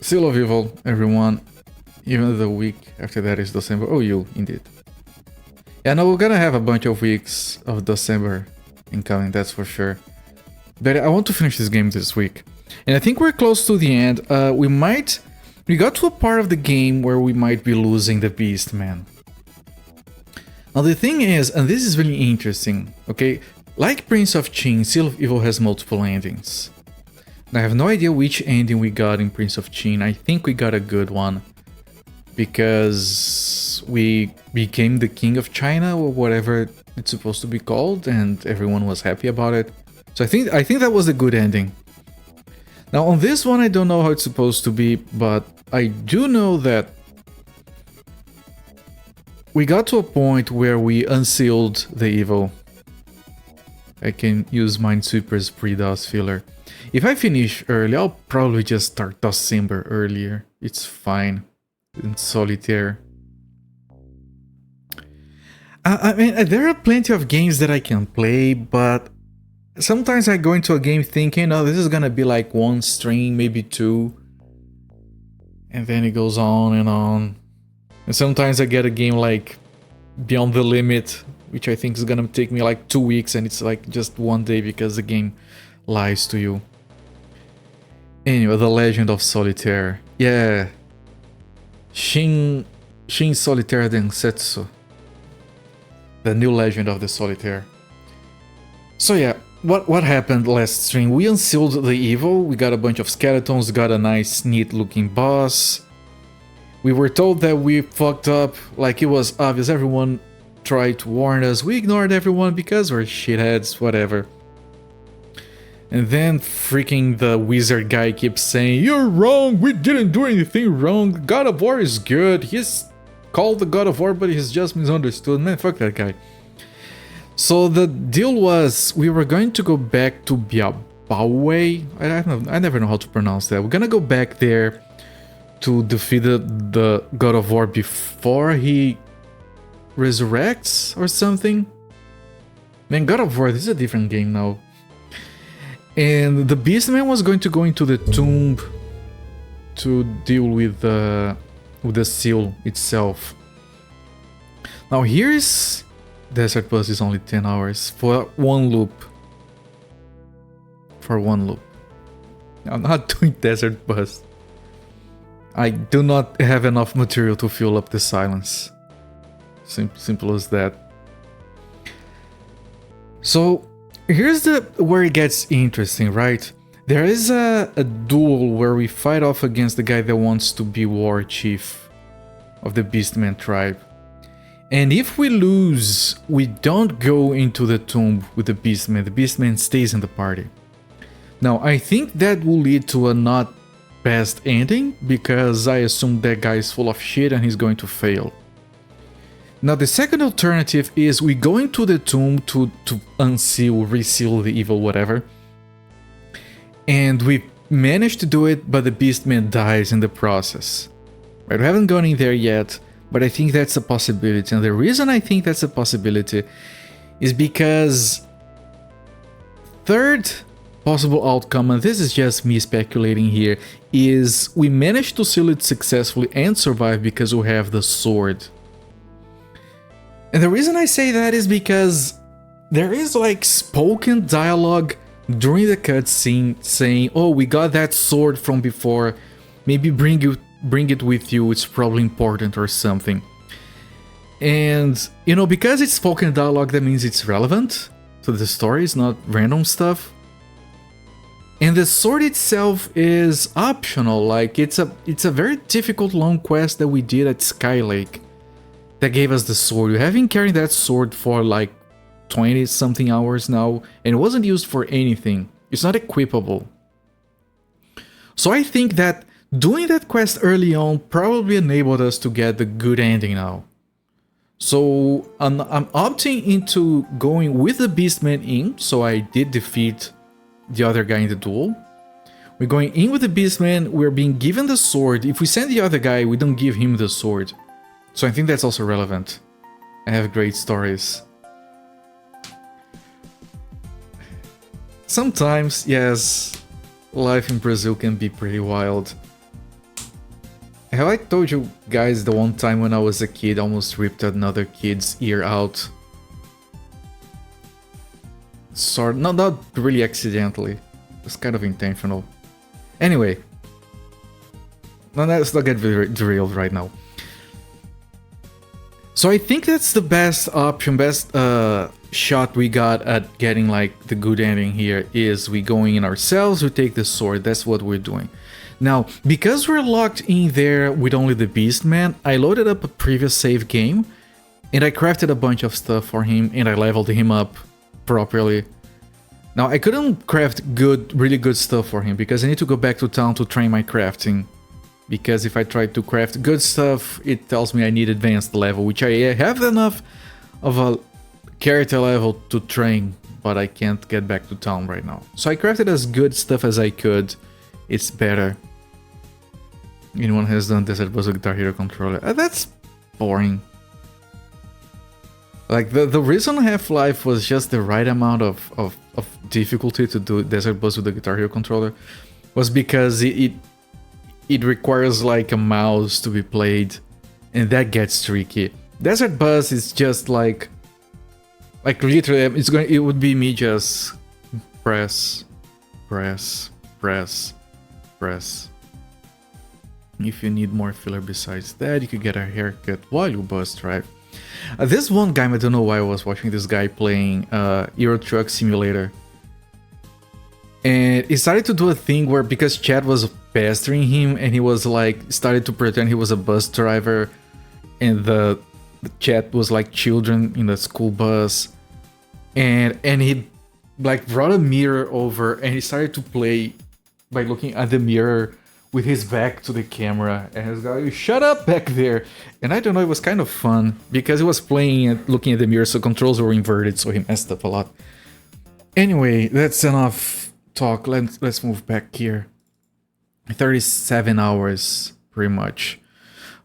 Seal of Evil, everyone. Even the week after that is December. Oh, you, indeed. Yeah, no, we're gonna have a bunch of weeks of December incoming, that's for sure. But I want to finish this game this week. And I think we're close to the end. We got to a part of the game where we might be losing the Beast, man. Now the thing is, and this is really interesting, okay? Like Prince of Qin, Seal of Evil has multiple endings. I have no idea which ending we got in Prince of Qin. I think we got a good one. Because we became the king of China, or whatever it's supposed to be called, and everyone was happy about it. So I think that was a good ending. Now on this one I don't know how it's supposed to be, but I do know that we got to a point where we unsealed the evil. I can use Minesweeper's pre-DOS filler. If I finish early, I'll probably just start December earlier. It's fine. In Solitaire. I mean, there are plenty of games that I can play, but sometimes I go into a game thinking, oh, this is gonna be like one stream, maybe two. And then it goes on and on. And sometimes I get a game like Beyond the Limit, which I think is gonna take me like 2 weeks, and it's like just one day because the game lies to you. Anyway, The Legend of Solitaire. Yeah. Shin Solitaire Densetsu. The new Legend of the Solitaire. So yeah, what happened last stream? We unsealed the evil, we got a bunch of skeletons, got a nice neat looking boss. We were told that we fucked up, like it was obvious, everyone tried to warn us, we ignored everyone because we're shitheads, whatever. And then freaking the wizard guy keeps saying, you're wrong, we didn't do anything wrong, God of War is good, he's called the God of War but he's just misunderstood, man, fuck that guy. So the deal was, we were going to go back to Biabawe, I never know how to pronounce that, we're gonna go back there to defeat the God of War before he resurrects or something. Man, God of War, this is a different game now. And the Beastman was going to go into the tomb to deal with the seal itself. Now here's... Desert Bus is only 10 hours for one loop. For one loop. I'm not doing Desert Bus. I do not have enough material to fill up the silence. Simple as that. So... here's where it gets interesting, right? There is a duel where we fight off against the guy that wants to be war chief of the Beastman tribe. And if we lose, we don't go into the tomb with the Beastman. The Beastman stays in the party. Now, I think that will lead to a not best ending, because I assume that guy is full of shit and he's going to fail. Now the second alternative is we go into the tomb to unseal, reseal the evil, whatever. And we manage to do it, but the Beastman dies in the process. Right, we haven't gone in there yet, but I think that's a possibility. And the reason I think that's a possibility is because third possible outcome, and this is just me speculating here, is we managed to seal it successfully and survive because we have the sword. And the reason I say that is because there is like spoken dialogue during the cutscene saying, oh, we got that sword from before, maybe bring it with you, it's probably important or something. And, you know, because it's spoken dialogue, that means it's relevant to the story, it's not random stuff. And the sword itself is optional, like it's a very difficult long quest that we did at Skylake. That gave us the sword. We have been carrying that sword for like 20 something hours now, and it wasn't used for anything. It's not equipable. So I think that doing that quest early on probably enabled us to get the good ending now. So I'm opting into going with the Beastman in, so I did defeat the other guy in the duel. We're going in with the Beastman, we're being given the sword. If we send the other guy, we don't give him the sword. So I think that's also relevant. I have great stories. Sometimes, yes, life in Brazil can be pretty wild. Have I told you guys the one time when I was a kid, I almost ripped another kid's ear out? Sort, no, not really accidentally. It's kind of intentional. Anyway, no, let's not get derailed right now. So I think that's the best option, best shot we got at getting like the good ending here is we going in ourselves, we take the sword, that's what we're doing. Now, because we're locked in there with only the Beastman, I loaded up a previous save game and I crafted a bunch of stuff for him and I leveled him up properly. Now, I couldn't craft really good stuff for him because I need to go back to town to train my crafting. Because if I try to craft good stuff, it tells me I need advanced level, which I have enough of a character level to train, but I can't get back to town right now. So I crafted as good stuff as I could. It's better. Anyone has done this? It was a Guitar Hero controller. That's boring. Like the reason Half-Life was just the right amount of difficulty to do Desert Bus with the Guitar Hero controller was because it requires like a mouse to be played, and that gets tricky. Desert Bus is just like literally it would be me just press. If you need more filler besides that, you could get a haircut while you bus drive. This one guy, I don't know why I was watching this guy playing Euro Truck Simulator. And he started to do a thing where, because Chad was pestering him and he was like, started to pretend he was a bus driver and the chat was like children in the school bus. And he like brought a mirror over and he started to play by looking at the mirror with his back to the camera, and he's like, shut up back there. And I don't know, it was kind of fun because he was playing and looking at the mirror, so controls were inverted, so he messed up a lot. Anyway, that's enough talk. Let's move back here. 37 hours pretty much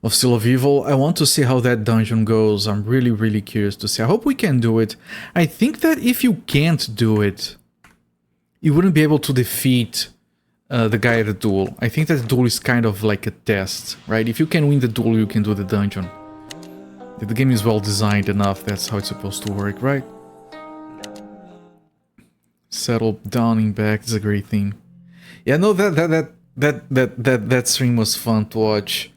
of Seal of Evil. I want to see how that dungeon goes. I'm really curious to see. I hope we can do it. I think that if you can't do it, you wouldn't be able to defeat the guy at the duel. I think that the duel is kind of like a test, right? If you can win the duel, you can do the dungeon. The game is well designed enough, that's how it's supposed to work, right? Settle down and back is a great thing. Yeah, no, that stream was fun to watch.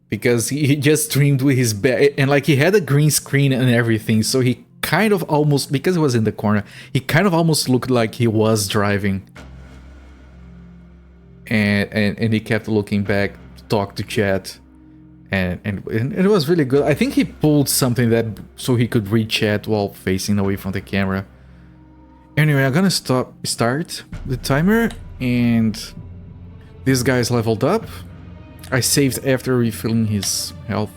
Because he just streamed with his back, and like he had a green screen and everything, so he kind of almost, because he was in the corner, he kind of almost looked like he was driving. And he kept looking back to talk to chat, and it was really good. I think he pulled something that so he could read chat while facing away from the camera. Anyway, I'm gonna start the timer, and this guy's leveled up. I saved after refilling his health.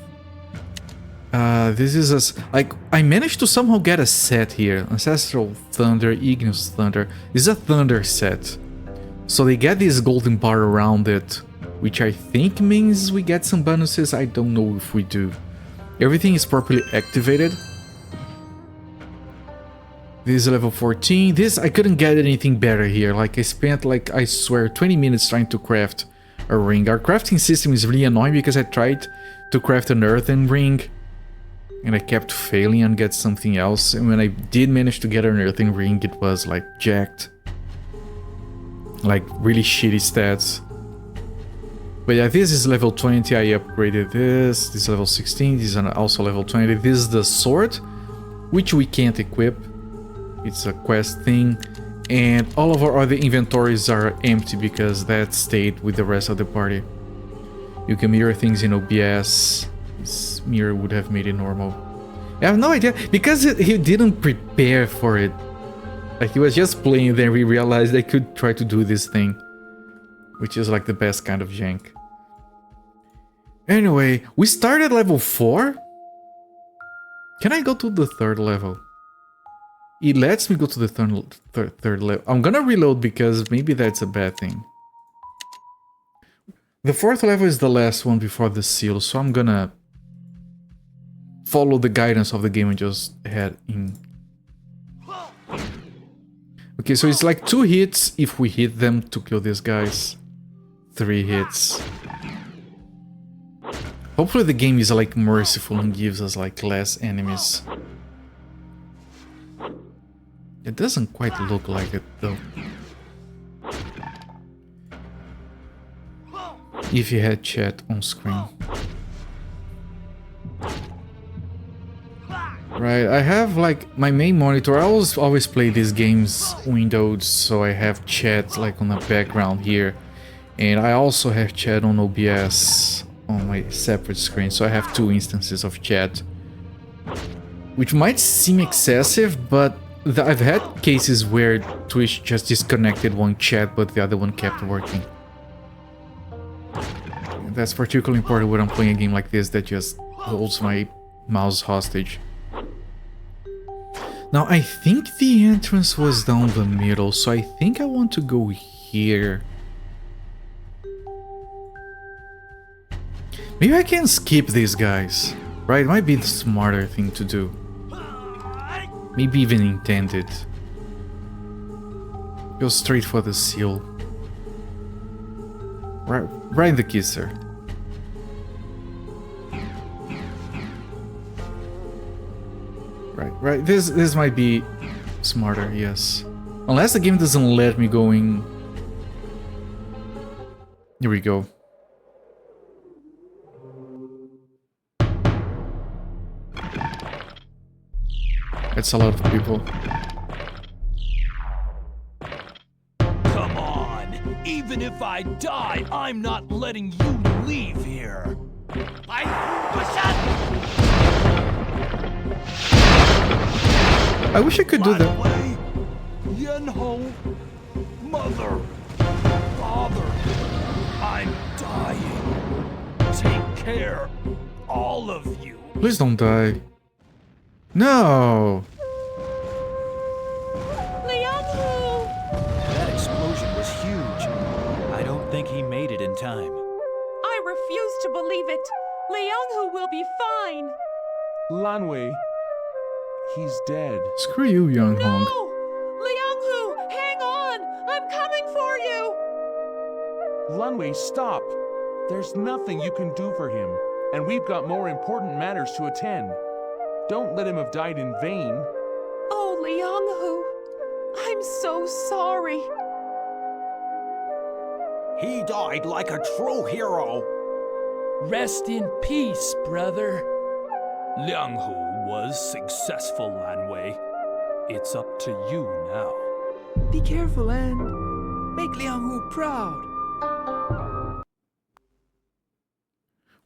This is like I managed to somehow get a set here: Ancestral Thunder, Igneous Thunder. This is a Thunder set. So they get this golden bar around it, which I think means we get some bonuses. I don't know if we do. Everything is properly activated. This is level 14. This, I couldn't get anything better here. Like I spent, like I swear, 20 minutes trying to craft a ring. Our crafting system is really annoying because I tried to craft an earthen ring and I kept failing and get something else. And when I did manage to get an earthen ring, it was like jacked. Like really shitty stats. But yeah, this is level 20, I upgraded this. This is level 16, this is also level 20. This is the sword, which we can't equip. It's a quest thing. And all of our other inventories are empty because that stayed with the rest of the party. You can mirror things in OBS. This mirror would have made it normal. I have no idea, because he didn't prepare for it. Like, he was just playing, then we realized I could try to do this thing. Which is like the best kind of jank. Anyway, we started level 4? Can I go to the 3rd level? It lets me go to the third level. I'm gonna reload because maybe that's a bad thing. The 4th level is the last one before the seal, so I'm gonna follow the guidance of the game and just head in. Okay, so it's like 2 hits if we hit them to kill these guys. 3 hits. Hopefully the game is like merciful and gives us like less enemies. It doesn't quite look like it though. If you had chat on screen. Right, I have like my main monitor. I always play these games windowed, so I have chat like on the background here. And I also have chat on OBS on my separate screen, so I have 2 instances of chat. Which might seem excessive, but I've had cases where Twitch just disconnected one chat, but the other one kept working. And that's particularly important when I'm playing a game like this that just holds my mouse hostage. Now, I think the entrance was down the middle, so I think I want to go here. Maybe I can skip these guys, right? It might be the smarter thing to do. Maybe even intended. Go straight for the seal. Right in the kisser. Right. This might be smarter, yes. Unless the game doesn't let me go in. Here we go. It's a lot of people. Come on! Even if I die, I'm not letting you leave here! I wish I could do that. Yenho, mother, father, I'm dying. Take care, all of you. Please don't die. No! That explosion was huge. I don't think he made it in time. I refuse to believe it. Liang-hu will be fine. Lanwei, he's dead. Screw you, Young Hong. No! Liang-hu, hang on! I'm coming for you! Lanwei, stop! There's nothing you can do for him, and we've got more important matters to attend. Don't let him have died in vain. Oh, Liang-hu, I'm so sorry. He died like a true hero. Rest in peace, brother. Liang-hu was successful, Lanwei. It's up to you now. Be careful and make Liang-hu proud.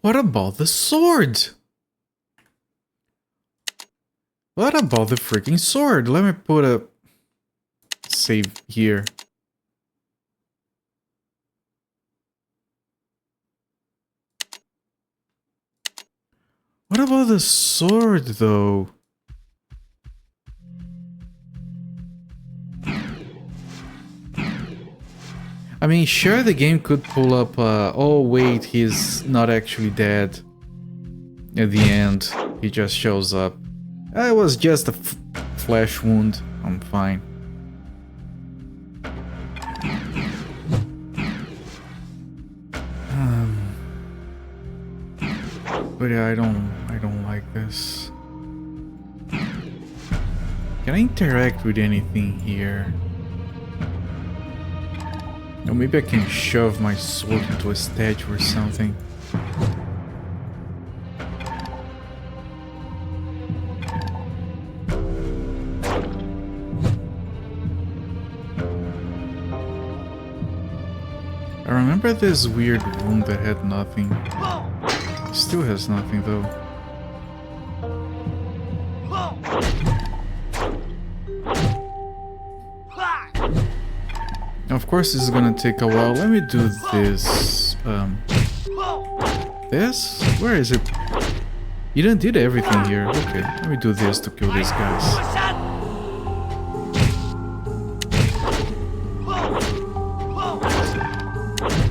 What about the sword? What about the freaking sword? Let me put a save here. What about the sword, though? I mean, sure, the game could pull up, oh wait, he's not actually dead. At the end, he just shows up. It was just a flesh wound. I'm fine. But yeah, I don't like this. Can I interact with anything here? Or maybe I can shove my sword into a statue or something. I remember this weird room that had nothing. It still has nothing though. Of course this is gonna take a while. Let me do this. This? Where is it? You didn't did everything here. Okay, let me do this to kill these guys.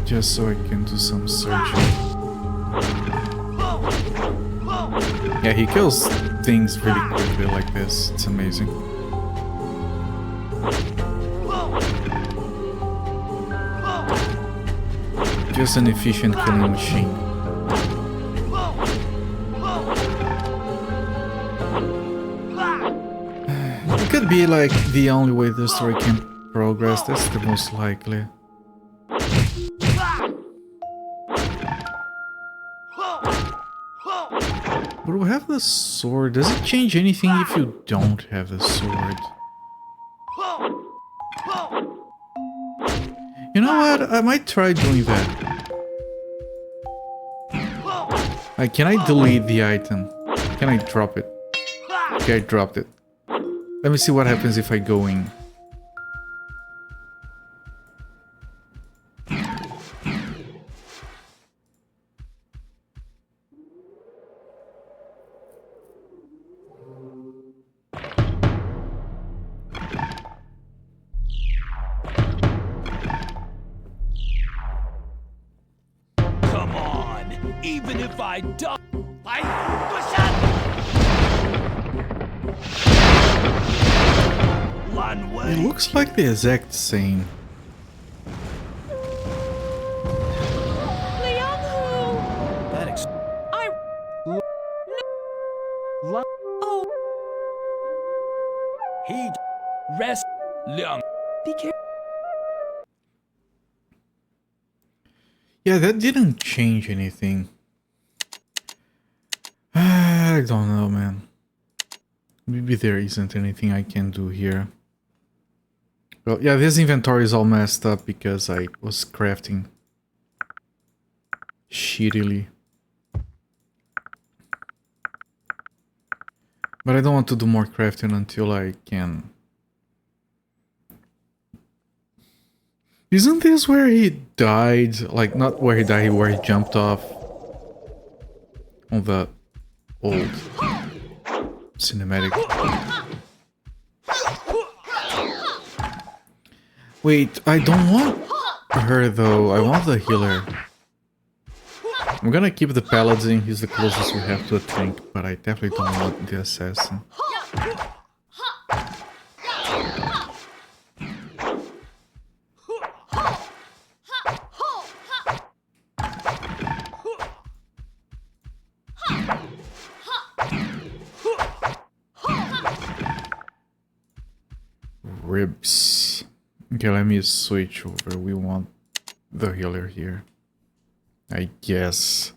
Just so I can do some searching. Yeah, he kills things really quickly like this. It's amazing. Just an efficient killing machine. gonna be like the only way the story can progress. That's the most likely. But we have the sword. Does it change anything if you don't have the sword? You know what? I might try doing that. Like, can I delete the item? Can I drop it? Okay, I dropped it. Let me see what happens if I go in. Come on, even if I die, It looks like the exact same. Liang-hu! That Oh, he rest, Liang. be careful. Yeah, that didn't change anything. I don't know, man. Maybe there isn't anything I can do here. Well, yeah, this inventory is all messed up because I was crafting shittily. But I don't want to do more crafting until I can. Isn't this where he died? Like, not where he died, where he jumped off on the old cinematic. Wait, I don't want her though. I want the healer. I'm gonna keep the paladin. He's the closest we have to a tank, but I definitely don't want the assassin. Ribs. Okay, let me switch over. We want the healer here. I guess.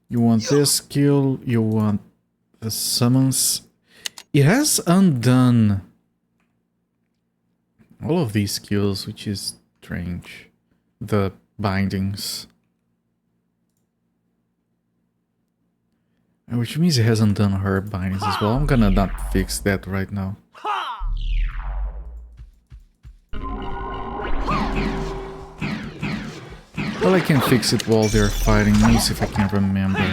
You want this skill, you want the summons. It has undone all of these skills, which is strange. The bindings. Which means it has undone her bindings as well. I'm gonna not fix that right now. Well, I can fix it while they're fighting. Let me see if I can remember.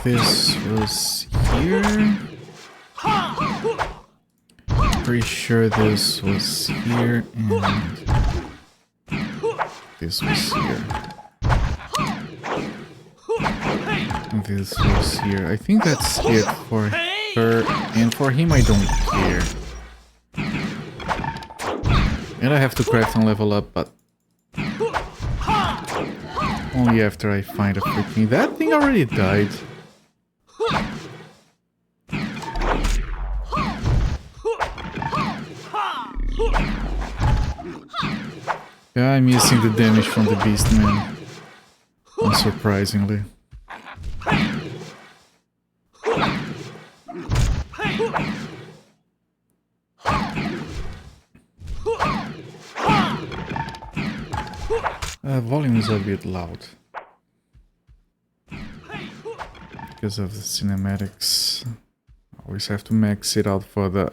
This was here. Pretty sure this was here and this was here. And this was here. I think that's it for her, and for him I don't care. And I have to craft and level up, but only after I find a freaking... That thing already died. Yeah, I'm missing the damage from the beast, man. Unsurprisingly. Volume is a bit loud because of the cinematics. Always have to max it out for the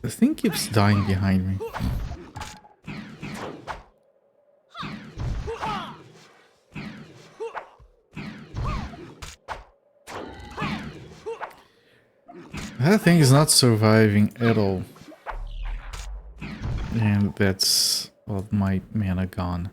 thing keeps dying behind me. That thing is not surviving at all. And that's all of my mana gone.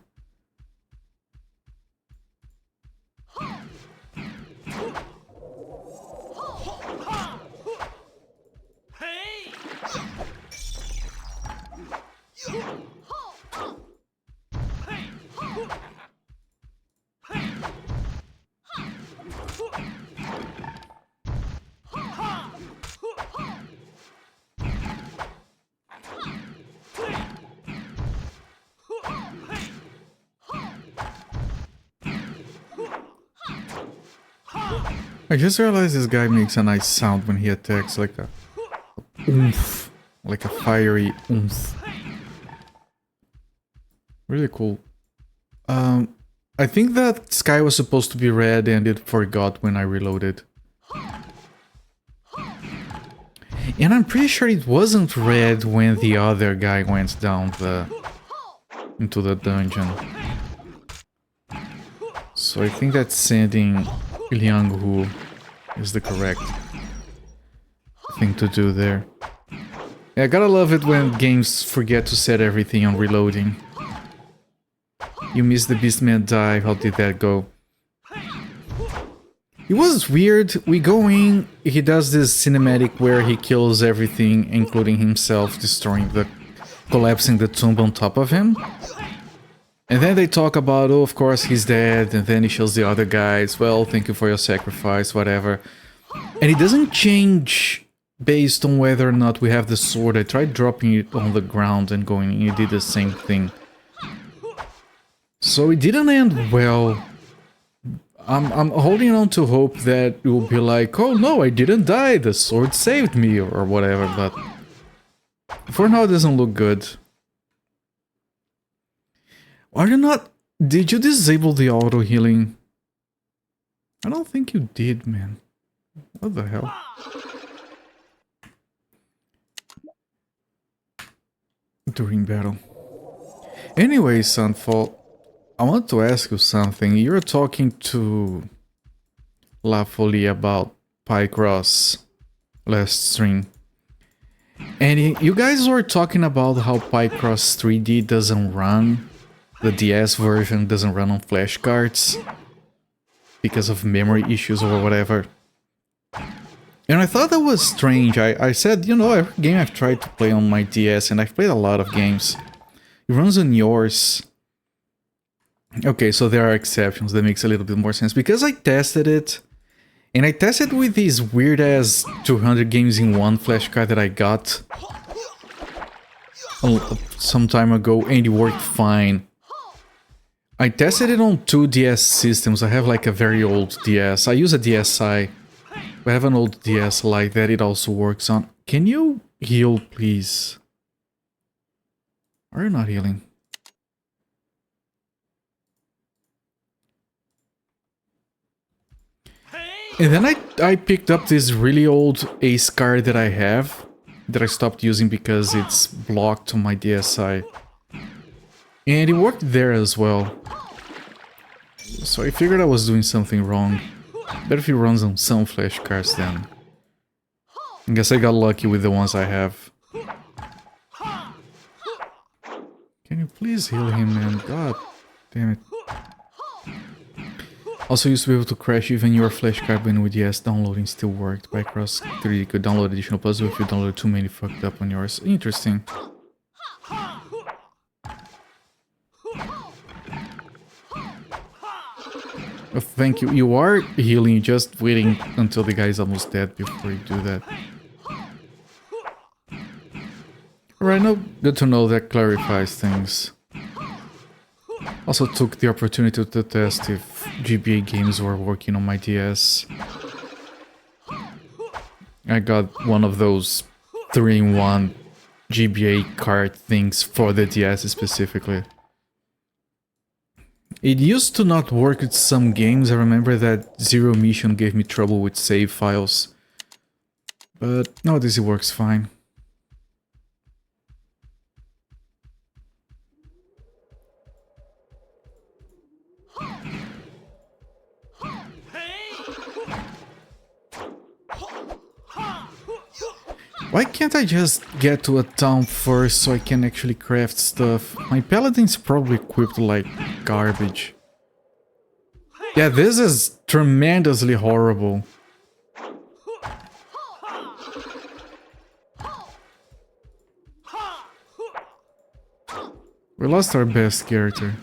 I just realized this guy makes a nice sound when he attacks, like a oomph, like a fiery oomph. Really cool. I think that sky was supposed to be red and it forgot when I reloaded. And I'm pretty sure it wasn't red when the other guy went down into the dungeon. So I think that sending Liang Hu is the correct thing to do there. Yeah, I gotta love it when games forget to set everything on reloading. You missed the Beastman dive, how did that go? It was weird. We go in, he does this cinematic where he kills everything, including himself, collapsing the tomb on top of him. And then they talk about, oh, of course he's dead, and then he shows the other guys, well, thank you for your sacrifice, whatever. And it doesn't change based on whether or not we have the sword. I tried dropping it on the ground and going, and it did the same thing. So it didn't end well. I'm holding on to hope that it will be like, oh no, I didn't die, the sword saved me, or whatever, but for now it doesn't look good. Are you not... Did you disable the auto healing? I don't think you did, man. What the hell? During battle. Anyway, Sunfall, I want to ask you something. You were talking to La Folie about Picross last stream. And you guys were talking about how Picross 3D doesn't run. The DS version doesn't run on flashcards because of memory issues or whatever. And I thought that was strange. I said, you know, every game I've tried to play on my DS, and I've played a lot of games, it runs on yours. Okay, so there are exceptions. That makes a little bit more sense. Because I tested it, and I tested with these weird-ass 200 games in one flashcard that I got some time ago, and it worked fine. I tested it on 2 DS systems. I have like a very old DS. I use a DSi. I have an old DS like that it also works on. Can you heal, please? Are you not healing? And then I picked up this really old Ace card that I have, that I stopped using because it's blocked on my DSi. And it worked there as well. So I figured I was doing something wrong. But if it runs on some flashcards then... I guess I got lucky with the ones I have. Can you please heal him, man? God damn it. Also used to be able to crash even your flashcard when with DS downloading still worked. Picross 3 could download additional puzzle if you download too many fucked up on yours. Interesting. Oh, thank you. You are healing, just waiting until the guy is almost dead before you do that. Alright, no, good to know. That clarifies things. Also took the opportunity to test if GBA games were working on my DS. I got one of those 3-in-1 GBA card things for the DS specifically. It used to not work with some games. I remember that Zero Mission gave me trouble with save files. But nowadays it works fine. Why can't I just get to a town first so I can actually craft stuff? My paladin's probably equipped like garbage. Yeah, this is tremendously horrible. We lost our best character.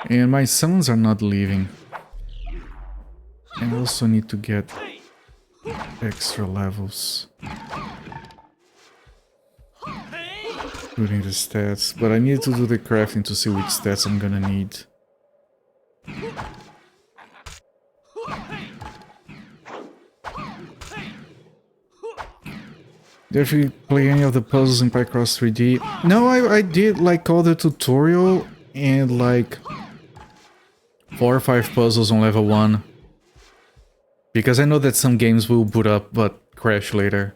And my summons are not leaving. And I also need to get extra levels. Reading the stats, but I need to do the crafting to see which stats I'm gonna need. Did you play any of the puzzles in Picross 3D? No, I did like all the tutorial and like 4 or 5 puzzles on level 1. Because I know that some games will boot up but crash later.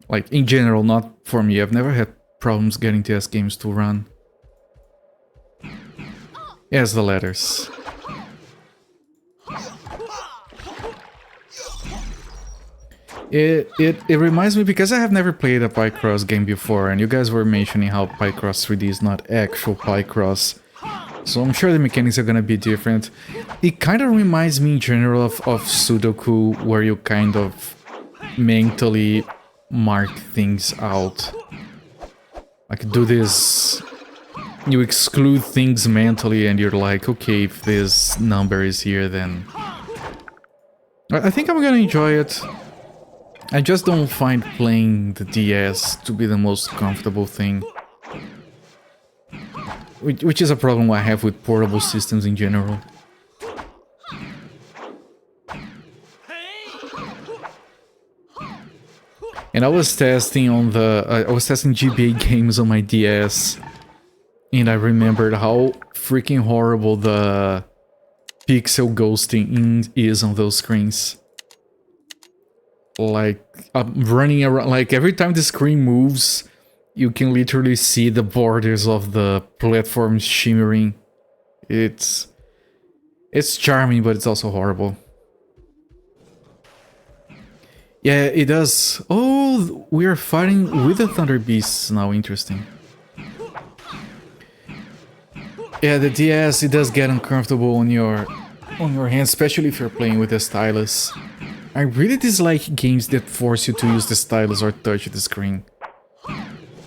Like in general, not for me. I've never had problems getting TS games to run. Yes, the letters. It reminds me because I have never played a Picross game before, and you guys were mentioning how Picross 3D is not actual Picross. So I'm sure the mechanics are gonna be different. It kind of reminds me in general of Sudoku, where you kind of mentally mark things out. Like do this, you exclude things mentally and you're like, okay, if this number is here, then I think I'm gonna enjoy it. I just don't find playing the DS to be the most comfortable thing. Which is a problem I have with portable systems in general. And I was testing on I was testing GBA games on my DS, and I remembered how freaking horrible the pixel ghosting is on those screens. Like, I'm running around, like every time the screen moves, you can literally see the borders of the platform shimmering. It's charming, but it's also horrible. Yeah, it does. Oh, we are fighting with the Thunder Beasts now. Interesting. Yeah, the DS, it does get uncomfortable on your hands, especially if you're playing with the stylus. I really dislike games that force you to use the stylus or touch the screen.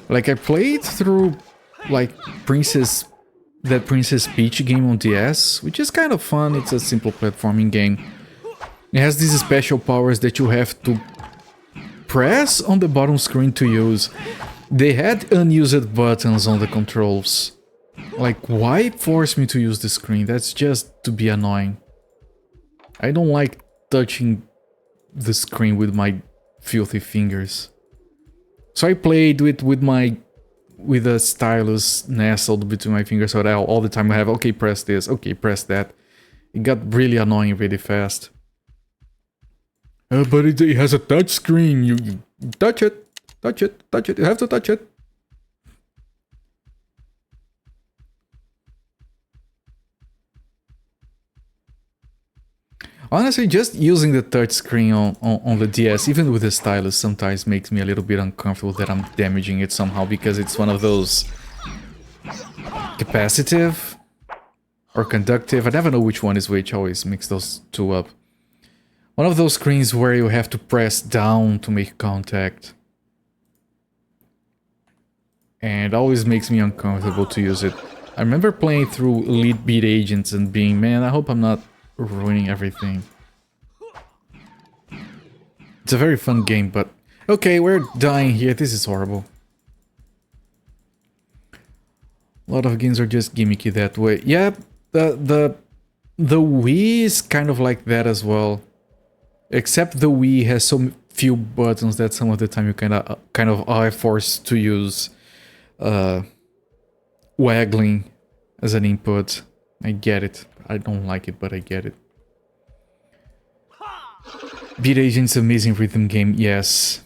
Like, I played through, like, Princess Peach game on DS, which is kind of fun. It's a simple platforming game. It has these special powers that you have to press on the bottom screen to use. They had unused buttons on the controls. Like, why force me to use the screen? That's just to be annoying. I don't like touching the screen with my filthy fingers. So I played with a stylus nestled between my fingers, so that all the time I have, okay, press this, okay, press that. It got really annoying really fast. But it has a touch screen. You touch it, touch it, touch it. You have to touch it. Honestly, just using the touch screen on the DS, even with the stylus, sometimes makes me a little bit uncomfortable that I'm damaging it somehow, because it's one of those capacitive or conductive. I never know which one is which, I always mix those two up. One of those screens where you have to press down to make contact. And it always makes me uncomfortable to use it. I remember playing through Elite Beat Agents and being, man, I hope I'm not ruining everything. It's a very fun game, but okay, we're dying here. This is horrible. A lot of games are just gimmicky that way. Yeah, the Wii is kind of like that as well. Except the Wii has so few buttons that some of the time you kind of are forced to use waggling as an input. I get it. I don't like it, but I get it. Beat Agent's amazing rhythm game, yes.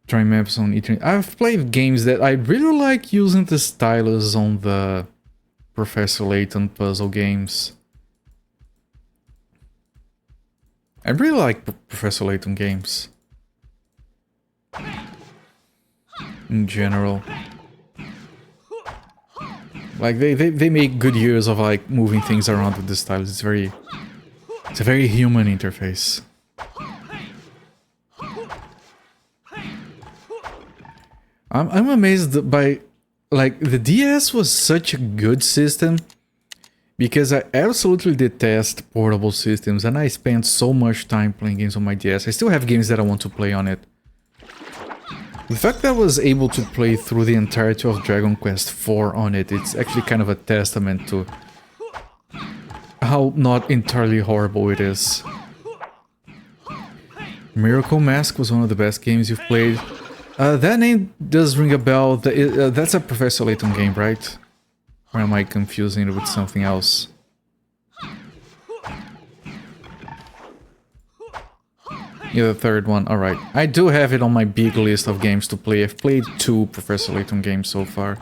Try maps on Ethernet. I've played games that I really like using the stylus on the Professor Layton puzzle games. I really like Professor Layton games. In general. Like, they make good use of, like, moving things around with the stylus. It's a very human interface. I'm amazed by, like, the DS was such a good system, because I absolutely detest portable systems, and I spent so much time playing games on my DS. I still have games that I want to play on it. The fact that I was able to play through the entirety of Dragon Quest IV on it, it's actually kind of a testament to how not entirely horrible it is. Miracle Mask was one of the best games you've played. That name does ring a bell. That's a Professor Layton game, right? Or am I confusing it with something else? Yeah, the third one. Alright. I do have it on my big list of games to play. I've played 2 Professor Layton games so far.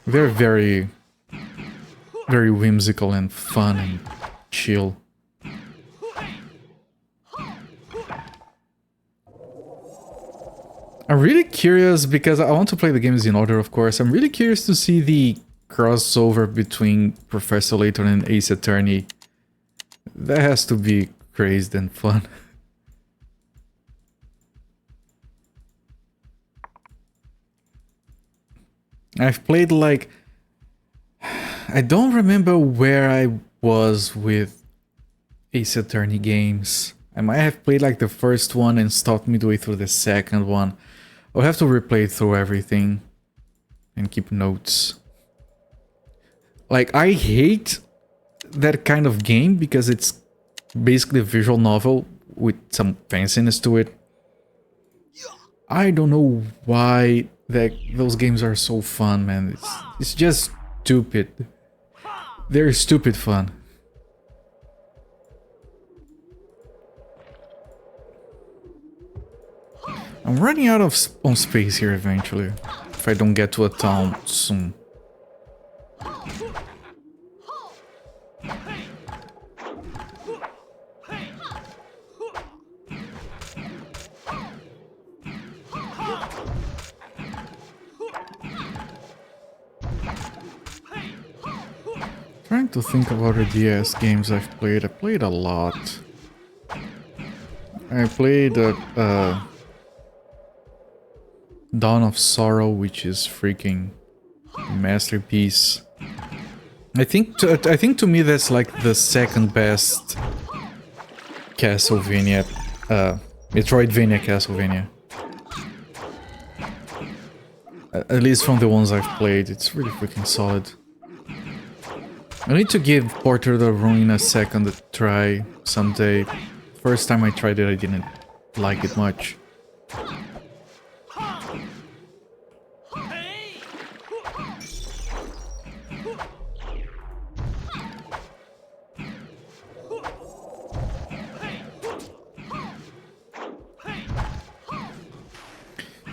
They're very whimsical and fun and chill. I'm really curious, because I want to play the games in order, of course. I'm really curious to see the crossover between Professor Layton and Ace Attorney. That has to be crazed and fun. I've played like... I don't remember where I was with Ace Attorney games. I might have played like the first one and stopped midway through the second one. I'll have to replay through everything and keep notes. Like, I hate that kind of game because it's basically a visual novel with some fanciness to it. I don't know why those games are so fun, man. It's just stupid. They're stupid fun. I'm running out of space here eventually, if I don't get to a town soon. Trying to think about the DS games I've played. I played a lot. I played Dawn of Sorrow, which is freaking masterpiece. I think to me that's like the second best Castlevania, Metroidvania Castlevania. At least from the ones I've played, it's really freaking solid. I need to give Portrait of the Ruin a second try someday. First time I tried it, I didn't like it much.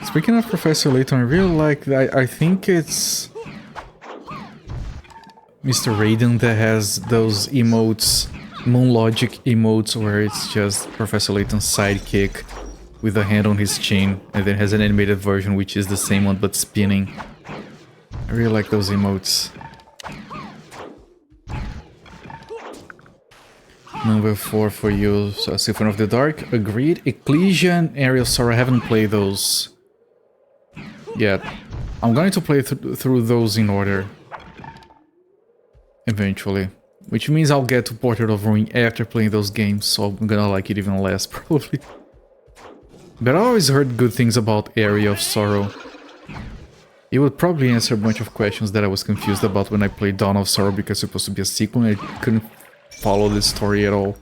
Speaking of Professor Layton, I really like that. I think it's Mr. Raiden that has those emotes, Moon Logic emotes, where it's just Professor Layton's sidekick with a hand on his chin, and then has an animated version which is the same one but spinning. I really like those emotes. Number 4 for you, so Symphony of the Dark, agreed. Ecclesia and Area of Sorrow, I haven't played those yet. I'm going to play through those in order eventually, which means I'll get to Portrait of Ruin after playing those games, so I'm gonna like it even less probably. But I always heard good things about Area of Sorrow. It would probably answer a bunch of questions that I was confused about when I played Dawn of Sorrow, because it's supposed to be a sequel and I couldn't follow the story at all.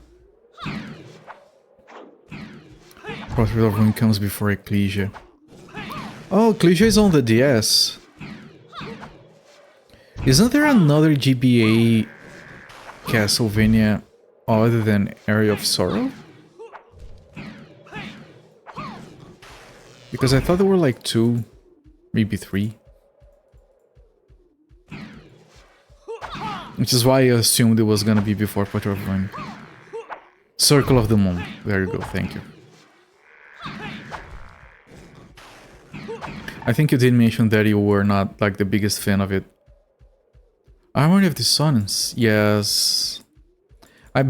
Portrait of Ruin comes before Ecclesia. Oh, Ecclesia is on the DS. Isn't there another GBA Castlevania other than Area of Sorrow? Because I thought there were like 2, maybe 3. Which is why I assumed it was gonna be before Portrait of Ruin. Circle of the Moon. There you go, thank you. I think you did mention that you were not like the biggest fan of it. Harmony of Dissonance, yes. I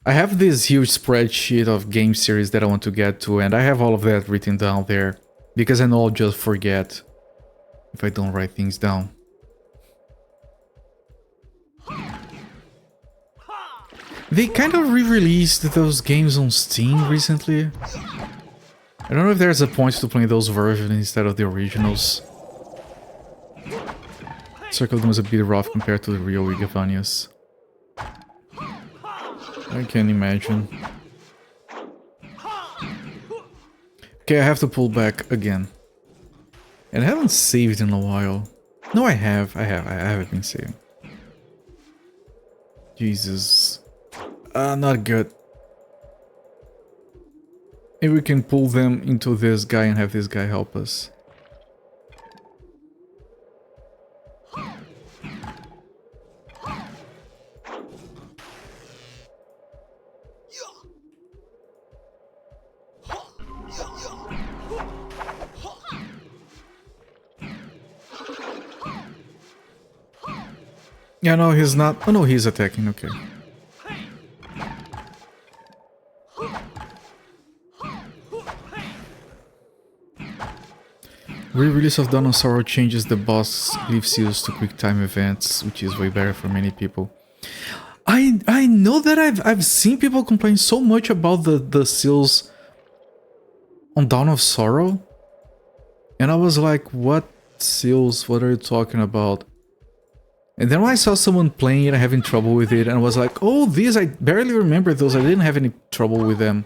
have this huge spreadsheet of game series that I want to get to, and I have all of that written down there, because I know I'll just forget if I don't write things down. They kind of re-released those games on Steam recently. I don't know if there's a point to playing those versions instead of the originals. Circle was a bit rough compared to the real Igavanias. I can imagine. Okay, I have to pull back again. And I haven't saved in a while. No, I have. I haven't been saving. Jesus. Not good. Maybe we can pull them into this guy and have this guy help us. Yeah, no, he's not. Oh no, he's attacking, okay. Re-release of Dawn of Sorrow changes the boss glyph seals to quick time events, which is way better for many people. I know that I've seen people complain so much about the seals on Dawn of Sorrow, and I was like, what seals? What are you talking about? And then when I saw someone playing it and having trouble with it, and I was like, oh, these, I barely remember those. I didn't have any trouble with them.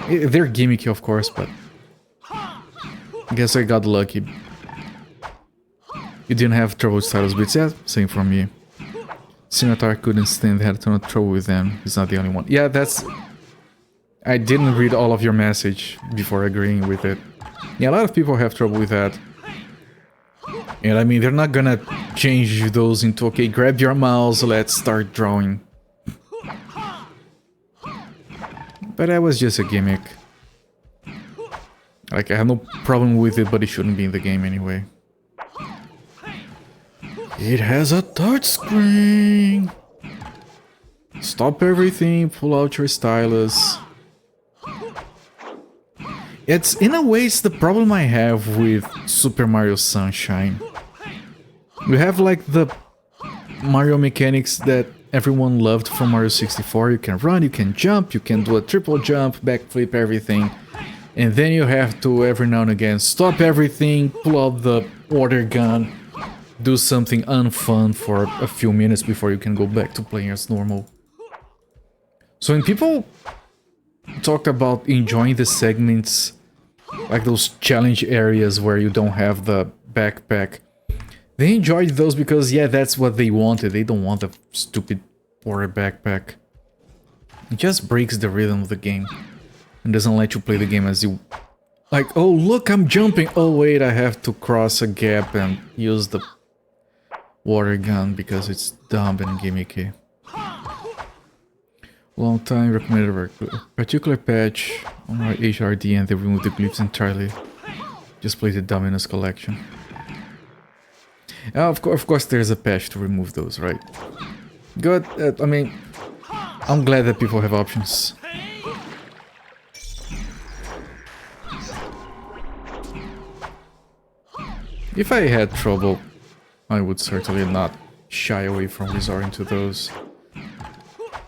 They're gimmicky, of course, but I guess I got lucky. You didn't have trouble with Stylus Beats? Yeah, same for me. Scimitar couldn't stand, had a ton of trouble with them. He's not the only one. Yeah, that's... I didn't read all of your message before agreeing with it. Yeah, a lot of people have trouble with that. And I mean, they're not gonna change those into, okay, grab your mouse, let's start drawing. But that was just a gimmick. Like, I have no problem with it, but it shouldn't be in the game anyway. It has a touchscreen! Stop everything, pull out your stylus. It's, in a way, it's the problem I have with Super Mario Sunshine. We have, like, the Mario mechanics that everyone loved from Mario 64. You can run, you can jump, you can do a triple jump, backflip, everything. And then you have to, every now and again, stop everything, pull out the water gun, do something unfun for a few minutes before you can go back to playing as normal. So when people talk about enjoying the segments, like those challenge areas where you don't have the backpack, they enjoyed those because, yeah, that's what they wanted. They don't want a stupid water backpack. It just breaks the rhythm of the game and doesn't let you play the game as you... Like, oh, look, I'm jumping. Oh, wait, I have to cross a gap and use the water gun because it's dumb and gimmicky. Long time recommended a particular patch on our HRD and they removed the glyphs entirely. Just play the Dominus collection. Of course there's a patch to remove those, right? Good, I mean, I'm glad that people have options. If I had trouble, I would certainly not shy away from resorting to those.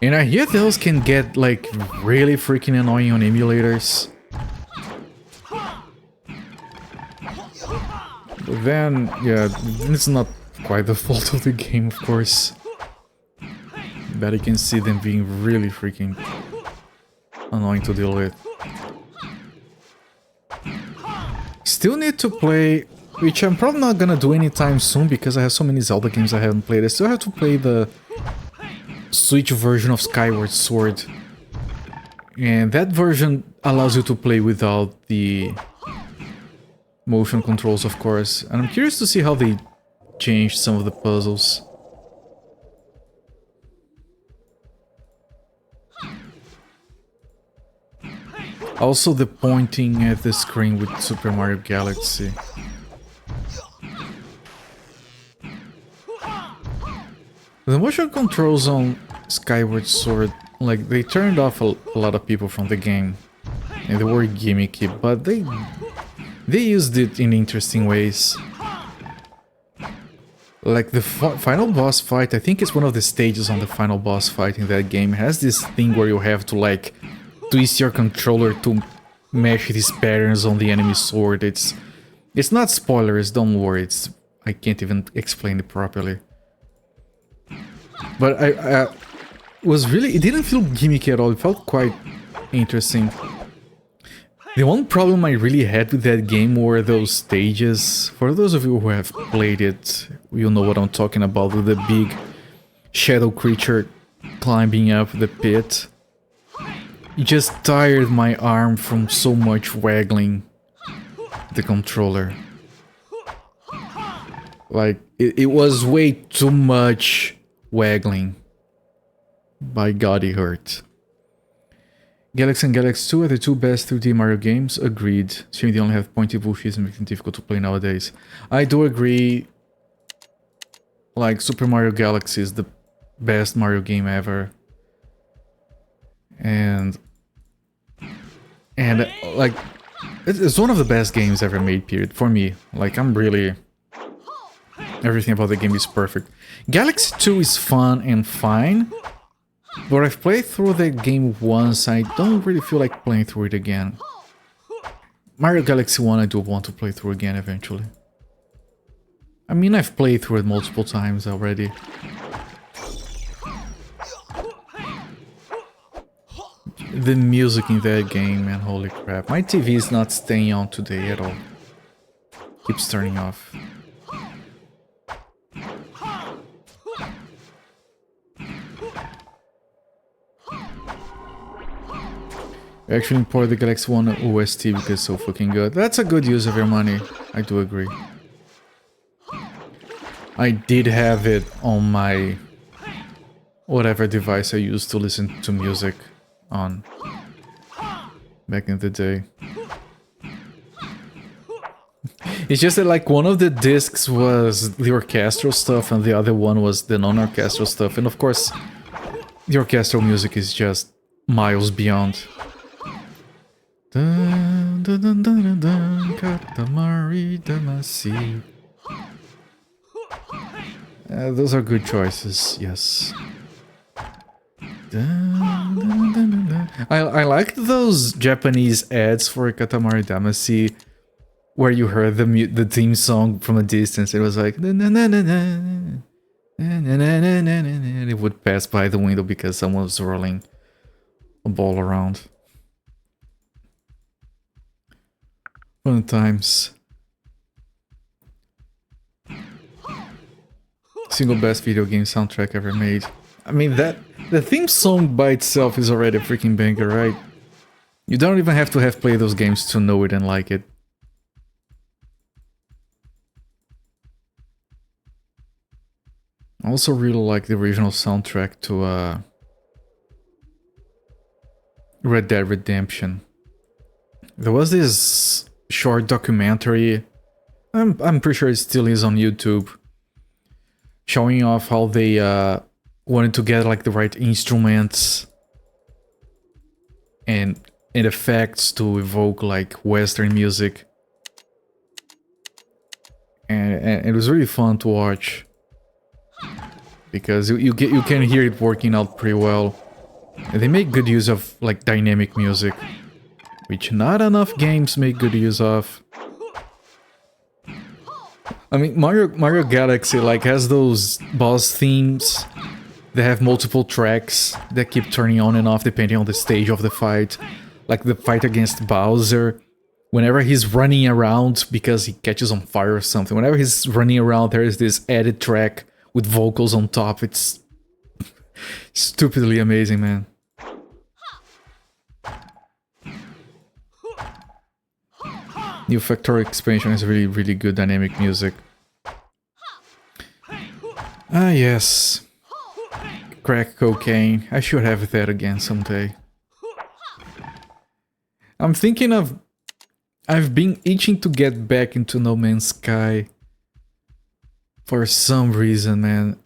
And I hear those can get, like, really freaking annoying on emulators. But then, yeah, it's not quite the fault of the game, of course. But I can see them being really freaking annoying to deal with. Still need to play, which I'm probably not gonna do anytime soon because I have so many Zelda games I haven't played. I still have to play the Switch version of Skyward Sword, and that version allows you to play without the motion controls, of course, and I'm curious to see how they changed some of the puzzles. Also the pointing at the screen with Super Mario Galaxy. The motion controls on Skyward Sword, like, they turned off a lot of people from the game. And they were gimmicky, but they used it in interesting ways. Like the final boss fight, I think it's one of the stages on the final boss fight in that game, has this thing where you have to, like, twist your controller to mesh these patterns on the enemy sword. It's not spoilers, don't worry. I can't even explain it properly. But I was really, it didn't feel gimmicky at all. It felt quite interesting. The one problem I really had with that game were those stages. For those of you who have played it, you'll know what I'm talking about, with the big shadow creature climbing up the pit. It just tired my arm from so much waggling the controller. Like, it was way too much waggling. By God, it hurt. Galaxy and Galaxy 2 are the two best 3D Mario games. Agreed. Shame they only have pointy bullshit and make them difficult to play nowadays. I do agree. Like, Super Mario Galaxy is the best Mario game ever. And like, it's one of the best games ever made, period, for me. Like, I'm really... Everything about the game is perfect. Galaxy 2 is fun and fine. But I've played through the game once, I don't really feel like playing through it again. Mario Galaxy 1 I do want to play through again eventually. I mean, I've played through it multiple times already. The music in that game, man, holy crap. My TV is not staying on today at all. Keeps turning off. I actually imported the Galaxy 1 OST because it's so fucking good. That's a good use of your money. I do agree. I did have it on my... whatever device I used to listen to music on. Back in the day. It's just that, like, one of the discs was the orchestral stuff and the other one was the non-orchestral stuff. And of course, the orchestral music is just miles beyond. Dun, dun, dun, dun, dun, dun, Katamari Damacy. Those are good choices, yes. Dun, dun, dun, dun, dun. I like those Japanese ads for Katamari Damacy, where you heard the theme song from a distance. It was like, na, na, na, na, na, na, na, na, na, na, and it would pass by the window because someone was rolling a ball around. Fun times. Single best video game soundtrack ever made. I mean, the theme song by itself is already a freaking banger, right? You don't even have to have played those games to know it and like it. I also really like the original soundtrack to Red Dead Redemption. There was this short documentary, I'm pretty sure it still is on YouTube, showing off how they wanted to get like the right instruments and effects to evoke like Western music, and it was really fun to watch because you can hear it working out pretty well. And they make good use of like dynamic music, which not enough games make good use of. I mean, Mario Galaxy like has those boss themes that have multiple tracks that keep turning on and off depending on the stage of the fight. Like the fight against Bowser, whenever he's running around because he catches on fire or something, whenever he's running around there is this added track with vocals on top. It's stupidly amazing, man. New Factory expansion has really, really good dynamic music. Ah, yes. Crack cocaine. I should have that again someday. I'm thinking of... I've been itching to get back into No Man's Sky. For some reason, man.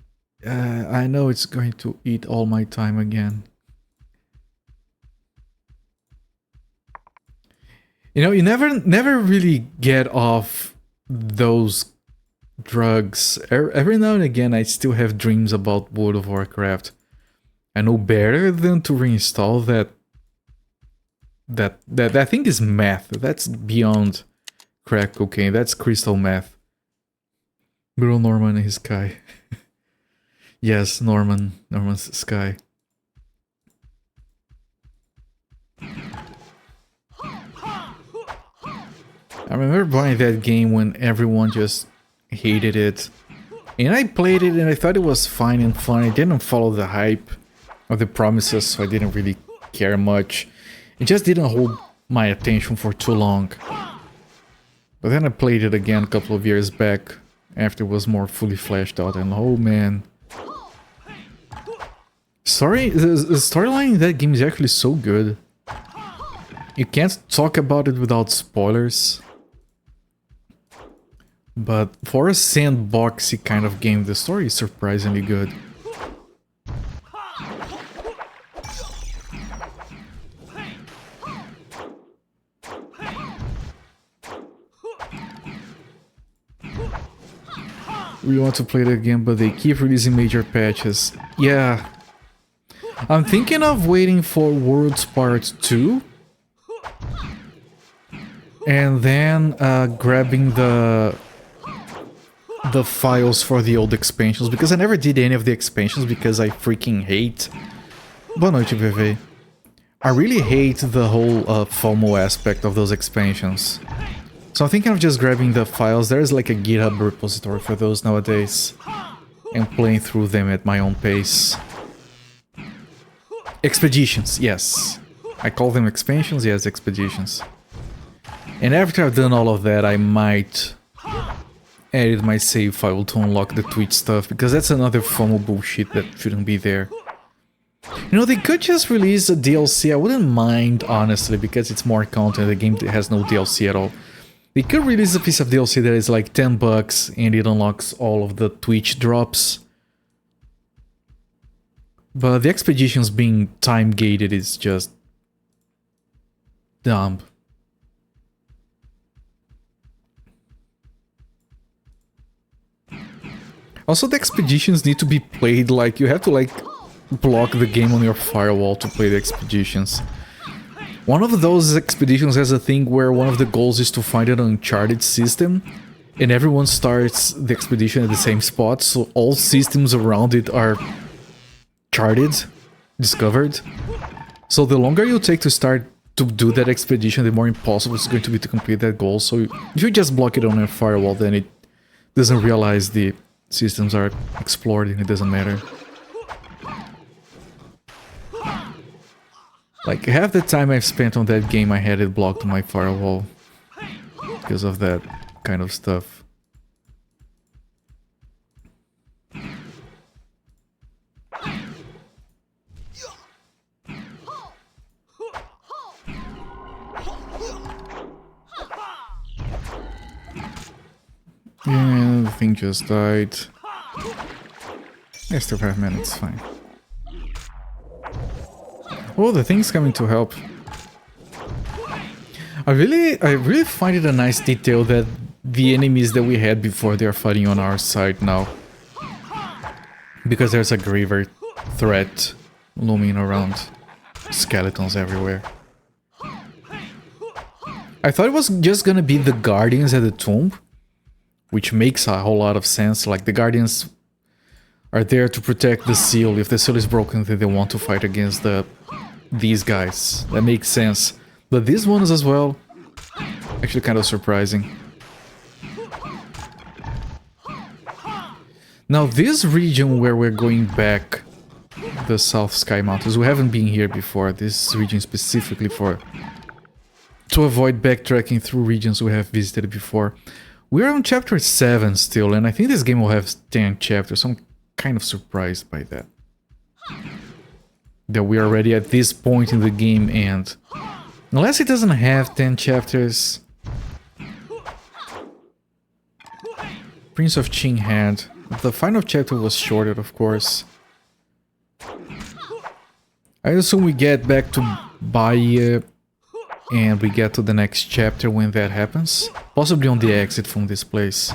I know it's going to eat all my time again. You know, you never really get off those drugs. Every now and again, I still have dreams about World of Warcraft. I know better than to reinstall that That I think is meth. That's beyond crack cocaine. That's crystal meth. Girl Norman and his sky. Yes, Norman's sky. I remember buying that game when everyone just hated it. And I played it and I thought it was fine and fun. I didn't follow the hype of the promises, so I didn't really care much. It just didn't hold my attention for too long. But then I played it again a couple of years back, after it was more fully fleshed out, and oh man. Sorry, the storyline in that game is actually so good. You can't talk about it without spoilers. But for a sandboxy kind of game, the story is surprisingly good. We want to play it again, but they keep releasing major patches. Yeah. I'm thinking of waiting for Worlds Part 2. And then grabbing the files for the old expansions, because I never did any of the expansions because I freaking hate... Boa noite, VV. I really hate the whole FOMO aspect of those expansions. So I'm thinking of just grabbing the files. There's like a GitHub repository for those nowadays. And playing through them at my own pace. Expeditions, yes. I call them expansions, yes, expeditions. And after I've done all of that, I might edit my save file to unlock the Twitch stuff, because that's another FOMO bullshit that shouldn't be there. You know, they could just release a DLC. I wouldn't mind, honestly, because it's more content. The game has no DLC at all. They could release a piece of DLC that is like $10 and it unlocks all of the Twitch drops. But the expeditions being time-gated is just dumb. Also, the expeditions need to be played like... You have to, like, block the game on your firewall to play the expeditions. One of those expeditions has a thing where one of the goals is to find an uncharted system. And everyone starts the expedition at the same spot, so all systems around it are charted, discovered. So the longer you take to start to do that expedition, the more impossible it's going to be to complete that goal. So if you just block it on your firewall, then it doesn't realize the systems are explored and it doesn't matter. Like, half the time I've spent on that game I had it blocked on my firewall because of that kind of stuff. Yeah, the thing just died. I still have minutes, fine. Oh, the thing's coming to help. I really find it a nice detail that the enemies that we had before, they are fighting on our side now. Because there's a graver threat looming around. Skeletons everywhere. I thought it was just gonna be the guardians at the tomb, which makes a whole lot of sense. Like, the guardians are there to protect the seal. If the seal is broken, then they want to fight against these guys. That makes sense. But these ones as well, actually kind of surprising. Now, this region where we're going back, the South Sky Mountains, we haven't been here before. This region specifically to avoid backtracking through regions we have visited before. We're on chapter 7 still, and I think this game will have 10 chapters, so I'm kind of surprised by that. That we're already at this point in the game, and unless it doesn't have 10 chapters... Prince of Qing had. The final chapter was shorter, of course. I assume we get back to Bahia and we get to the next chapter when that happens. Possibly on the exit from this place.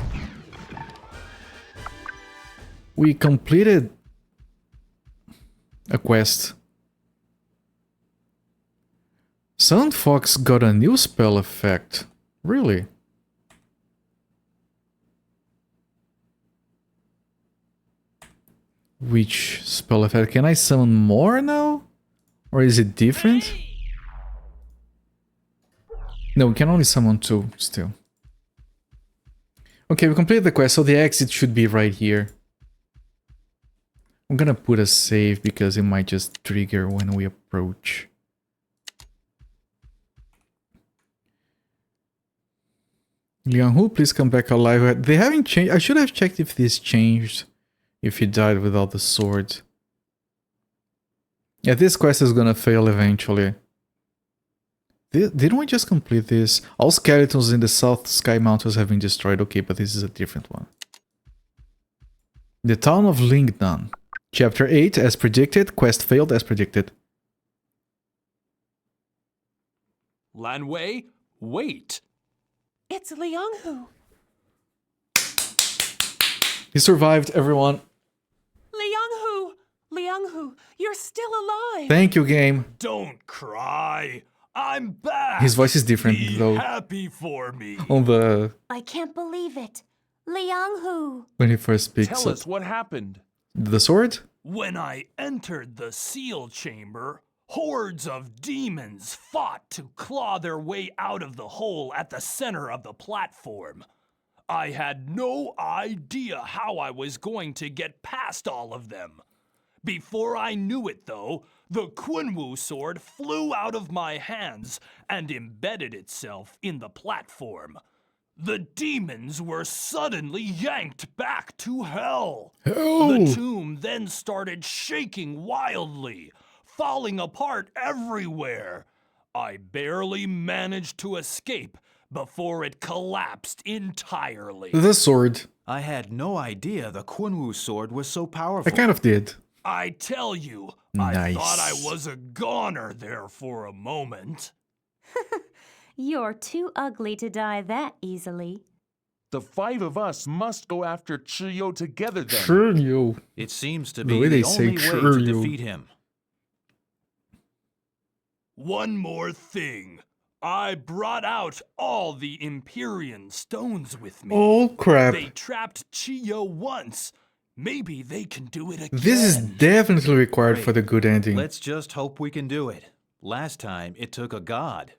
We completed a quest. Sun Fox got a new spell effect. Really? Which spell effect? Can I summon more now? Or is it different? No, we can only summon 2 still. Okay, we completed the quest, so the exit should be right here. I'm gonna put a save because it might just trigger when we approach. Liang Hu, please come back alive. They haven't changed. I should have checked if this changed. If he died without the sword. Yeah, this quest is gonna fail eventually. Didn't we just complete this? All skeletons in the South Sky Mountains have been destroyed. Okay, but this is a different one. The town of Lingnan. Chapter 8, as predicted. Quest failed as predicted. Lanwei, wait. It's Liang Hu. He survived, everyone. Liang Hu, you're still alive. Thank you, game. Don't cry. I'm back. His voice is different, Be though. happy for me. On the... I can't believe it. Liang Hu. when he first speaks. Tell us what happened. The sword? When I entered the seal chamber, hordes of demons fought to claw their way out of the hole at the center of the platform. I had no idea how I was going to get past all of them. Before I knew it, though, the Kunwu sword flew out of my hands and embedded itself in the platform. The demons were suddenly yanked back to hell. The tomb then started shaking wildly, falling apart everywhere. I barely managed to escape before it collapsed entirely. The sword. I had no idea the Kunwu sword was so I powerful. kind of did. I tell you, Nice. I thought I was a goner there for a moment. You're too ugly to die that easily. The 5 of us must go after Chiyo together then. Sure, you. It seems to The be way they the say only way to Churyo. defeat him. One more thing. I brought out all the Empyrean stones with me. Oh, crap. They trapped Chiyo once. Maybe they can do it again. This is definitely required for the good ending. Let's just hope we can do it. Last time, it took a god.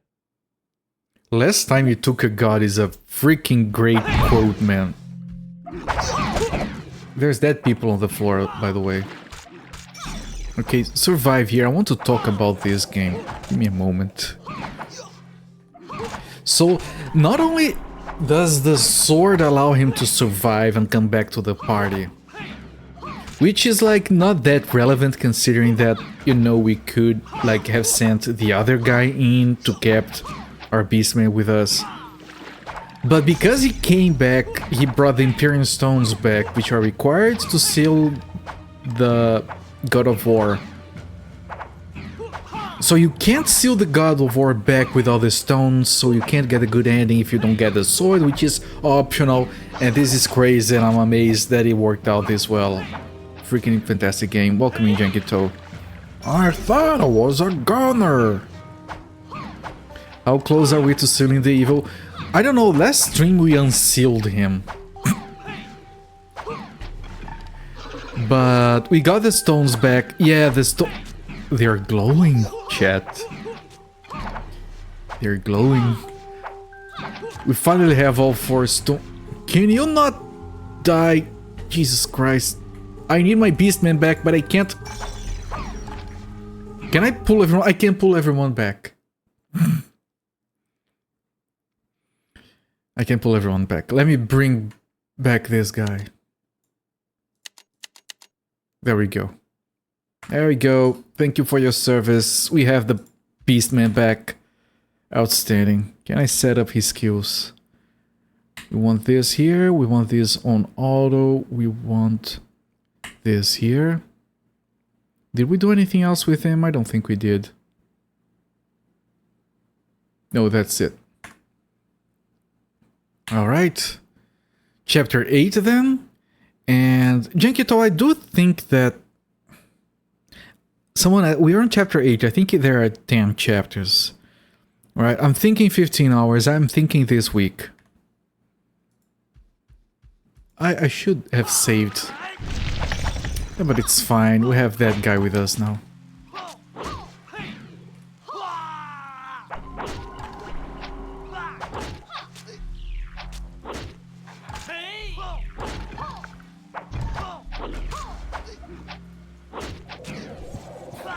Last time you took a god is a freaking great quote, man. There's dead people on the floor, by the way. Okay, survive here. I want to talk about this game. Give me a moment. So, not only does the sword allow him to survive and come back to the party, which is like not that relevant considering that, you know, we could like have sent the other guy in to kept our beastman with us. But because he came back, he brought the Empyrean stones back, which are required to seal the God of War. So you can't seal the God of War back with all the stones, so you can't get a good ending if you don't get the sword, which is optional. And this is crazy, and I'm amazed that it worked out this well. Freaking fantastic game. Welcome in, Jankito. I thought I was a gunner. How close are we to sealing the evil? I don't know, last stream we unsealed him. But we got the stones back. Yeah, they're glowing, chat. They're glowing. We finally have all 4 stones. Can you not die? Jesus Christ. I need my beastman back, but I can't. Can I pull everyone? I can't pull everyone back. I can pull everyone back. Let me bring back this guy. There we go. There we go. Thank you for your service. We have the beastman back. Outstanding. Can I set up his skills? We want this here. We want this on auto. We want this here. Did we do anything else with him? I don't think we did. No, that's it. Alright. Chapter 8 then. And Jankito, I do think that we are on chapter 8. I think there are 10 chapters. Right, I'm thinking 15 hours. I'm thinking this week. I should have saved. Yeah, but it's fine. We have that guy with us now.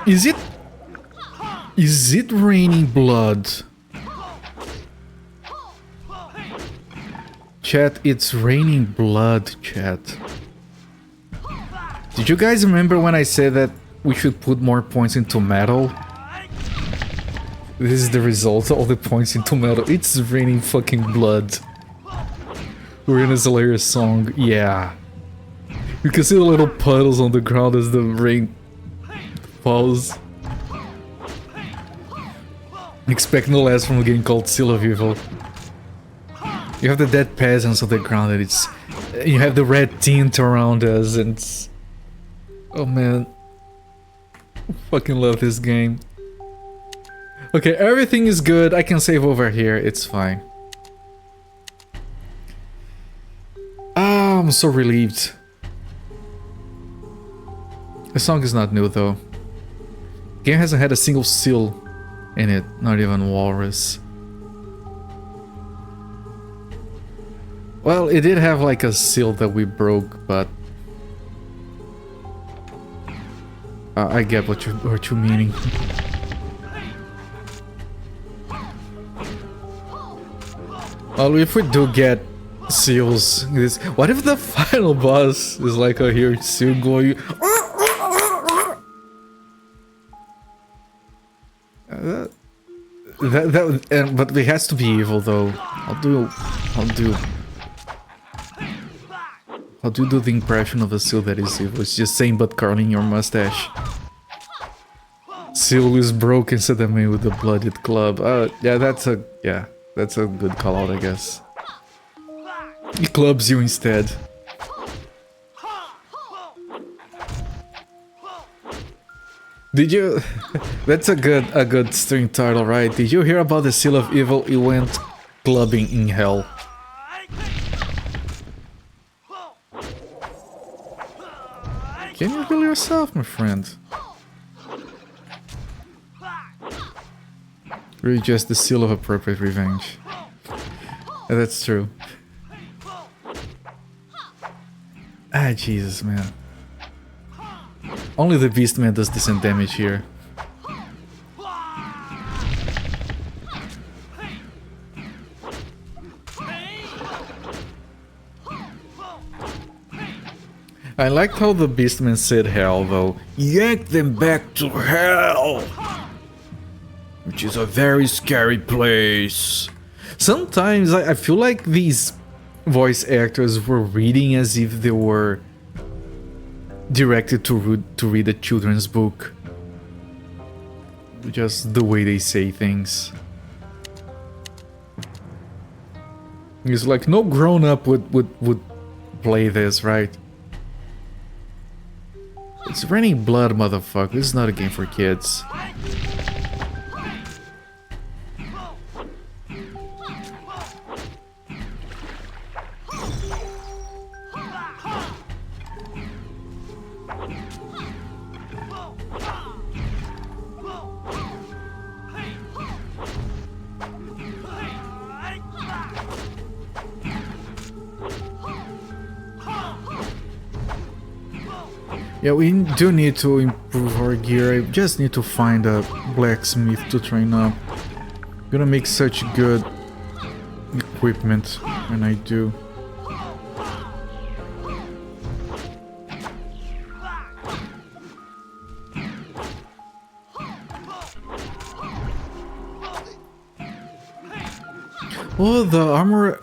Is it raining blood? Chat, it's raining blood, chat. Did you guys remember when I said that we should put more points into metal? This is the result, all the points into metal. It's raining fucking blood. We're in a hilarious song, yeah. You can see the little puddles on the ground as the rain falls. Expect no less from a game called Seal of Evil. You have the dead peasants on the ground and it's... You have the red tint around us and it's... Oh man. I fucking love this game. Okay, everything is good. I can save over here. It's fine. Ah, I'm so relieved. The song is not new though. Game hasn't had a single seal in it, not even walrus. Well, it did have like a seal that we broke, but I get what you're meaning. Well, if we do get seals, what if the final boss is like a huge seal going? But it has to be evil though. I'll do the impression of a seal that is evil. It's just saying but curling your mustache. Seal is broken, said the man with the blooded club. Yeah, that's a good call out, I guess. He clubs you instead. Did you? That's a good string title, right? Did you hear about the Seal of Evil? It went clubbing in hell. Can you heal yourself, my friend? Really just the seal of appropriate revenge. Yeah, that's true. Ah, Jesus, man. Only the Beastman does decent damage here. I liked how the Beastman said hell, though. Yank them back to hell! Which is a very scary place. Sometimes I feel like these voice actors were reading as if they were directed to read a children's book. Just the way they say things. It's like no grown-up would play this, right? It's raining blood, motherfucker. This is not a game for kids. Yeah, we do need to improve our gear. I just need to find a blacksmith to train up. I'm gonna make such good equipment when I do. Oh, the armor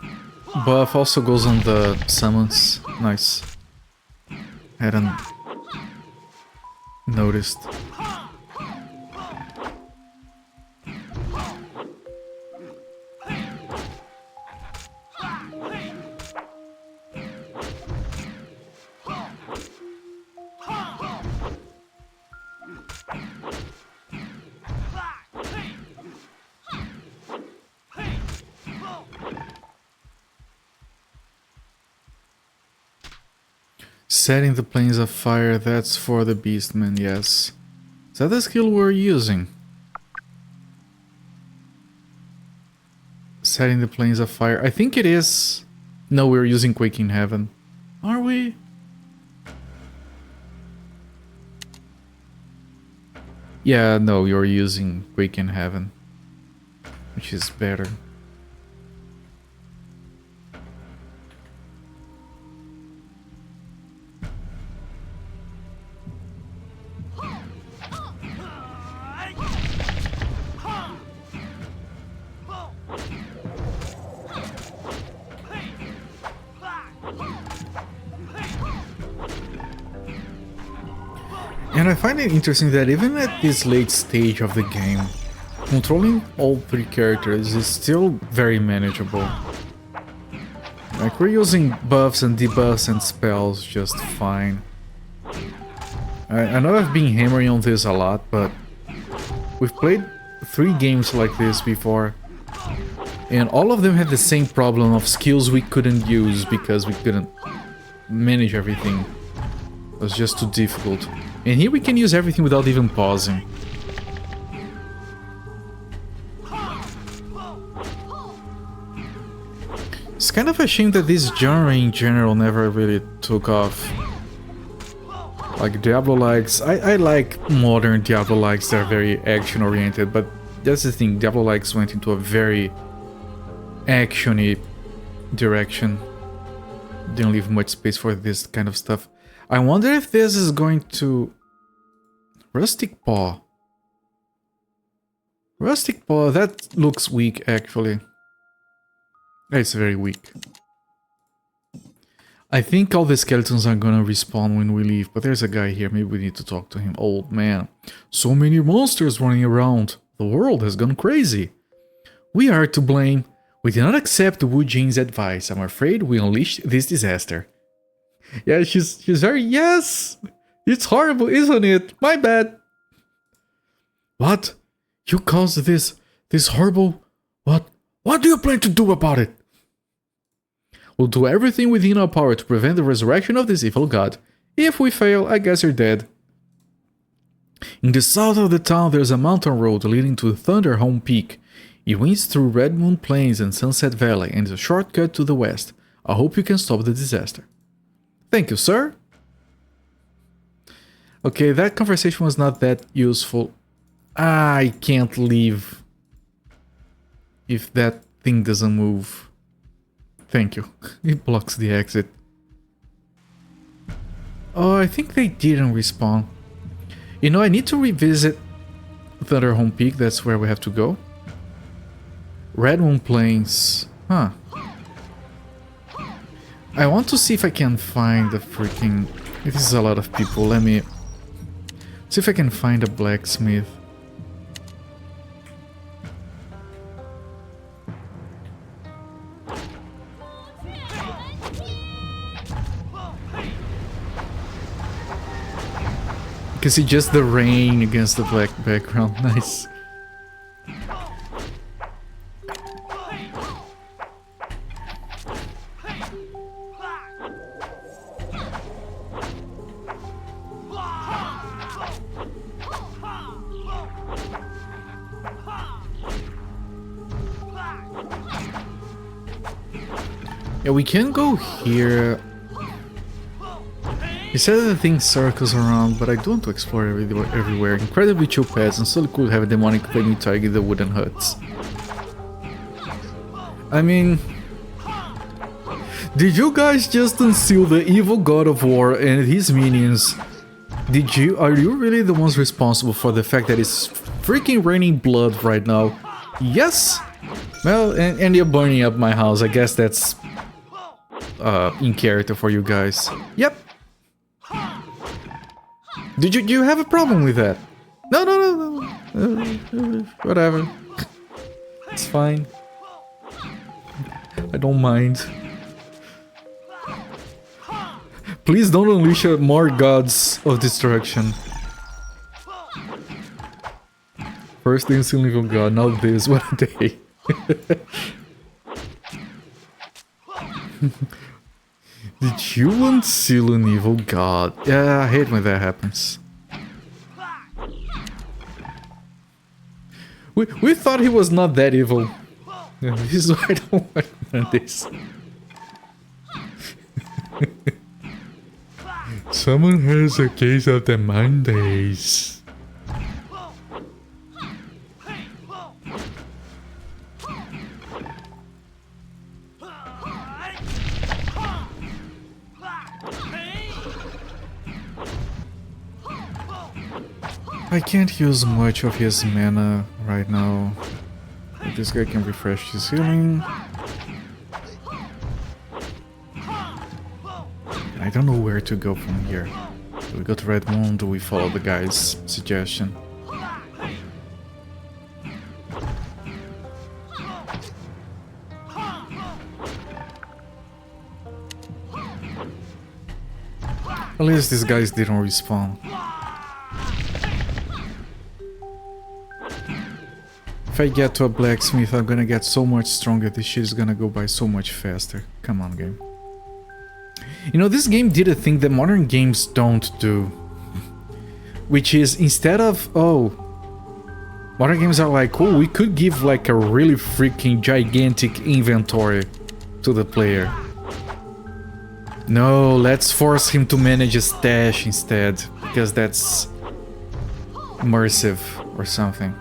buff also goes on the summons. Nice. Hadn't noticed. Setting the planes of fire, that's for the beastmen, yes. Is that the skill we're using? Setting the planes of fire. I think it is. No, we're using Quake in Heaven. Are we? Yeah, no, you're using Quake in Heaven, which is better. And I find it interesting that even at this late stage of the game, controlling all three characters is still very manageable. Like, we're using buffs and debuffs and spells just fine. I know I've been hammering on this a lot, but we've played 3 games like this before, and all of them had the same problem of skills we couldn't use because we couldn't manage everything. It was just too difficult. And here we can use everything without even pausing. It's kind of a shame that this genre in general never really took off. Like Diablo-likes, I like modern Diablo-likes that are very action-oriented, but that's the thing, Diablo-likes went into a very action-y direction. Didn't leave much space for this kind of stuff. I wonder if this is going to... Rustic Paw. Rustic Paw, that looks weak actually. It's very weak. I think all the skeletons are gonna respawn when we leave, but there's a guy here, maybe we need to talk to him. Old man. So many monsters running around. The world has gone crazy. We are to blame. We did not accept Wu Jing's advice. I'm afraid we unleashed this disaster. Yeah, she's very... Yes! It's horrible, isn't it? My bad. What? You caused this horrible... What? What do you plan to do about it? We'll do everything within our power to prevent the resurrection of this evil god. If we fail, I guess you're dead. In the south of the town, there's a mountain road leading to Thunderhome Peak. It winds through Red Moon Plains and Sunset Valley and is a shortcut to the west. I hope you can stop the disaster. Thank you, sir. Okay, that conversation was not that useful. I can't leave if that thing doesn't move. Thank you. It blocks the exit. Oh, I think they didn't respawn. You know, I need to revisit Thunderhome Peak. That's where we have to go. Red Moon Plains. Huh. I want to see if I can find the freaking... This is a lot of people. Let me... see if I can find a blacksmith. You can see just the rain against the black background. Nice. Yeah, we can go here. He said that the thing circles around, but I don't want to explore everywhere. Incredibly chill paths and so cool to have a demonic flaming target the wooden huts. I mean... did you guys just unseal the evil god of war and his minions? Are you really the ones responsible for the fact that it's freaking raining blood right now? Yes? Well, and you're burning up my house. I guess that's... in character for you guys. Yep. Do you have a problem with that? No. Whatever. It's fine. I don't mind. Please don't unleash more gods of destruction. First the instant evil god, now this. What a day. Did you unseal an evil god? Yeah, I hate when that happens. We thought he was not that evil. Yeah, this is why I don't want this. Someone has a case of the Mondays. I can't use much of his mana right now. This guy can refresh his healing. I don't know where to go from here. Do we go to Red Moon? Do we follow the guy's suggestion? At least these guys didn't respawn. If I get to a blacksmith, I'm gonna get so much stronger. This shit is gonna go by so much faster. Come on, game. You know, this game did a thing that modern games don't do. Which is, instead of, oh, modern games are like, oh, we could give like a really freaking gigantic inventory to the player. No, let's force him to manage a stash instead, because that's immersive or something.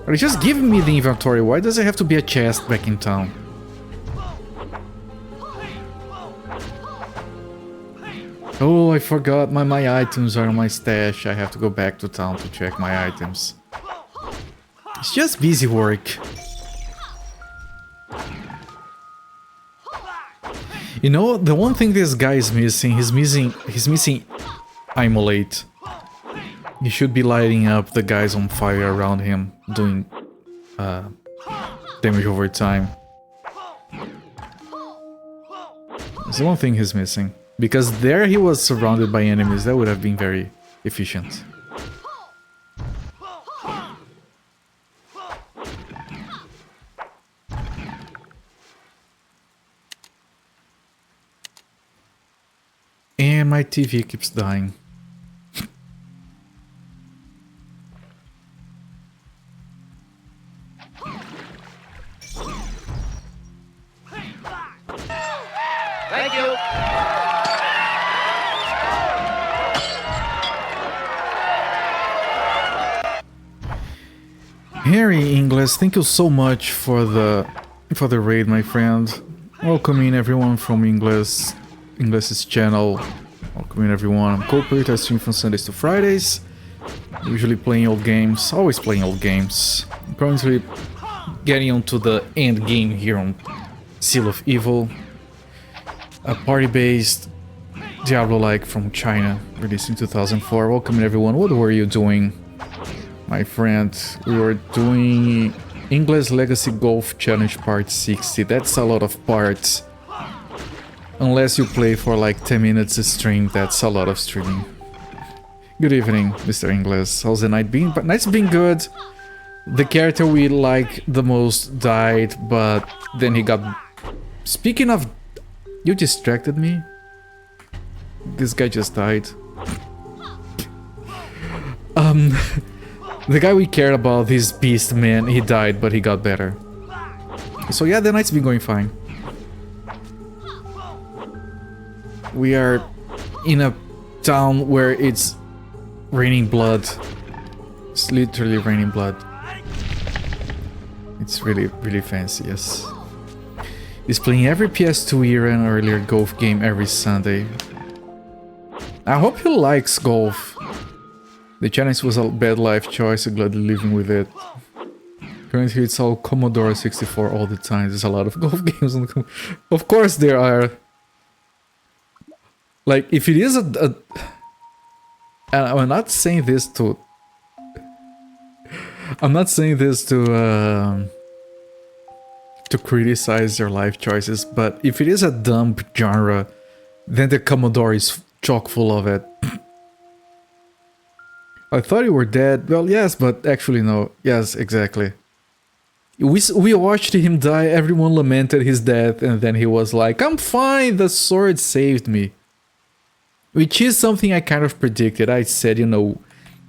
Or just give me the inventory. Why does it have to be a chest back in town? Oh, I forgot my items are on my stash. I have to go back to town to check my items. It's just busy work. You know, the one thing this guy is missing, he's missing Immolate. He should be lighting up the guys on fire around him, doing damage over time. That's the one thing he's missing. Because there he was surrounded by enemies, that would have been very efficient. And my TV keeps dying. Thank you. Harry Ingles, thank you so much for the raid, my friend. Welcoming everyone from Ingles's channel. Welcoming everyone. I'm Culprit. I stream from Sundays to Fridays. Usually playing old games. Always playing old games. I'm currently getting onto the end game here on Seal of Evil. A party-based Diablo-like from China, released in 2004. Welcome everyone. What were you doing, my friend? We were doing English Legacy Golf Challenge Part 60. That's a lot of parts. Unless you play for like 10 minutes a stream, that's a lot of streaming. Good evening, Mr. Ingles. How's the night been? But night's been good. The character we like the most died, but then he got... Speaking of... You distracted me? This guy just died. The guy we cared about, this beast man, he died, but he got better. So yeah, the night's been going fine. We are in a town where it's raining blood. It's literally raining blood. It's really, really fancy, yes. He's playing every PS2 era and earlier golf game every Sunday. I hope he likes golf. The challenge was a bad life choice, I'm gladly living with it. Currently it's all Commodore 64 all the time. There's a lot of golf games on the Of course there are. Like, if it is and I'm not saying this to... I'm not saying this to criticize your life choices, but if it is a dumb genre, then the Commodore is chock full of it. I thought you were dead. Well, yes, but actually no. Yes, exactly. We watched him die, everyone lamented his death, and then he was like, I'm fine, the sword saved me. Which is something I kind of predicted. I said, you know,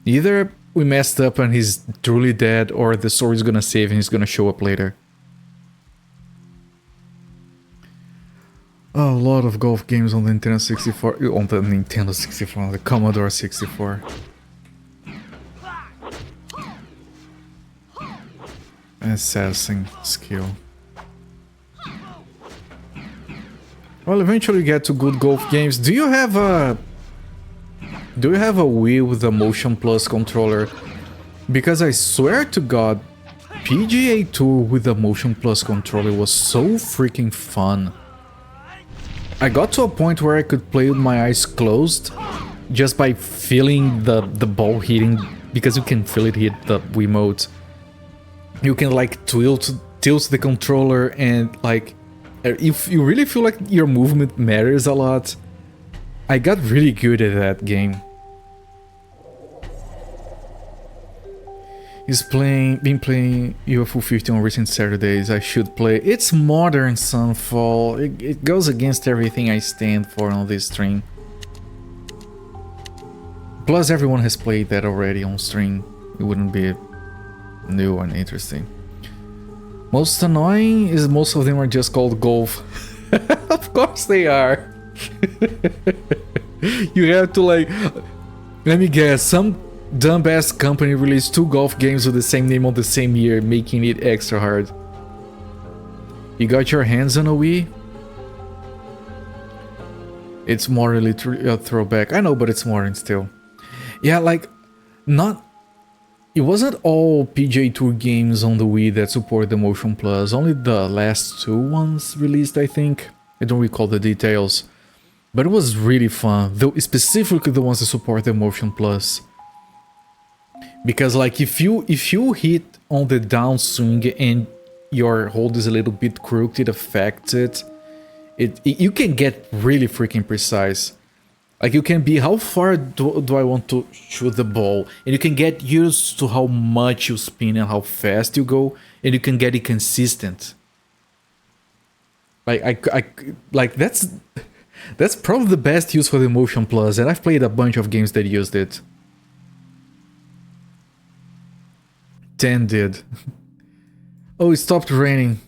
either we messed up and he's truly dead, or the sword is gonna save and he's gonna show up later. Oh, a lot of golf games on the Nintendo 64, on the Commodore 64. Assessing skill. Well, eventually get to good golf games. Do you have a Wii with a Motion Plus controller? Because I swear to God, PGA Tour with a Motion Plus controller was so freaking fun. I got to a point where I could play with my eyes closed just by feeling the ball hitting, because you can feel it hit the Wiimote. You can like tilt the controller, and like if you really feel like your movement matters a lot. I got really good at that game. He's been playing UFO 50 on recent Saturdays. I should play. It's modern Sunfall. It goes against everything I stand for on this stream. Plus everyone has played that already on stream. It wouldn't be new and interesting. Most annoying is most of them are just called golf. Of course they are. You have to like... Let me guess, some dumbass company released 2 golf games with the same name on the same year, making it extra hard. You got your hands on a Wii? It's morally a throwback. I know, but it's modern still. Yeah, like, not... It wasn't all PGA Tour games on the Wii that support the Motion Plus. Only the last 2 ones released, I think. I don't recall the details. But it was really fun, though specifically the ones that support the Motion Plus. Because like if you hit on the downswing and your hold is a little bit crooked, it affects it. You can get really freaking precise. Like you can be, how far do I want to shoot the ball? And you can get used to how much you spin and how fast you go, and you can get it consistent. Like that's probably the best use for the Motion Plus, and I've played a bunch of games that used it. 10 did. Oh, it stopped raining.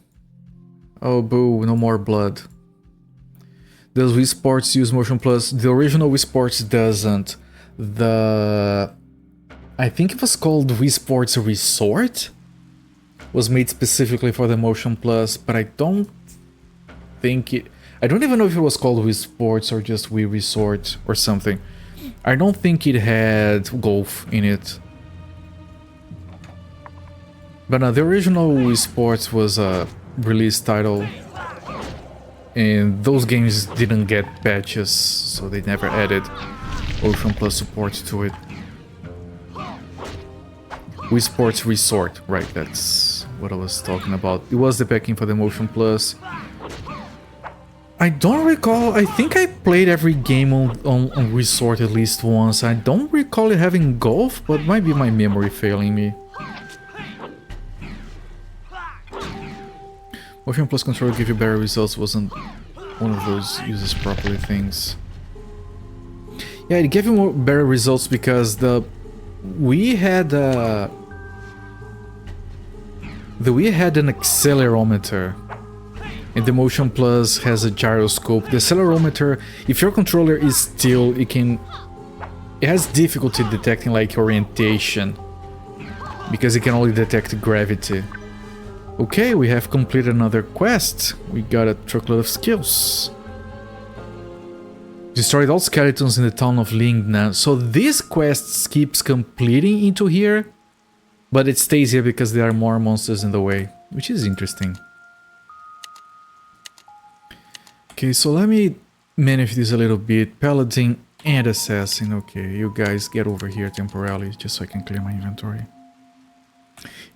Oh boo, no more blood. Does Wii Sports use Motion Plus? The original Wii Sports doesn't. I think it was called Wii Sports Resort. Was made specifically for the Motion Plus, but I don't think it... I don't even know if it was called Wii Sports or just Wii Resort or something. I don't think it had golf in it. But no, the original Wii Sports was a release title, and those games didn't get patches, so they never added Motion Plus support to it. Wii Sports Resort, right, that's what I was talking about. It was the backing for the Motion Plus. I don't recall, I think I played every game on Resort at least once. I don't recall it having golf, but might be my memory failing me. Motion Plus controller give you better results wasn't one of those uses properly things. Yeah, it gave you more better results because the Wii had an accelerometer, and the Motion Plus has a gyroscope. The accelerometer, if your controller is still, it has difficulty detecting like orientation because it can only detect gravity. Okay, we have completed another quest. We got a truckload of skills. Destroyed all skeletons in the town of Lingna. So this quest keeps completing into here, but it stays here because there are more monsters in the way, which is interesting. Okay, so let me manage this a little bit. Paladin and Assassin. Okay, you guys get over here temporarily, just so I can clear my inventory.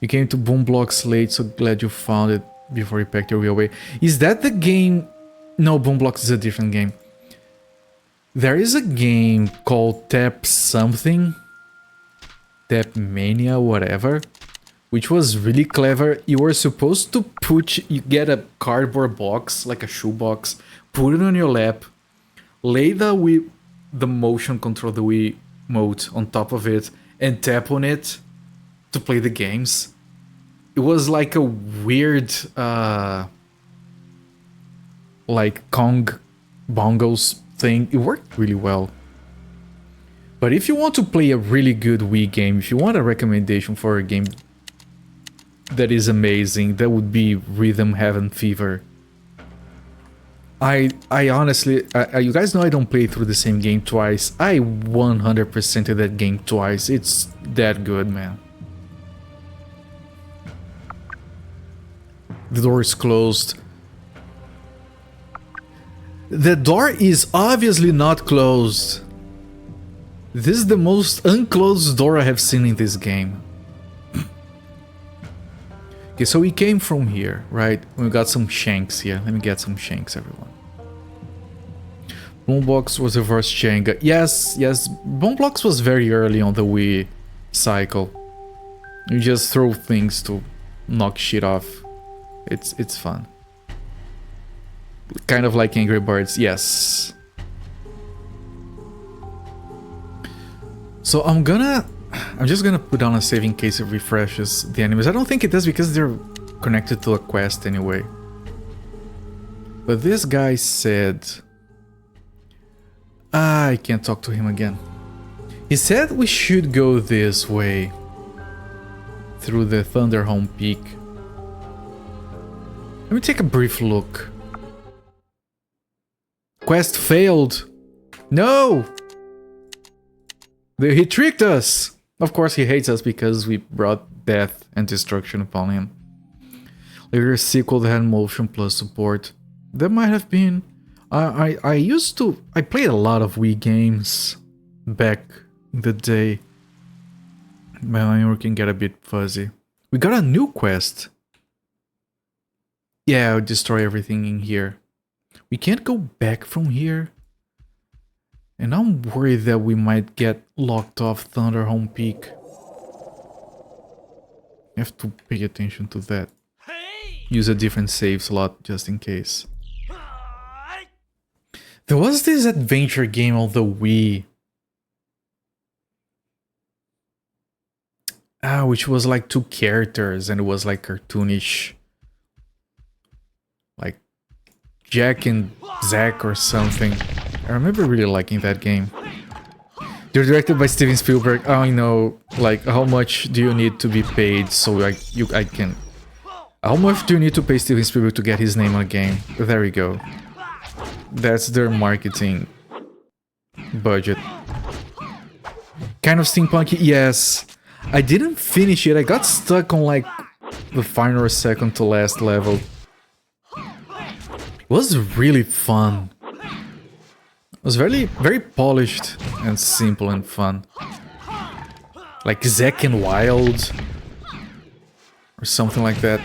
You came to Boom Blocks late, so glad you found it before you packed your way away. Is that the game? No, Boom Blocks is a different game. There is a game called Tap something. Tap Mania, whatever. which was really clever. You were supposed to get a cardboard box, like a shoebox, put it on your lap, lay the motion control, the Wii Remote on top of it, and tap on it to play the games. It was like a weird, like Kong bongos thing. It worked really well. But if you want to play a really good Wii game, if you want a recommendation for a game that is amazing, that would be Rhythm Heaven Fever. I honestly, you guys know I don't play through the same game twice. I 100%ed that game twice. It's that good, man. The door is closed. The door is obviously not closed. This is the most unclosed door I have seen in this game. Okay, so we came from here, right? We got some shanks here. Let me get some shanks, everyone. Boombox was reverse Jenga. Yes, Boombox was very early on the Wii cycle. You just throw things to knock shit off. It's fun. Kind of like Angry Birds, yes. So I'm just gonna put on a save in case it refreshes the enemies. I don't think it does because they're connected to a quest anyway. But this guy said... I can't talk to him again. He said we should go this way. Through the Thunderhome Peak. Let me take a brief look. Quest failed. No! He tricked us! Of course he hates us because we brought death and destruction upon him. Later a sequel that had motion plus support. That might have been... I played a lot of Wii games back in the day. My memory can get a bit fuzzy. We got a new quest. Yeah, I'll destroy everything in here. We can't go back from here. And I'm worried that we might get locked off Thunderhome Peak. You have to pay attention to that. Use a different save slot just in case. There was this adventure game on the Wii. Which was like 2 characters and it was like cartoonish. Like Jack and Zack or something. I remember really liking that game. They're directed by Steven Spielberg. I know, like, how much do you need to be paid so I can... How much do you need to pay Steven Spielberg to get his name on a game? There we go. That's their marketing budget. Kind of steampunky, yes. I didn't finish it. I got stuck on like the final or second to last level. It was really fun. It was very polished and simple and fun. Like Zack and Wild or something like that.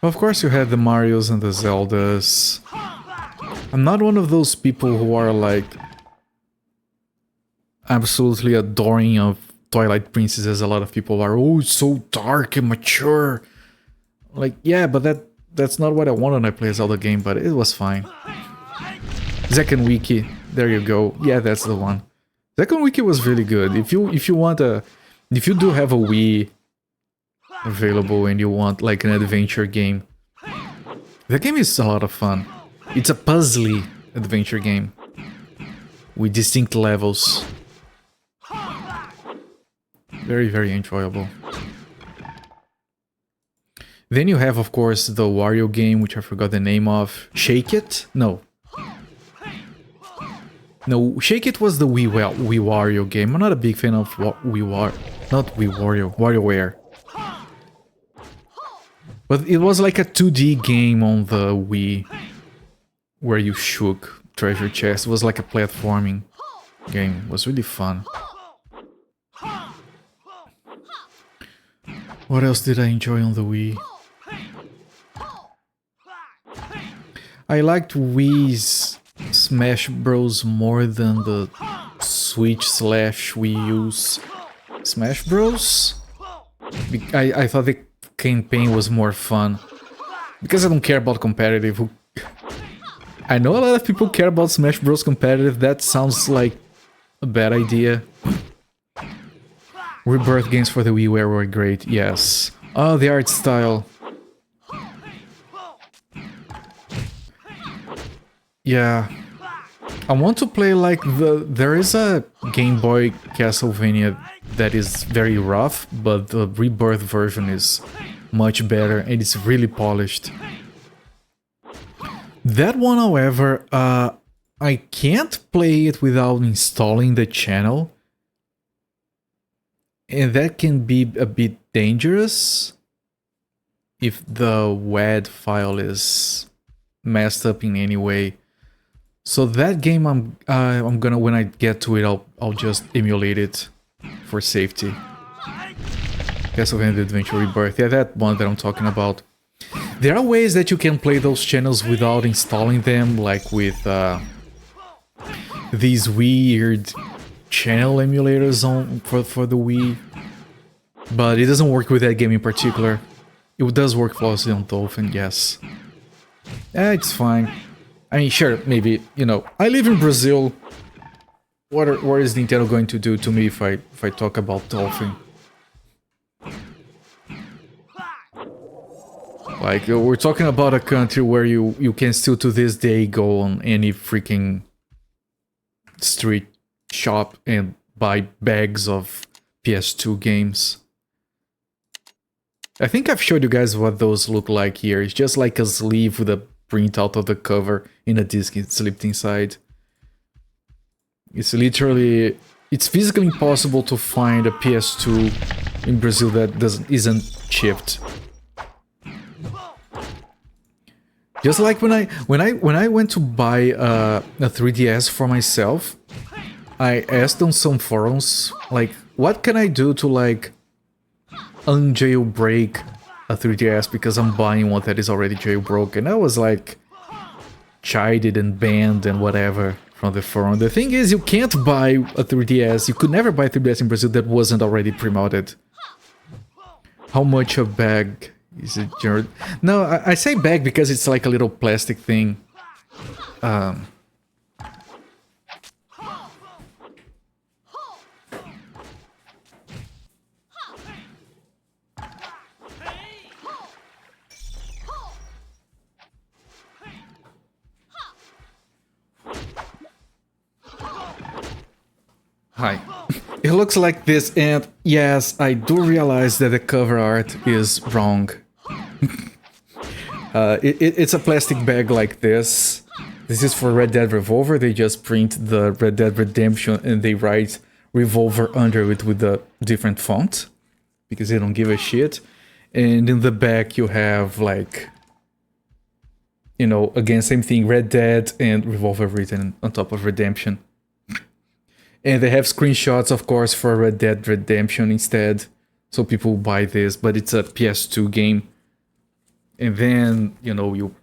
Of course you had the Marios and the Zeldas. I'm not one of those people who are like absolutely adoring of Twilight Princess as a lot of people are. Oh, it's so dark and mature. Like, yeah, but that's not what I want when I play a Zelda game, but it was fine. Zack and Wiki, there you go. Yeah, that's the one. Zack and Wiki was really good. If you do have a Wii available and you want like an adventure game, the game is a lot of fun. It's a puzzly adventure game with distinct levels. Very enjoyable. Then you have, of course, the Wario game, which I forgot the name of. Shake It? No, Shake It was the Wii Wario game. I'm not a big fan of WarioWare. But it was like a 2D game on the Wii, where you shook treasure chests. It was like a platforming game. It was really fun. What else did I enjoy on the Wii? I liked Wii's Smash Bros more than the Switch/Wii U's Smash Bros. I thought the campaign was more fun. Because I don't care about competitive. I know a lot of people care about Smash Bros. Competitive. That sounds like a bad idea. Rebirth games for the Wii were great, yes. Oh, the art style. Yeah. I want to play like there is a Game Boy Castlevania that is very rough, but the Rebirth version is much better and it's really polished. That one, however, I can't play it without installing the channel. And that can be a bit dangerous if the WAD file is messed up in any way. So that game, I'm gonna, when I get to it, I'll just emulate it for safety. Castlevania Adventure Rebirth, yeah, that one that I'm talking about. There are ways that you can play those channels without installing them, like with these weird channel emulators for the Wii. But it doesn't work with that game in particular. It does work flawlessly on Dolphin, yes. It's fine. I mean, sure, maybe, you know, I live in Brazil. What is Nintendo going to do to me if I talk about Dolphin? Like, we're talking about a country where you can still to this day go on any freaking street shop and buy bags of PS2 games. I think I've showed you guys what those look like here. It's just like a sleeve with a printout of the cover in a disc slipped inside. It's literally... It's physically impossible to find a PS2 in Brazil that isn't shipped. Just like when I went to buy a 3DS for myself, I asked on some forums, like, what can I do to, like, unjailbreak a 3DS because I'm buying one that is already jailbroken. I was like chided and banned and whatever from the forum. The thing is, you can't buy a 3DS. You could never buy a 3DS in Brazil that wasn't already pre-modded. How much a bag is it? No, I say bag because it's like a little plastic thing. Hi. It looks like this, and yes, I do realize that the cover art is wrong. It's a plastic bag like this. This is for Red Dead Revolver. They just print the Red Dead Redemption and they write Revolver under it with a different font because they don't give a shit. And in the back you have, like, you know, again, same thing, Red Dead and Revolver written on top of Redemption. And they have screenshots, of course, for Red Dead Redemption instead. So people buy this, but it's a PS2 game. And then, you know, you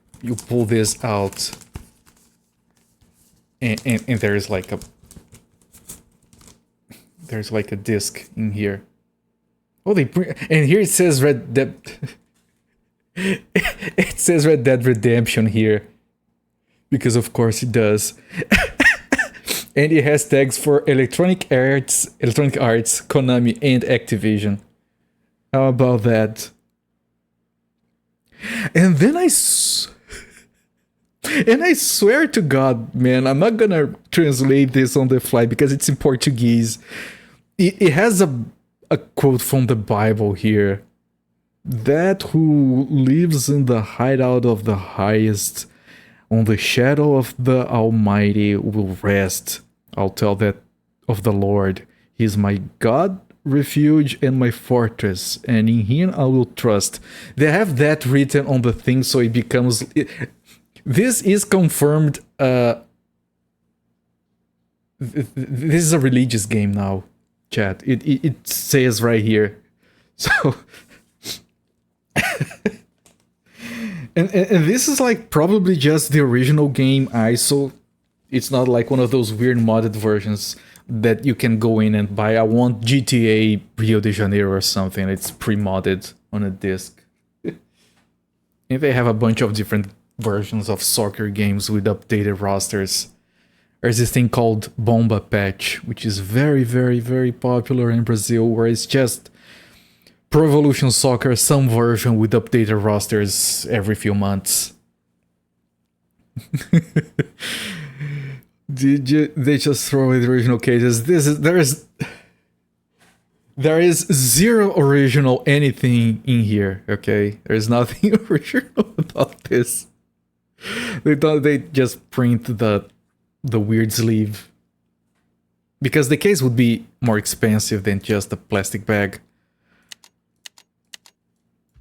pull this out. And there's like a... There's like a disc in here. Oh, they print... And here it says Red Dead... It says Red Dead Redemption here. Because of course it does. And it has tags for Electronic Arts, Konami, and Activision. How about that? And then I swear to God, man, I'm not gonna translate this on the fly because it's in Portuguese. It has a quote from the Bible here. That who lives in the hideout of the highest, on the shadow of the Almighty will rest. I'll tell that of the Lord. He is my God, refuge, and my fortress, and in him I will trust. They have that written on the thing, so it becomes... This is confirmed... This is a religious game now, chat. It says right here. So... And this is like probably just the original game ISO. It's not like one of those weird modded versions. that you can go in and buy. I want GTA Rio de Janeiro or something. It's pre-modded on a disc. And they have a bunch of different versions of soccer games with updated rosters. There's this thing called Bomba Patch, which is very, very, very popular in Brazil, where it's just Pro Evolution Soccer, some version with updated rosters every few months. They just throw away the original cases. There is zero original anything in here, okay? There's nothing original about this. They just print the weird sleeve. Because the case would be more expensive than just a plastic bag.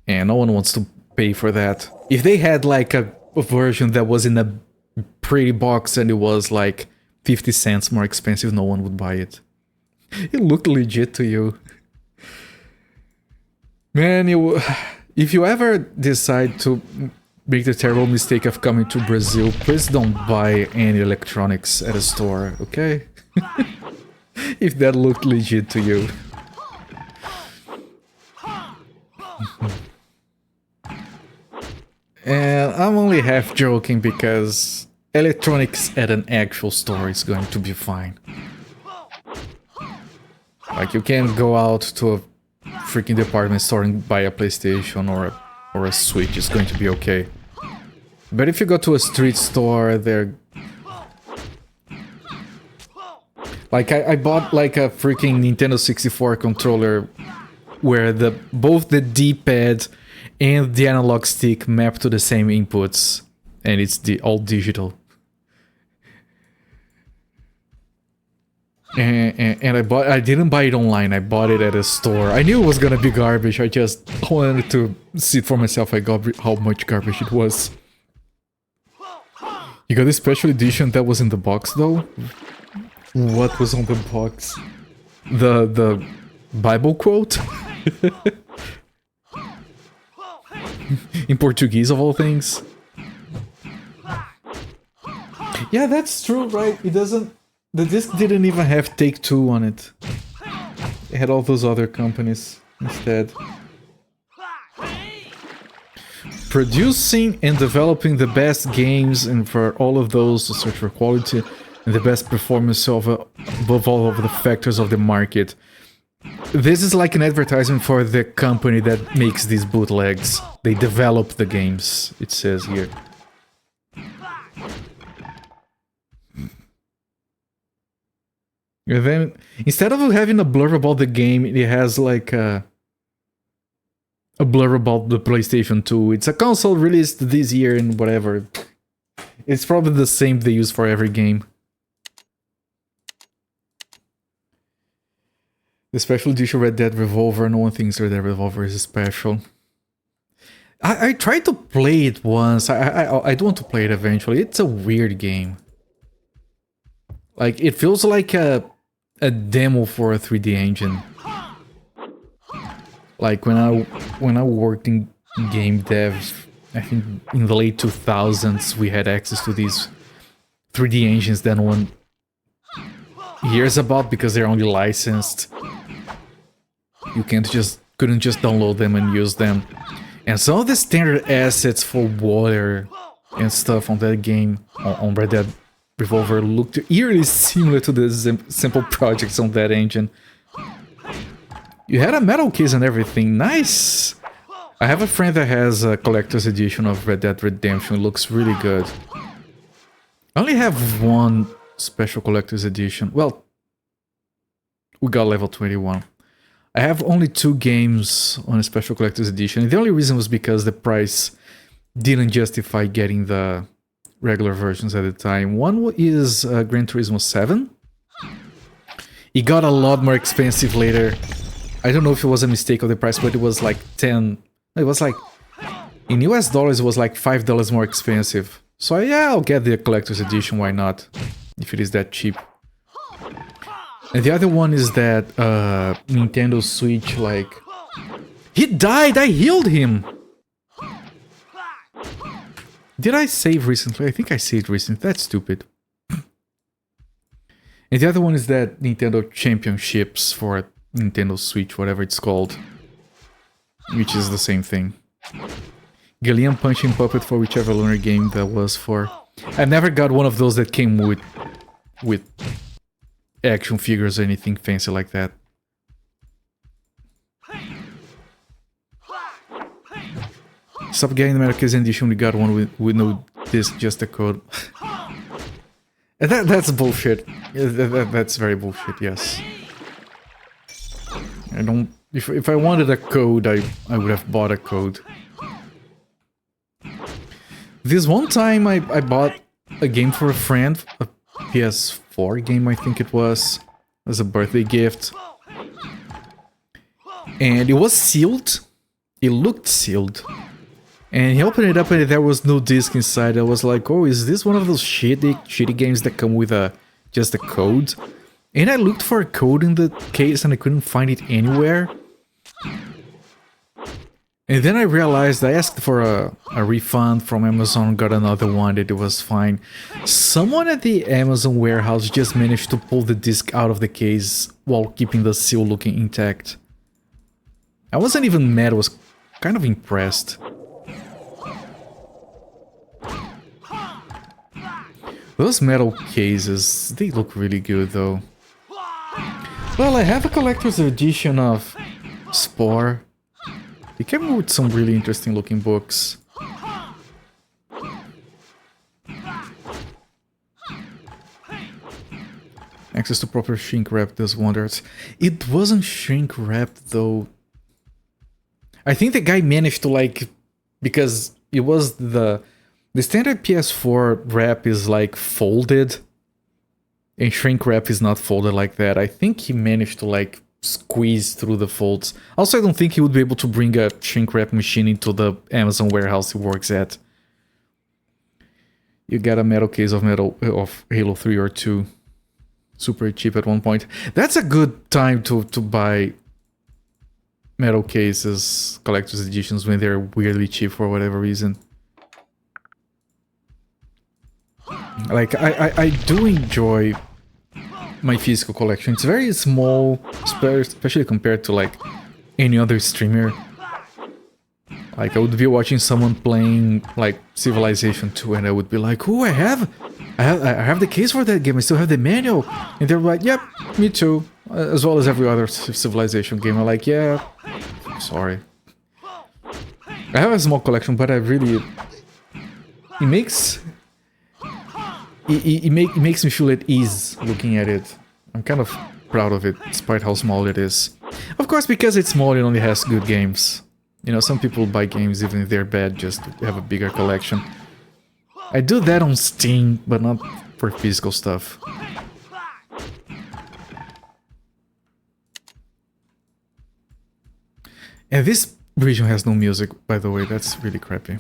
And no one wants to pay for that. If they had like a version that was in a pretty box and it was like 50 cents more expensive, no one would buy it. It looked legit to you. Man, if you ever decide to make the terrible mistake of coming to Brazil, please don't buy any electronics at a store, okay? If that looked legit to you. And I'm only half joking because electronics at an actual store is going to be fine. Like, you can't go out to a freaking department store and buy a PlayStation or a Switch, it's going to be okay. But if you go to a street store, they're... Like, I bought like a freaking Nintendo 64 controller where both the D-pad and the analog stick map to the same inputs, and it's all digital. And I didn't buy it online, I bought it at a store. I knew it was gonna be garbage, I just wanted to see it for myself how much garbage it was. You got a special edition that was in the box though? What was on the box? The Bible quote? In Portuguese of all things. Yeah, that's true, right? It doesn't... The disc didn't even have Take-Two on it. It had all those other companies instead. Producing and developing the best games, and for all of those to search for quality and the best performance above all of the factors of the market. This is like an advertisement for the company that makes these bootlegs. They develop the games, it says here. And then, instead of having a blurb about the game, it has like a blurb about the PlayStation 2. It's a console released this year and whatever. It's probably the same they use for every game. The special edition Red Dead Revolver, no one thinks Red Dead Revolver is special. I tried to play it once, I do want to play it eventually. It's a weird game. Like, it feels like a demo for a 3D engine. Like, when I worked in game dev, I think in the late 2000s, we had access to these 3D engines that no one hears about because they're only licensed. You couldn't just download them and use them. And some of the standard assets for water and stuff on that game, on Red Dead Revolver, looked eerily similar to the simple projects on that engine. You had a metal case and everything, nice! I have a friend that has a collector's edition of Red Dead Redemption, it looks really good. I only have one special collector's edition, well, we got level 21. I have only 2 games on a special collector's edition. The only reason was because the price didn't justify getting the regular versions at the time. One is Gran Turismo 7. It got a lot more expensive later. I don't know if it was a mistake of the price, but it was like 10... It was like... In US dollars, it was like $5 more expensive. So yeah, I'll get the collector's edition, why not? If it is that cheap. And the other one is that Nintendo Switch, like... He died! I healed him! Did I save recently? I think I saved recently. That's stupid. And the other one is that Nintendo Championships for Nintendo Switch, whatever it's called. Which is the same thing. Galleon Punching Puppet for whichever lunar game that was for. I never got one of those that came with action figures or anything fancy like that. Stop getting the America's edition, we got one with no disc, just a code. That's bullshit. That's very bullshit, yes. I don't... If I wanted a code, I would have bought a code. This one time I bought a game for a friend, a PS4 game I think it was, as a birthday gift. And it was sealed. It looked sealed. And he opened it up and there was no disc inside. I was like, oh, is this one of those shitty games that come with just a code? And I looked for a code in the case and I couldn't find it anywhere. And then I realized I asked for a refund from Amazon, got another one, and it was fine. Someone at the Amazon warehouse just managed to pull the disc out of the case while keeping the seal looking intact. I wasn't even mad, I was kind of impressed. Those metal cases, they look really good though. Well, I have a collector's edition of Spore. It came with some really interesting looking books. Access to proper shrink wrap does wonders. It wasn't shrink wrapped though. I think the guy managed to like, because it was the standard PS4 wrap is like folded, and shrink wrap is not folded like that. I think he managed to like squeeze through the folds. Also, I don't think he would be able to bring a shrink wrap machine into the Amazon warehouse he works at. You got a metal case of Halo 3 or 2. Super cheap at one point. That's a good time to buy metal cases, collector's editions, when they're weirdly cheap for whatever reason. Like, I do enjoy my physical collection. It's very small, especially compared to like any other streamer. Like, I would be watching someone playing like Civilization 2 and I would be like, oh, I have the case for that game, I still have the manual. And they're like, yep, me too. As well as every other Civilization game. I'm like, yeah, sorry. I have a small collection, but I really... It makes me feel at ease looking at it. I'm kind of proud of it, despite how small it is. Of course, because it's small, it only has good games. You know, some people buy games even if they're bad just to have a bigger collection. I do that on Steam, but not for physical stuff. And this region has no music, by the way, that's really crappy.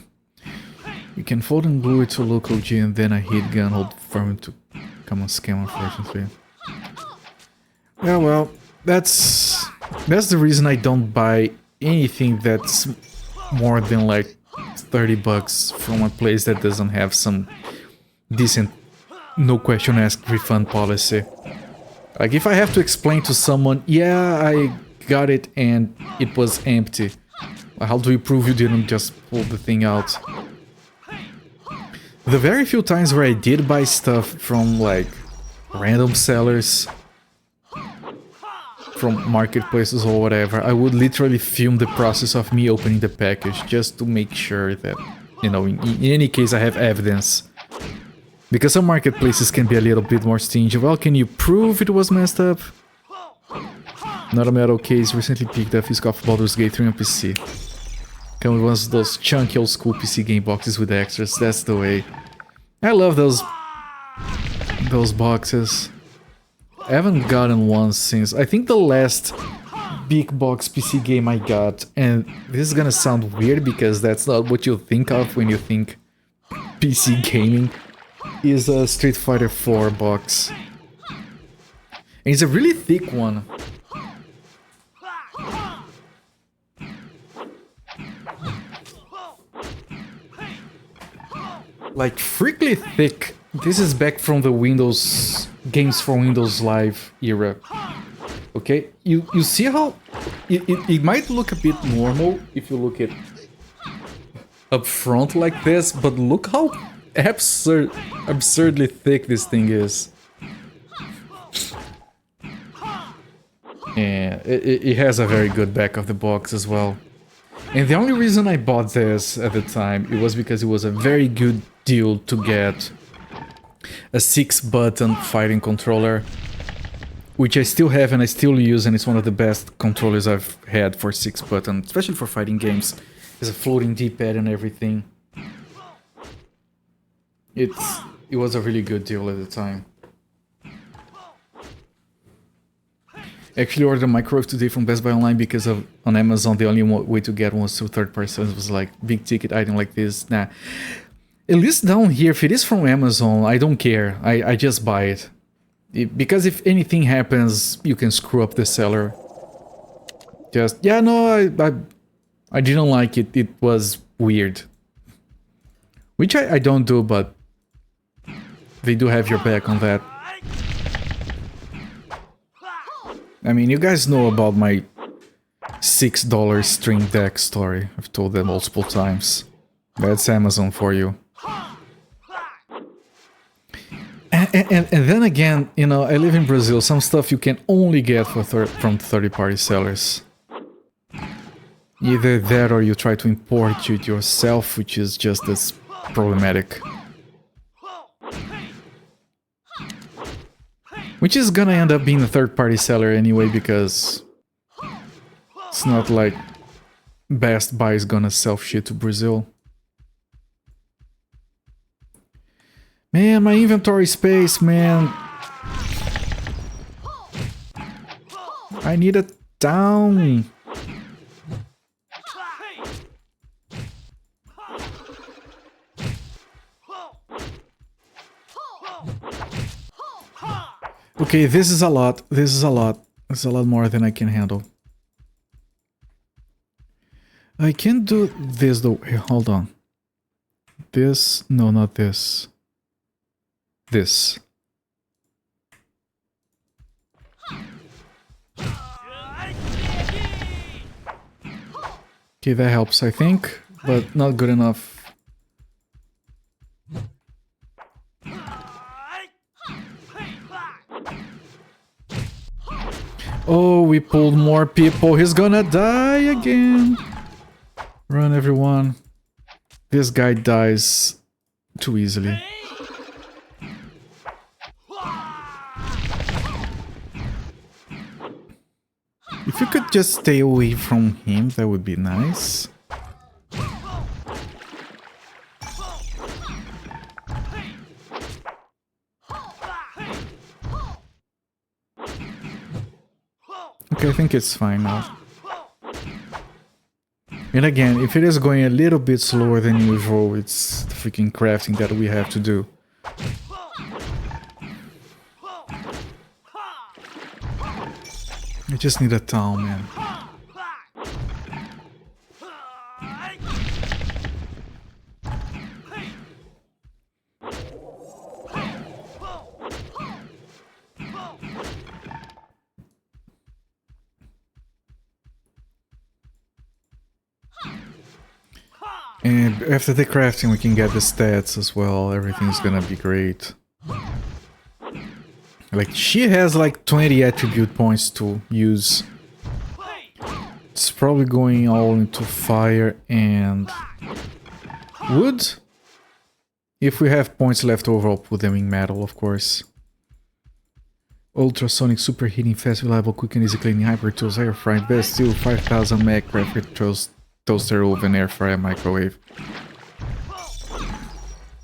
You can fold and glue it to local G and then a heat gun hold firm to come on scam, unfortunately. Yeah, well, that's the reason I don't buy anything that's more than like 30 bucks from a place that doesn't have some decent no question asked refund policy. Like, if I have to explain to someone, yeah, I got it and it was empty, how do you prove you didn't just pull the thing out? The very few times where I did buy stuff from like random sellers, from marketplaces or whatever, I would literally film the process of me opening the package just to make sure that, you know, in any case I have evidence. Because some marketplaces can be a little bit more stingy. Well, can you prove it was messed up? Not a metal case, recently picked up physical of Baldur's Gate 3 on PC. Come with one of those chunky old school PC game boxes with extras, that's the way. I love those boxes. I haven't gotten one since, I think the last big box PC game I got, and this is gonna sound weird because that's not what you think of when you think PC gaming, is a Street Fighter 4 box. And it's a really thick one. Like, freakily thick. This is back from the Windows games for Windows Live era. Okay, you see how it might look a bit normal if you look at up front like this, but look how absurdly thick this thing is. And it has a very good back of the box as well. And the only reason I bought this at the time, it was because it was a very good deal to get a 6-button fighting controller, which I still have and I still use, and it's one of the best controllers I've had for 6-button, especially for fighting games. There's a floating D-pad and everything. It was a really good deal at the time. Actually ordered a microwave today from Best Buy Online because on Amazon the only way to get one was through third-party sellers. It was like big ticket item like this. Nah. At least down here, if it is from Amazon, I don't care. I just buy it. Because if anything happens, you can screw up the seller. Just, yeah, no, I didn't like it. It was weird. Which I don't do, but they do have your back on that. I mean, you guys know about my $6 Stream Deck story. I've told them multiple times. That's Amazon for you. And then again, you know, I live in Brazil. Some stuff you can only get from third-party sellers. Either that or you try to import it yourself, which is just as problematic. Which is gonna end up being a third-party seller anyway, because it's not like Best Buy is gonna sell shit to Brazil. Man, my inventory space, man. I need it down. Okay, this is a lot. This is a lot. It's a lot more than I can handle. I can do this though. Hey, hold on. This? No, not this. This. Okay, that helps, I think, but not good enough. Oh, we pulled more people. He's gonna die again. Run, everyone. This guy dies too easily. If you could just stay away from him, that would be nice. Okay, I think it's fine now. And again, if it is going a little bit slower than usual, it's the freaking crafting that we have to do. I just need a town, man. And after the crafting we can get the stats as well, everything's gonna be great. Like, she has like 20 attribute points to use. It's probably going all into fire and wood. If we have points left over, I'll put them in metal, of course. Ultrasonic, superheating, fast, reliable, quick and easy cleaning, hyper tools, air frying, best steel, 5000 meg, graphic toaster, oven, air fryer, microwave.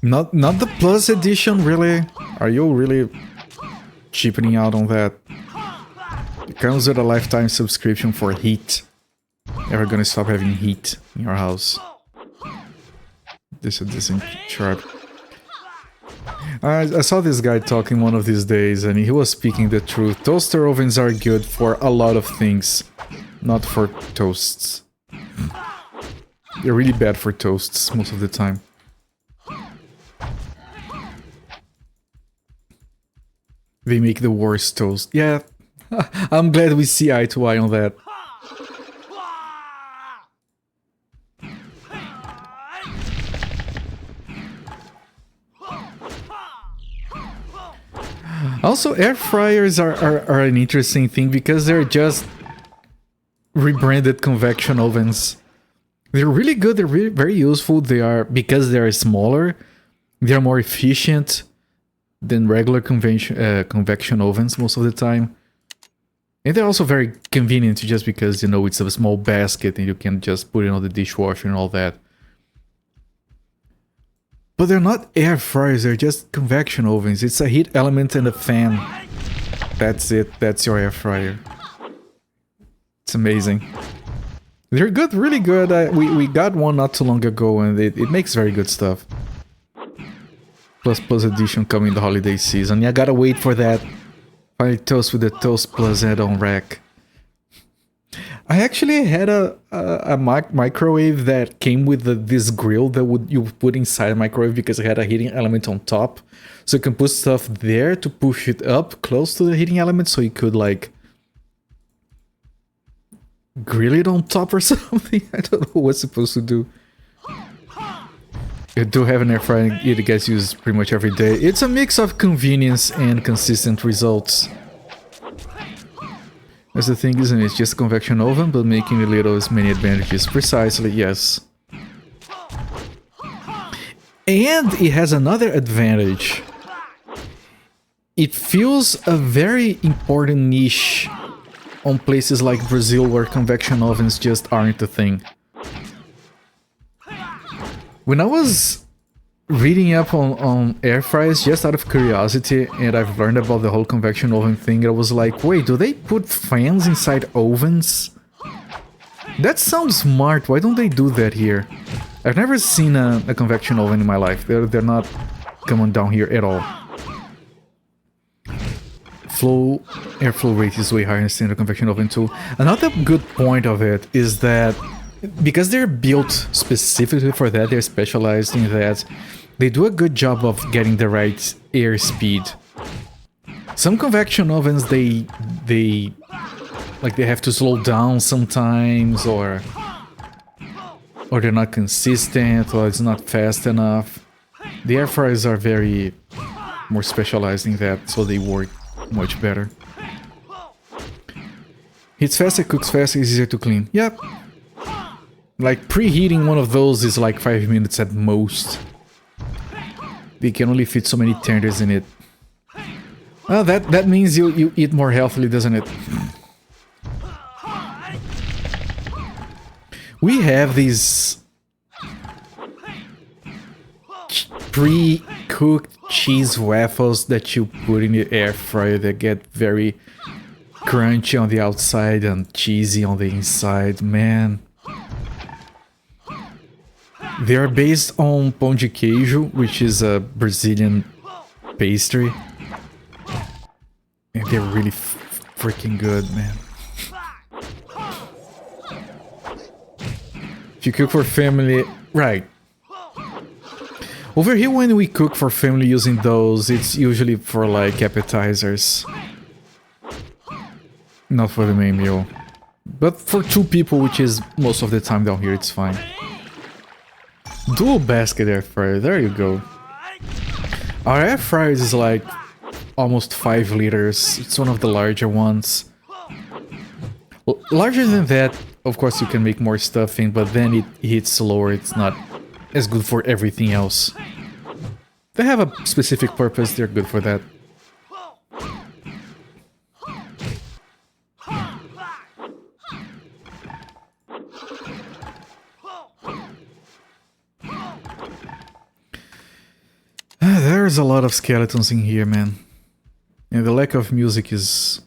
Not the plus edition, really? Are you really cheapening out on that? It comes with a lifetime subscription for heat. Never gonna stop having heat in your house. This isn't sharp. I saw this guy talking one of these days and he was speaking the truth. Toaster ovens are good for a lot of things, not for toasts. They're really bad for toasts most of the time. They make the worst toast. Yeah, I'm glad we see eye to eye on that. Also, air fryers are an interesting thing because they're just rebranded convection ovens. They're really good, they're really, very useful. They are, because they are smaller, they're more efficient than regular convection ovens most of the time. And they're also very convenient just because, you know, it's a small basket and you can just put it on the dishwasher and all that. But they're not air fryers, they're just convection ovens. It's a heat element and a fan. That's it, that's your air fryer. It's amazing. They're good, really good. We got one not too long ago and it makes very good stuff. Plus edition coming the holiday season. Yeah, gotta wait for that. Finally toast with the Toast Plus add-on rack. I actually had a microwave that came with this grill that you put inside a microwave because it had a heating element on top. So you can put stuff there to push it up close to the heating element so you could like grill it on top or something. I don't know what's supposed to do. You do have an air fryer, it gets used pretty much every day. It's a mix of convenience and consistent results. That's the thing, isn't it? It's just a convection oven, but making it little has many advantages. Precisely, yes. And it has another advantage. It fills a very important niche on places like Brazil where convection ovens just aren't a thing. When I was reading up on air fryers just out of curiosity and I've learned about the whole convection oven thing, I was like, wait, do they put fans inside ovens? That sounds smart, why don't they do that here? I've never seen a convection oven in my life, they're not coming down here at all. Airflow rate is way higher in standard convection oven too. Another good point of it is that because they're built specifically for that, they're specialized in that, they do a good job of getting the right air speed. Some convection ovens, they have to slow down sometimes, or they're not consistent, or it's not fast enough. The air fryers are very more specialized in that, so they work much better. Heats faster, cooks faster, easier to clean. Yep. Like preheating one of those is like 5 minutes at most. They can only fit so many tenders in it. Well, that means you eat more healthily, doesn't it? We have these pre-cooked cheese waffles that you put in the air fryer that get very crunchy on the outside and cheesy on the inside, man. They are based on pão de queijo, which is a Brazilian pastry. And they're really freaking good, man. If you cook for family, right. Over here when we cook for family using those, it's usually for like appetizers. Not for the main meal. But for 2 people, which is most of the time down here, it's fine. Dual basket air fryer, there you go. Our air fryer is like almost 5 liters. It's one of the larger ones. Larger than that, of course you can make more stuff in, but then it hits slower. It's not as good for everything else. They have a specific purpose, they're good for that. There's a lot of skeletons in here, man. And the lack of music is...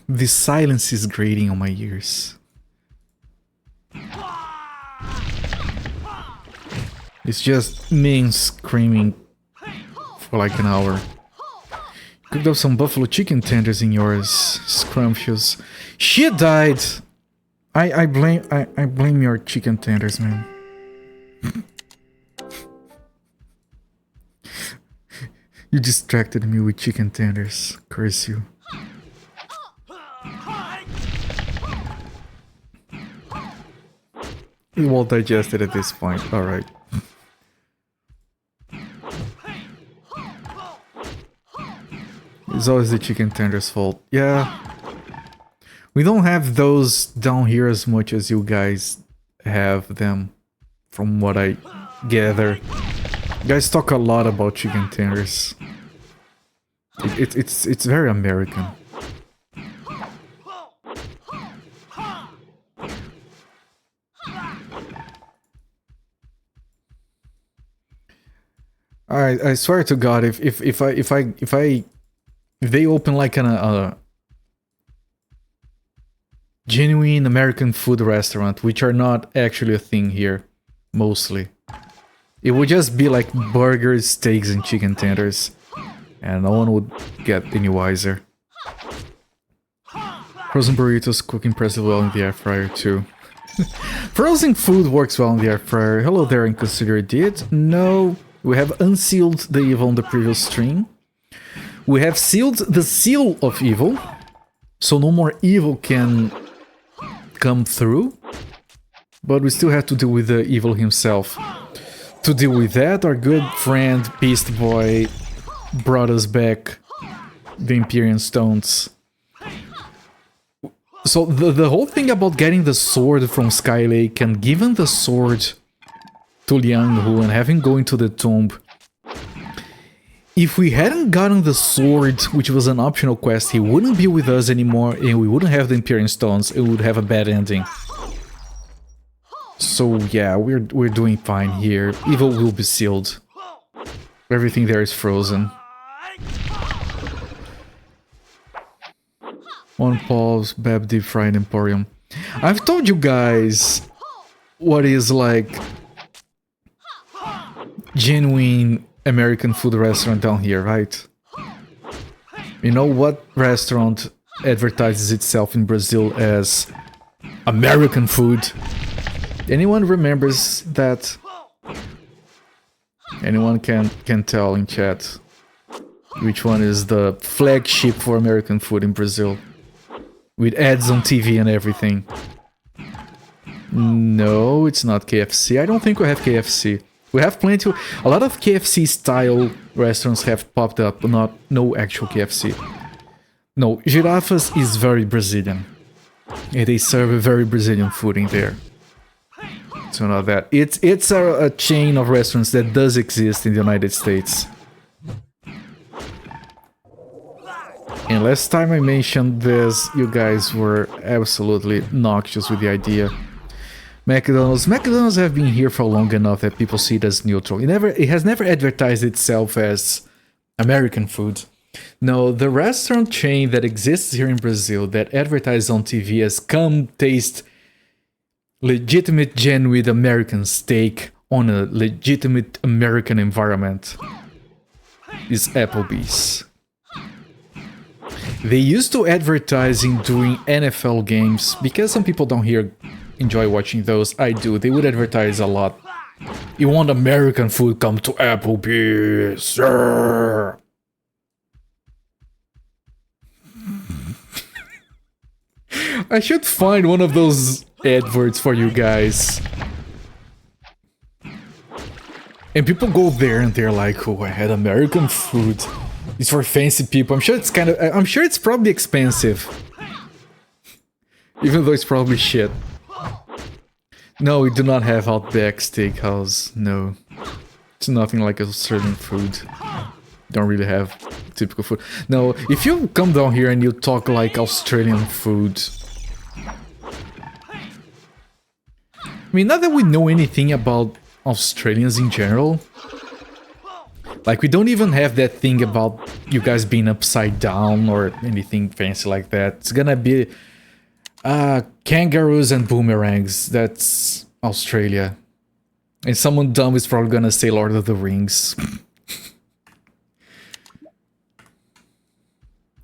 The silence is grating on my ears. It's just me screaming for like an hour. Cooked up some buffalo chicken tenders in yours, scrumptious. She died! I blame your chicken tenders, man. You distracted me with chicken tenders. Curse you. It won't digest it at this point. Alright. It's always the chicken tender's fault. Yeah. We don't have those down here as much as you guys have them, from what I gather. You guys talk a lot about chicken tenders. It's very American. I swear to God, if they open like a genuine American food restaurant, which are not actually a thing here, mostly, it would just be like burgers, steaks, and chicken tenders, and no one would get any wiser. Frozen burritos cook impressively well in the air fryer too. Frozen food works well in the air fryer. Hello there, Inconsiderate Idiot. No. We have unsealed the evil on the previous stream. We have sealed the seal of evil, so no more evil can come through. But we still have to deal with the evil himself. To deal with that, our good friend Beast Boy brought us back the Empyrean Stones. So the whole thing about getting the sword from Skylake and giving the sword to Liang Hu and having going to the tomb. If we hadn't gotten the sword, which was an optional quest, he wouldn't be with us anymore and we wouldn't have the Empyrean Stones. It would have a bad ending. So yeah, we're doing fine here. Evil will be sealed. Everything there is frozen. One pause, Bab Deep Fried Emporium. I've told you guys what is like genuine American food restaurant down here, right? You know what restaurant advertises itself in Brazil as American food? Anyone remembers that? Anyone can tell in chat which one is the flagship for American food in Brazil? With ads on TV and everything. No, it's not KFC. I don't think we have KFC. We have plenty. A lot of KFC style restaurants have popped up, but no actual KFC. No, Girafas is very Brazilian. And they serve a very Brazilian food in there. So not that. It's a chain of restaurants that does exist in the United States. And last time I mentioned this, you guys were absolutely noxious with the idea. McDonald's have been here for long enough that people see it as neutral. It has never advertised itself as American food. No, the restaurant chain that exists here in Brazil that advertises on TV as come taste legitimate genuine American steak on a legitimate American environment is Applebee's. They used to advertise during NFL games, because some people down here enjoy watching those. I do. They would advertise a lot. You want American food? Come to Applebee's, sir. I should find one of those adverts for you guys. And people go there and they're like, "Oh, I had American food. It's for fancy people." I'm sure it's probably expensive. Even though it's probably shit. No, we do not have Outback Steakhouse. No. It's nothing like Australian food. Don't really have typical food. No, if you come down here and you talk like Australian food... I mean, not that we know anything about Australians in general. Like, we don't even have that thing about you guys being upside down or anything fancy like that. It's gonna be... kangaroos and boomerangs. That's Australia. And someone dumb is probably gonna say Lord of the Rings.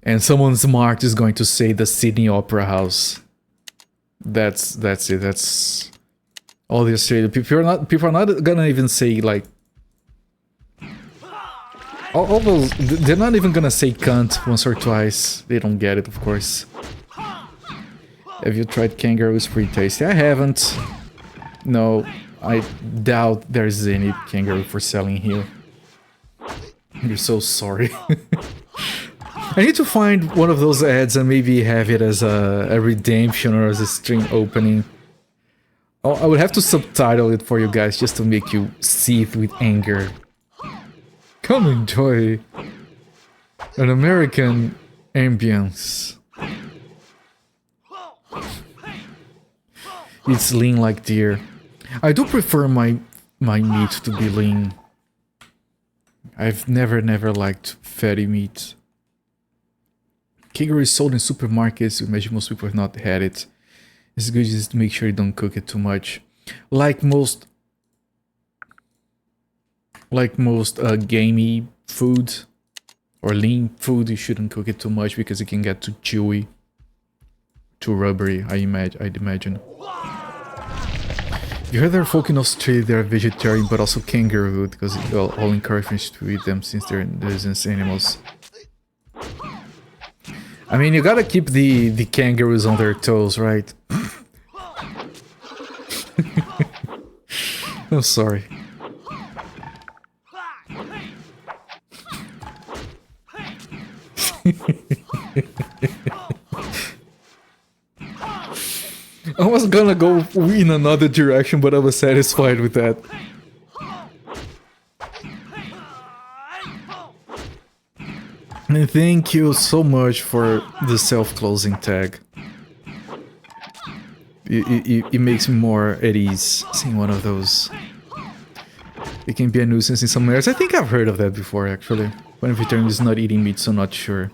And someone smart is going to say the Sydney Opera House. That's it. That's all the Australian people are not gonna even say like... All those, they're not even gonna say cunt once or twice. They don't get it, of course. Have you tried kangaroo? It's pretty tasty. I haven't. No, I doubt there's any kangaroo for selling here. I'm so sorry. I need to find one of those ads and maybe have it as a redemption or as a stream opening. Oh, I would have to subtitle it for you guys just to make you seethe with anger. Come enjoy an American ambience. It's lean like deer. I do prefer my meat to be lean. I've never liked fatty meat. Kangaroo is sold in supermarkets. I imagine most people have not had it. It's good just to make sure you don't cook it too much. Like most gamey food or lean food, you shouldn't cook it too much because it can get too chewy, too rubbery. I'd imagine. You heard there are folk in Australia that are vegetarian, but also kangaroo, because all encourage to eat them since they're nuisance animals. I mean, you gotta keep the kangaroos on their toes, right? I'm sorry. I was gonna go in another direction, but I was satisfied with that. And thank you so much for the self-closing tag. It makes me more at ease seeing one of those. It can be a nuisance in some areas. I think I've heard of that before, actually. When a vegetarian is not eating meat, so not sure.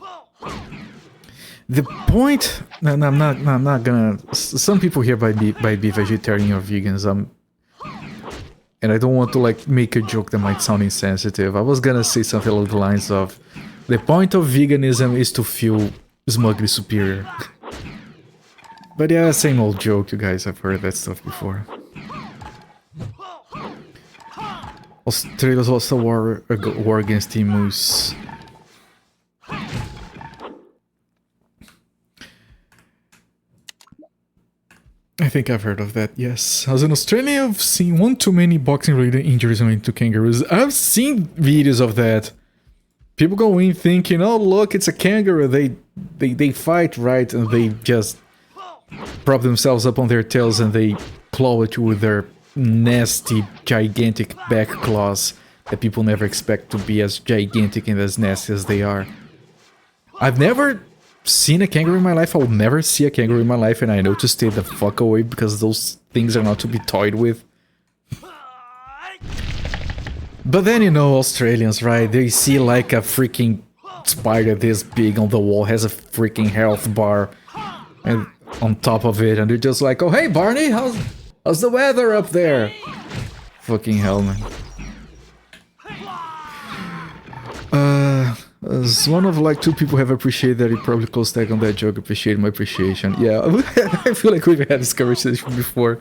The point, and I'm not gonna. Some people here might be vegetarian or vegans. And I don't want to like make a joke that might sound insensitive. I was gonna say something along the lines of, the point of veganism is to feel smugly superior. But yeah, same old joke. You guys have heard that stuff before. Australia's also war against emus. I think I've heard of that, yes. As an Australian, I've seen one too many boxing-related injuries related to kangaroos. I've seen videos of that. People go in thinking, oh look, it's a kangaroo. They fight, right? And they just prop themselves up on their tails and they claw at you with their nasty, gigantic back claws that people never expect to be as gigantic and as nasty as they are. I've never seen a kangaroo in my life. I will never see a kangaroo in my life, and I know to stay the fuck away because those things are not to be toyed with. But then, you know, Australians, right? They see like a freaking spider this big on the wall, has a freaking health bar and on top of it, and they're just like, oh hey Barney, how's the weather up there? Fucking hell, man. As one of like 2 people have appreciated that, he probably closed tag on that joke, appreciate my appreciation. Yeah, I feel like we've had this conversation before.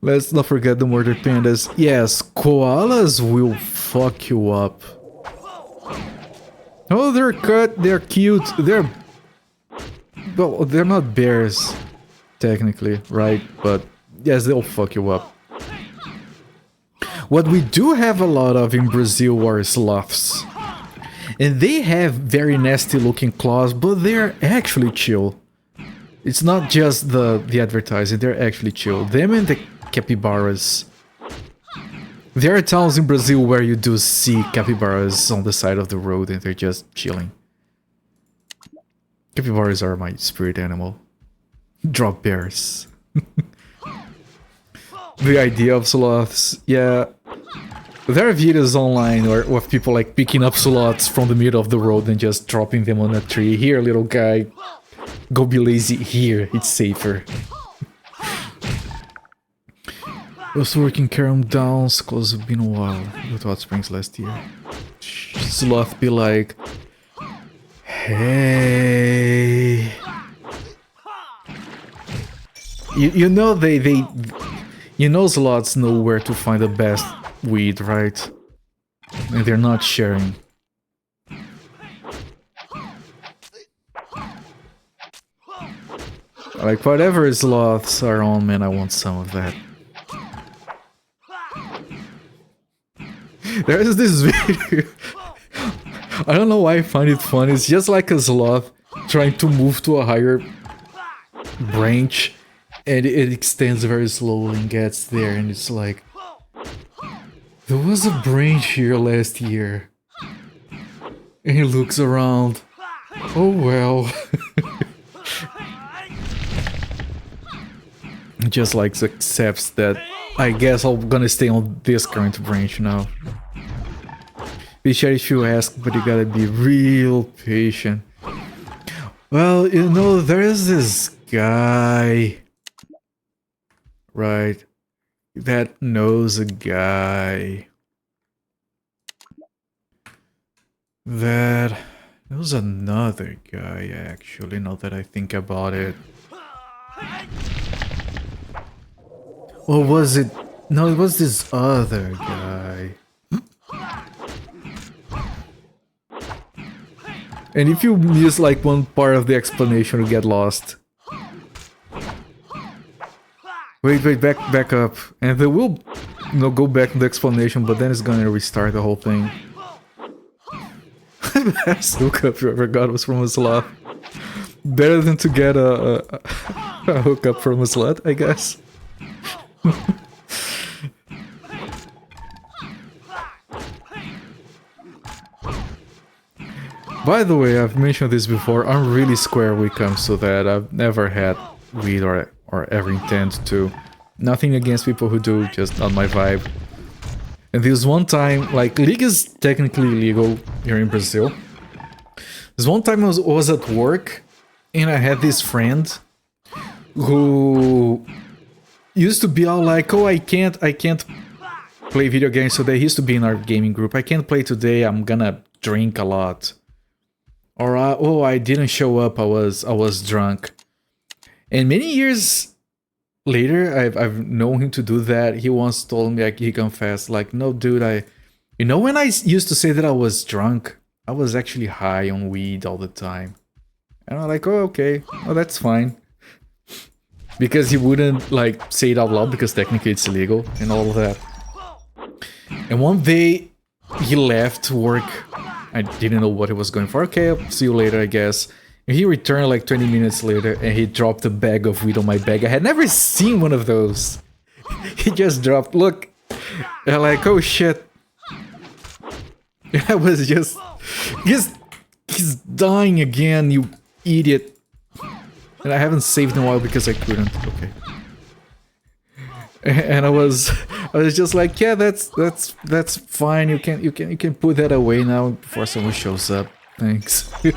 Let's not forget the murder pandas. Yes, koalas will fuck you up. Oh, they're cut, they're cute, well, they're not bears, technically, right? But yes, they'll fuck you up. What we do have a lot of in Brazil are sloths. And they have very nasty looking claws, but they're actually chill. It's not just the advertising, they're actually chill. Them and the capybaras. There are towns in Brazil where you do see capybaras on the side of the road and they're just chilling. Capybaras are my spirit animal. Drop bears. The idea of sloths, yeah. There are videos online of people like picking up sloths from the middle of the road and just dropping them on a tree. Here, little guy, go be lazy here, it's safer. I was working Carom Downs, close have been a while, with Hot Springs last year. Sloth be like, hey. You know you know sloths know where to find the best weed, right? And they're not sharing. Like, whatever sloths are on, man, I want some of that. There's this video. I don't know why I find it funny. It's just like a sloth trying to move to a higher branch, and it extends very slowly and gets there, and it's like, there was a branch here last year. And he looks around. Oh well. Just like accepts that I guess I'm gonna stay on this current branch now. Be sure if you ask, but you gotta be real patient. Well, you know, there is this guy, right, that knows a guy that knows another guy, actually, now that I think about it. Or was it? No, it was this other guy. And if you miss like one part of the explanation, you get lost. Wait, back up. And they will, you know, go back to the explanation, but then it's gonna restart the whole thing. Best hookup you ever got was from a sloth. Better than to get a hookup from a sloth, I guess. By the way, I've mentioned this before, I'm really square when it comes to that. I've never had weed or ever intend to. Nothing against people who do, just not my vibe. And this one time, like, league is technically illegal here in Brazil. This one time I was at work, and I had this friend who used to be all like, oh, I can't play video games today. He used to be in our gaming group. I can't play today, I'm gonna drink a lot. Or, oh, I didn't show up, I was drunk. And many years later, I've known him to do that. He once told me, like, he confessed, like, no, dude, you know when I used to say that I was drunk, I was actually high on weed all the time. And I'm like, oh, okay, well, that's fine. Because he wouldn't, like, say it out loud because technically it's illegal and all of that. And one day, he left work. I didn't know what he was going for. Okay, I'll see you later, I guess. And he returned like 20 minutes later and he dropped a bag of weed on my bag. I had never seen one of those. He just dropped, look. And I'm like, oh shit. I was just... He's dying again, you idiot. And I haven't saved in a while because I couldn't. Okay. And I was just like, yeah, that's fine. You can put that away now before someone shows up. Thanks. He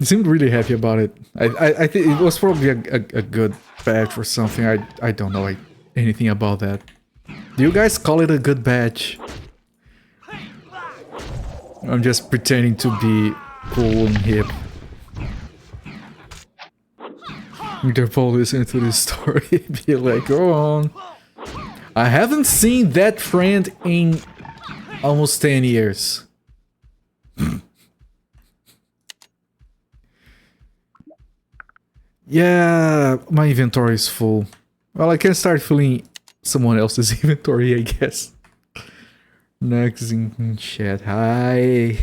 seemed really happy about it. I think it was probably a good batch or something. I don't know anything about that. Do you guys call it a good batch? I'm just pretending to be cool and hip. They're probably listening to this story, be like, go on. I haven't seen that friend in almost 10 years. Yeah, my inventory is full. Well, I can start filling someone else's inventory, I guess. Next in chat, hi.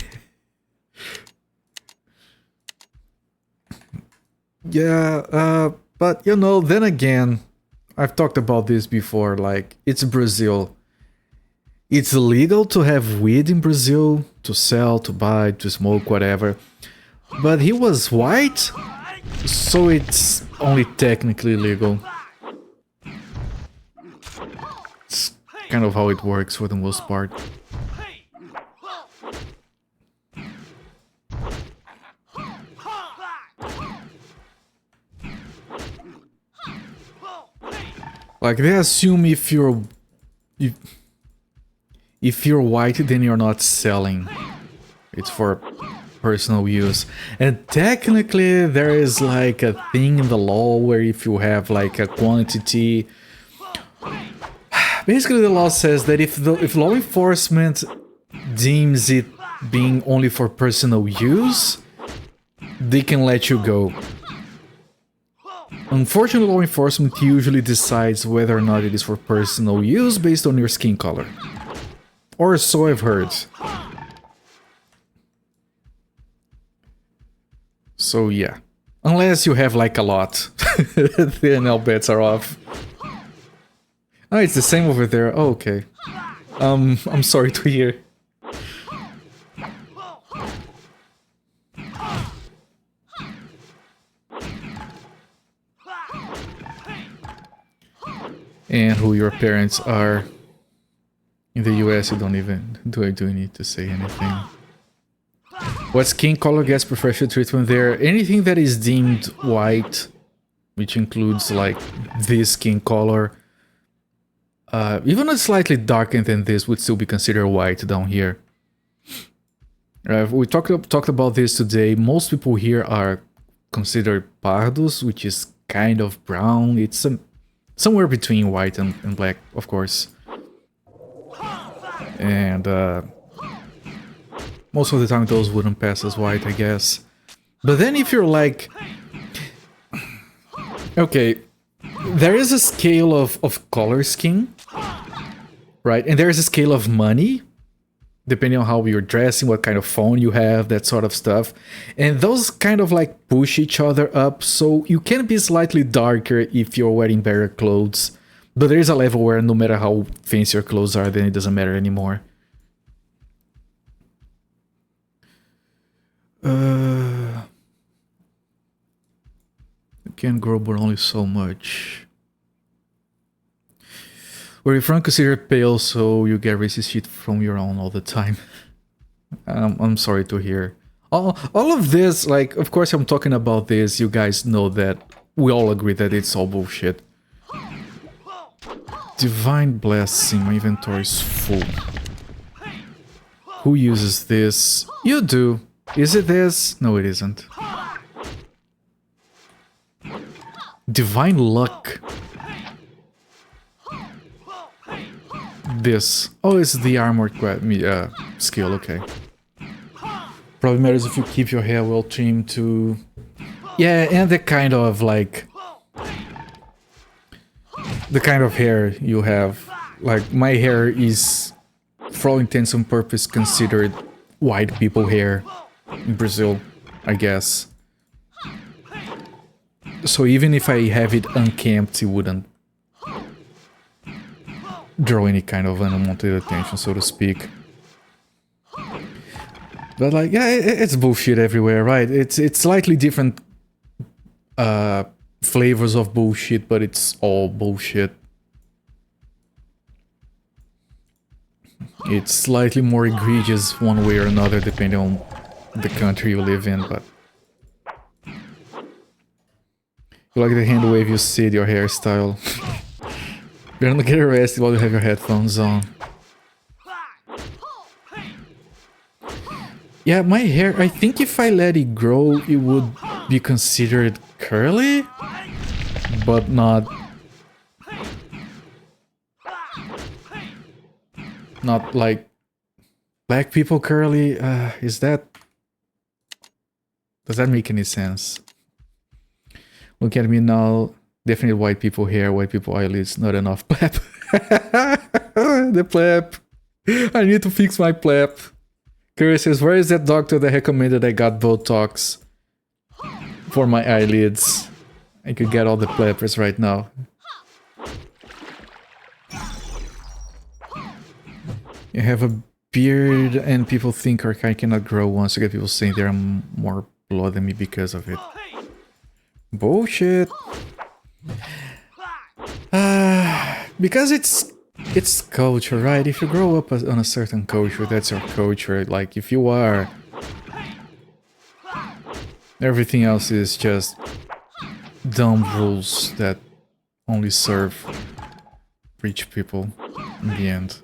Yeah, but you know, then again, I've talked about this before, like, it's Brazil. It's illegal to have weed in Brazil, to sell, to buy, to smoke, whatever. But he was white, so it's only technically legal. It's kind of how it works for the most part. Like, they assume if you're white, then you're not selling. It's for personal use. And technically, there is like a thing in the law where if you have like a quantity... Basically, the law says that if law enforcement deems it being only for personal use, they can let you go. Unfortunately, law enforcement usually decides whether or not it is for personal use based on your skin color. Or so I've heard. So yeah. Unless you have like a lot. Then all bets are off. Oh, it's the same over there. Oh, okay. I'm sorry to hear. And who your parents are. In the US, you don't even... Do you need to say anything? What skin color gets preferential treatment there? Anything that is deemed white, which includes like this skin color, even a slightly darker than this would still be considered white down here. We talked about this today. Most people here are considered pardos, which is kind of brown. It's somewhere between white and black, of course. And most of the time those wouldn't pass as white, I guess. But then if you're like... Okay, there is a scale of color scheme, right? And there's a scale of money, depending on how you're dressing, what kind of phone you have, that sort of stuff. And those kind of like push each other up, so you can be slightly darker if you're wearing better clothes. But there is a level where no matter how fancy your clothes are, then it doesn't matter anymore. You can grow but only so much. Where you're from considered pale, so you get racist shit from your own all the time. I'm sorry to hear. All of this, like, of course I'm talking about this, you guys know that we all agree that it's all bullshit. Divine Blessing, my inventory is full. Who uses this? You do. Is it this? No, it isn't. Divine Luck. This. Oh, it's the armor skill, okay. Probably matters if you keep your hair well trimmed too. Yeah, and the kind of like... The kind of hair you have. Like, my hair is, for all intents and purposes, considered white people hair in Brazil, I guess. So even if I have it unkempt, it wouldn't draw any kind of unwanted attention, so to speak. But like, yeah, it's bullshit everywhere, right? It's slightly different flavors of bullshit, but it's all bullshit. It's slightly more egregious one way or another depending on the country you live in, but... You like the hand wave you said, your hairstyle. You're gonna get arrested while you have your headphones on. Yeah, my hair, I think if I let it grow, it would be considered curly, but not like black people curly. Does that make any sense? Look at me now. Definitely white people hair, white people eyelids, not enough plep. The plep. I need to fix my plep. Curry says, where is that doctor that recommended I got Botox for my eyelids? I could get all the pleppers right now. You have a beard and people think I cannot grow one, so get people saying they're more blood than me because of it. Bullshit. Because it's culture, right? If you grow up on a certain culture, that's your culture. Like, if you are... Everything else is just dumb rules that only serve rich people in the end.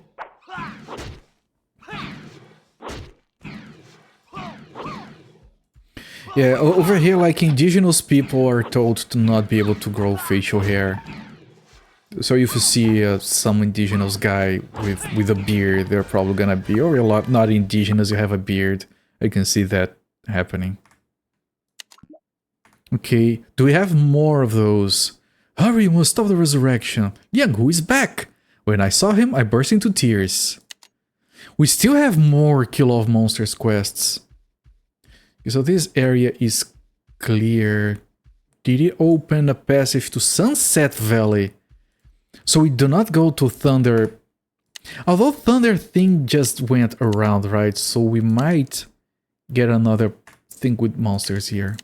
Yeah, over here, like, indigenous people are told to not be able to grow facial hair. So if you see some indigenous guy with a beard, they're probably gonna be, or a lot not indigenous, you have a beard. I can see that happening. Okay, do we have more of those? Hurry, we must stop the resurrection. Liang Hu is back! When I saw him, I burst into tears. We still have more Kill of Monsters quests. So this area is clear. Did it open a passage to Sunset Valley? So we do not go to Thunder. Although Thunder thing just went around, right? So we might get another thing with monsters here.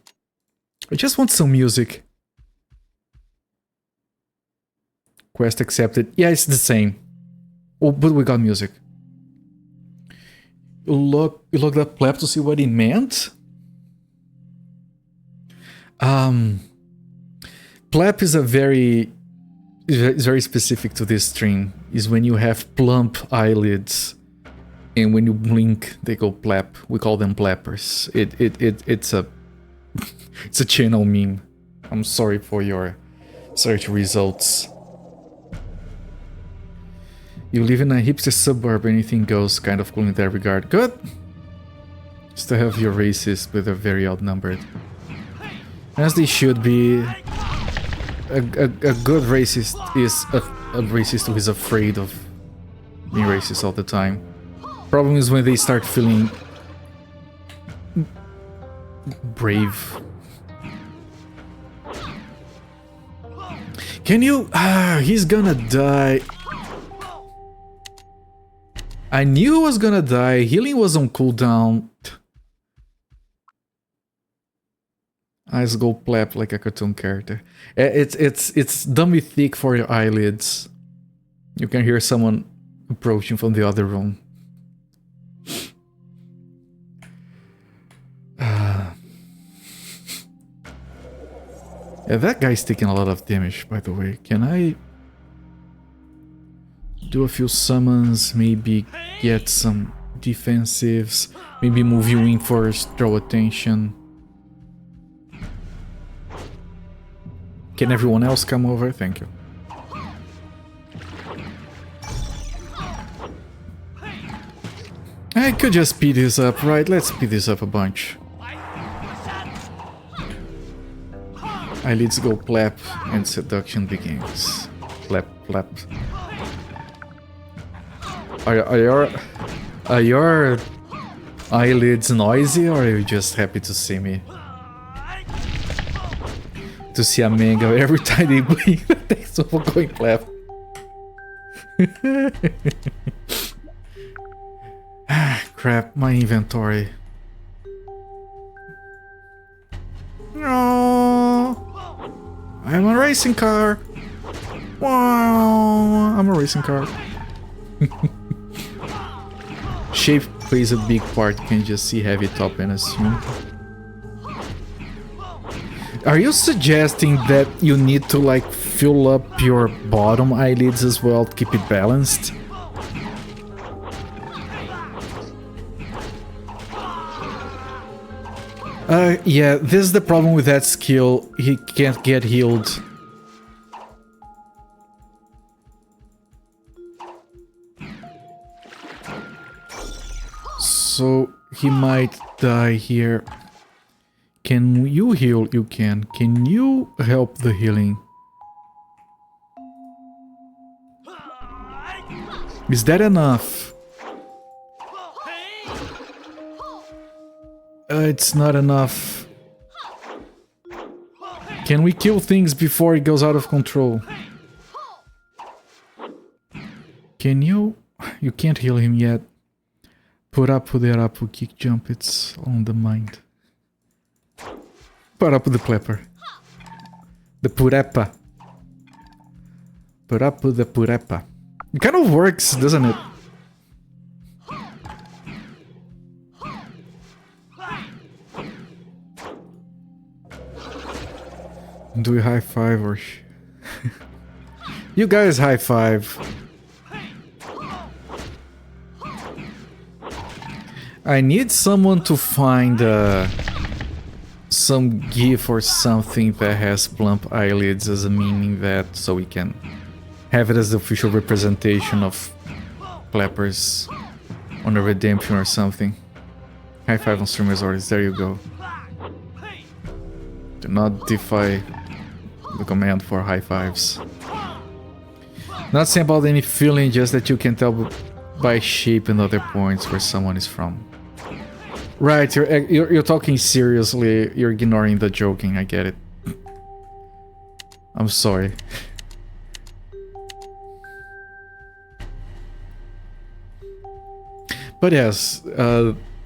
I just want some music. Quest accepted. Yeah, it's the same. Oh, but we got music. You looked up Pleb to see what it meant? Pleb is it's very specific to this stream. Is when you have plump eyelids, and when you blink, they go plep. We call them pleppers. It's a it's a channel meme. I'm sorry for your search results. You live in a hipster suburb, anything goes, kind of cool in that regard. Good! Still have your racists, but they're very outnumbered. As they should be. A good racist is a racist who is afraid of being racist all the time. Problem is when they start feeling brave. Can you... he's gonna die. I knew he was gonna die. Healing was on cooldown. Eyes go plap like a cartoon character. It's dummy thick for your eyelids. You can hear someone approaching from the other room. Yeah, that guy's taking a lot of damage, by the way. Can I do a few summons, maybe get some defensives, maybe move you in first, draw attention? Can everyone else come over? Thank you. I could just speed this up, right? Let's speed this up a bunch. Eyelids go plap and seduction begins. Plap, plap. Are your eyelids noisy, or are you just happy to see me? To see a mango every time they blink. Thanks for going left. Crap, my inventory. No, I'm a racing car. Wow, I'm a racing car. Shape plays a big part. You can just see heavy top and assume. Are you suggesting that you need to like fill up your bottom eyelids as well to keep it balanced? Yeah, this is the problem with that skill. He can't get healed. So he might die here. Can you heal? You can. Can you help the healing? Is that enough? It's not enough. Can we kill things before it goes out of control? Can you? You can't heal him yet. Put up, kick jump, it's on the mind. Put up the plepper. The purepa. Put up the purepa. It kind of works, doesn't it? Do we high five or You guys high five. I need someone to find some GIF or something that has plump eyelids as a meaning that, so we can have it as the official representation of clappers on a redemption or something. High five on streamers orders, there you go. Do not defy the command for high fives. Not saying about any feeling, just that you can tell by shape and other points where someone is from. Right, you're talking seriously, you're ignoring the joking, I get it. I'm sorry. But yes,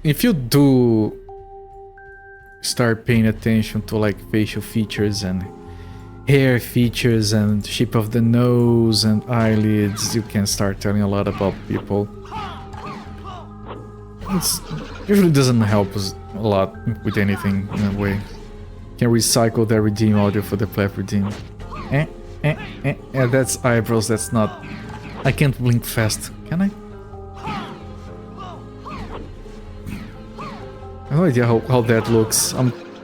if you do start paying attention to like facial features and hair features and shape of the nose and eyelids, you can start telling a lot about people. It usually doesn't help us a lot with anything in a way. Can recycle the redeem audio for the pleb redeem. Yeah, that's eyebrows, that's not... I can't blink fast, can I? I have no idea how that looks.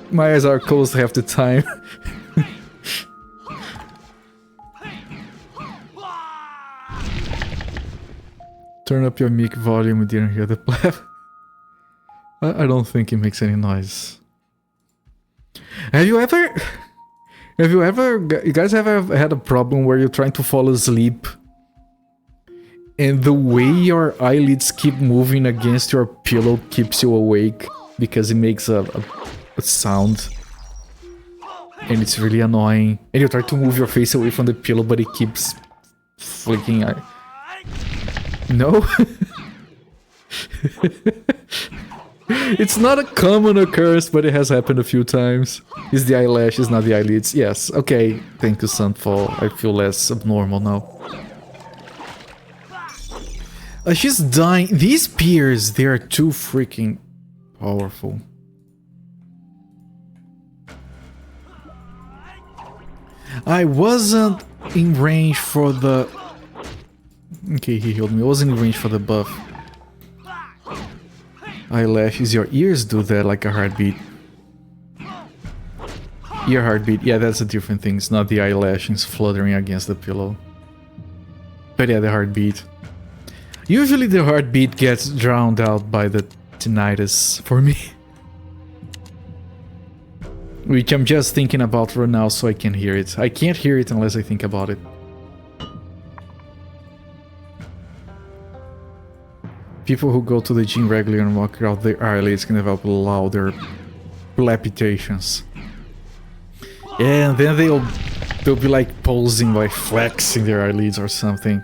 My eyes are closed half the time. Turn up your mic volume, we didn't hear the pleb. I don't think it makes any noise. You guys ever had a problem where you're trying to fall asleep and the way your eyelids keep moving against your pillow keeps you awake because it makes a sound and it's really annoying, and you try to move your face away from the pillow but it keeps flicking. No? It's not a common occurrence, but it has happened a few times. It's the eyelashes, not the eyelids. Yes, okay. Thank you, Sunfall. I feel less abnormal now. She's dying. These spears, they are too freaking powerful. I wasn't in range for the... Okay, he healed me. I wasn't in range for the buff. Eyelashes, your ears do that like a heartbeat. Ear heartbeat, yeah, that's a different thing. It's not the eyelashes fluttering against the pillow. But yeah, the heartbeat. Usually the heartbeat gets drowned out by the tinnitus for me. Which I'm just thinking about right now so I can hear it. I can't hear it unless I think about it. People who go to the gym regularly and walk out their eyelids can develop louder palpitations. Yeah, and then they'll be like posing, like flexing their eyelids or something.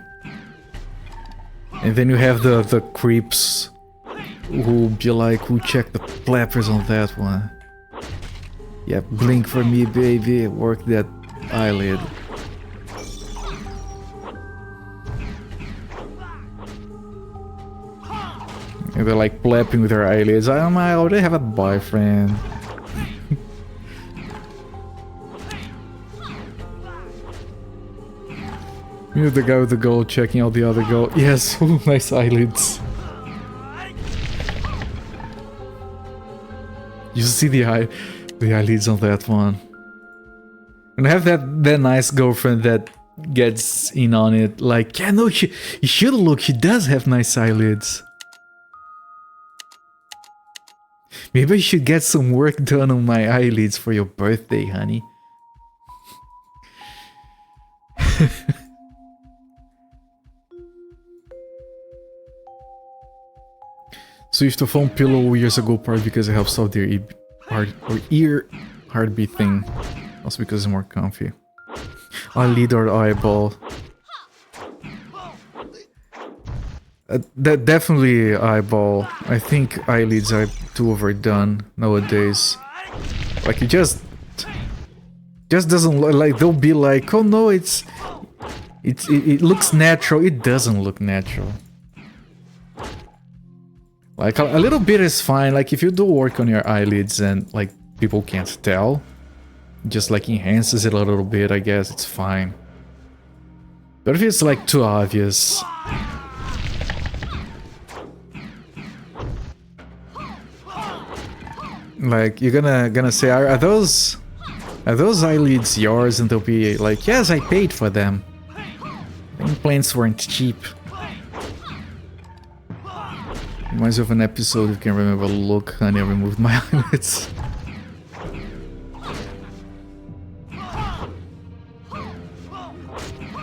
And then you have the creeps who'll be like, who check the flappers on that one. Yeah, blink for me, baby, work that eyelid. And they're like flapping with their eyelids. I already have a boyfriend. You're the guy with the gold checking out the other girl. Yes, ooh, nice eyelids. You see the eyelids on that one. And I have that nice girlfriend that gets in on it. Like, yeah, no, you should look. She does have nice eyelids. Maybe I should get some work done on my eyelids for your birthday, honey. Switched to foam pillow years ago, partly because it helps solve their ear heartbeat thing. Also because it's more comfy. Eyelid or eyeball. That definitely eyeball. I think eyelids are too overdone nowadays. Like it just doesn't look like, they'll be like, oh no, it looks natural. It doesn't look natural. Like a little bit is fine. Like if you do work on your eyelids and like people can't tell, just like enhances it a little bit, I guess it's fine. But if it's like too obvious. Like you're gonna say, are those eyelids yours? And they'll be like, yes, I paid for them. Implants weren't cheap. Reminds me of an episode, you can remember. Look, honey, I removed my eyelids.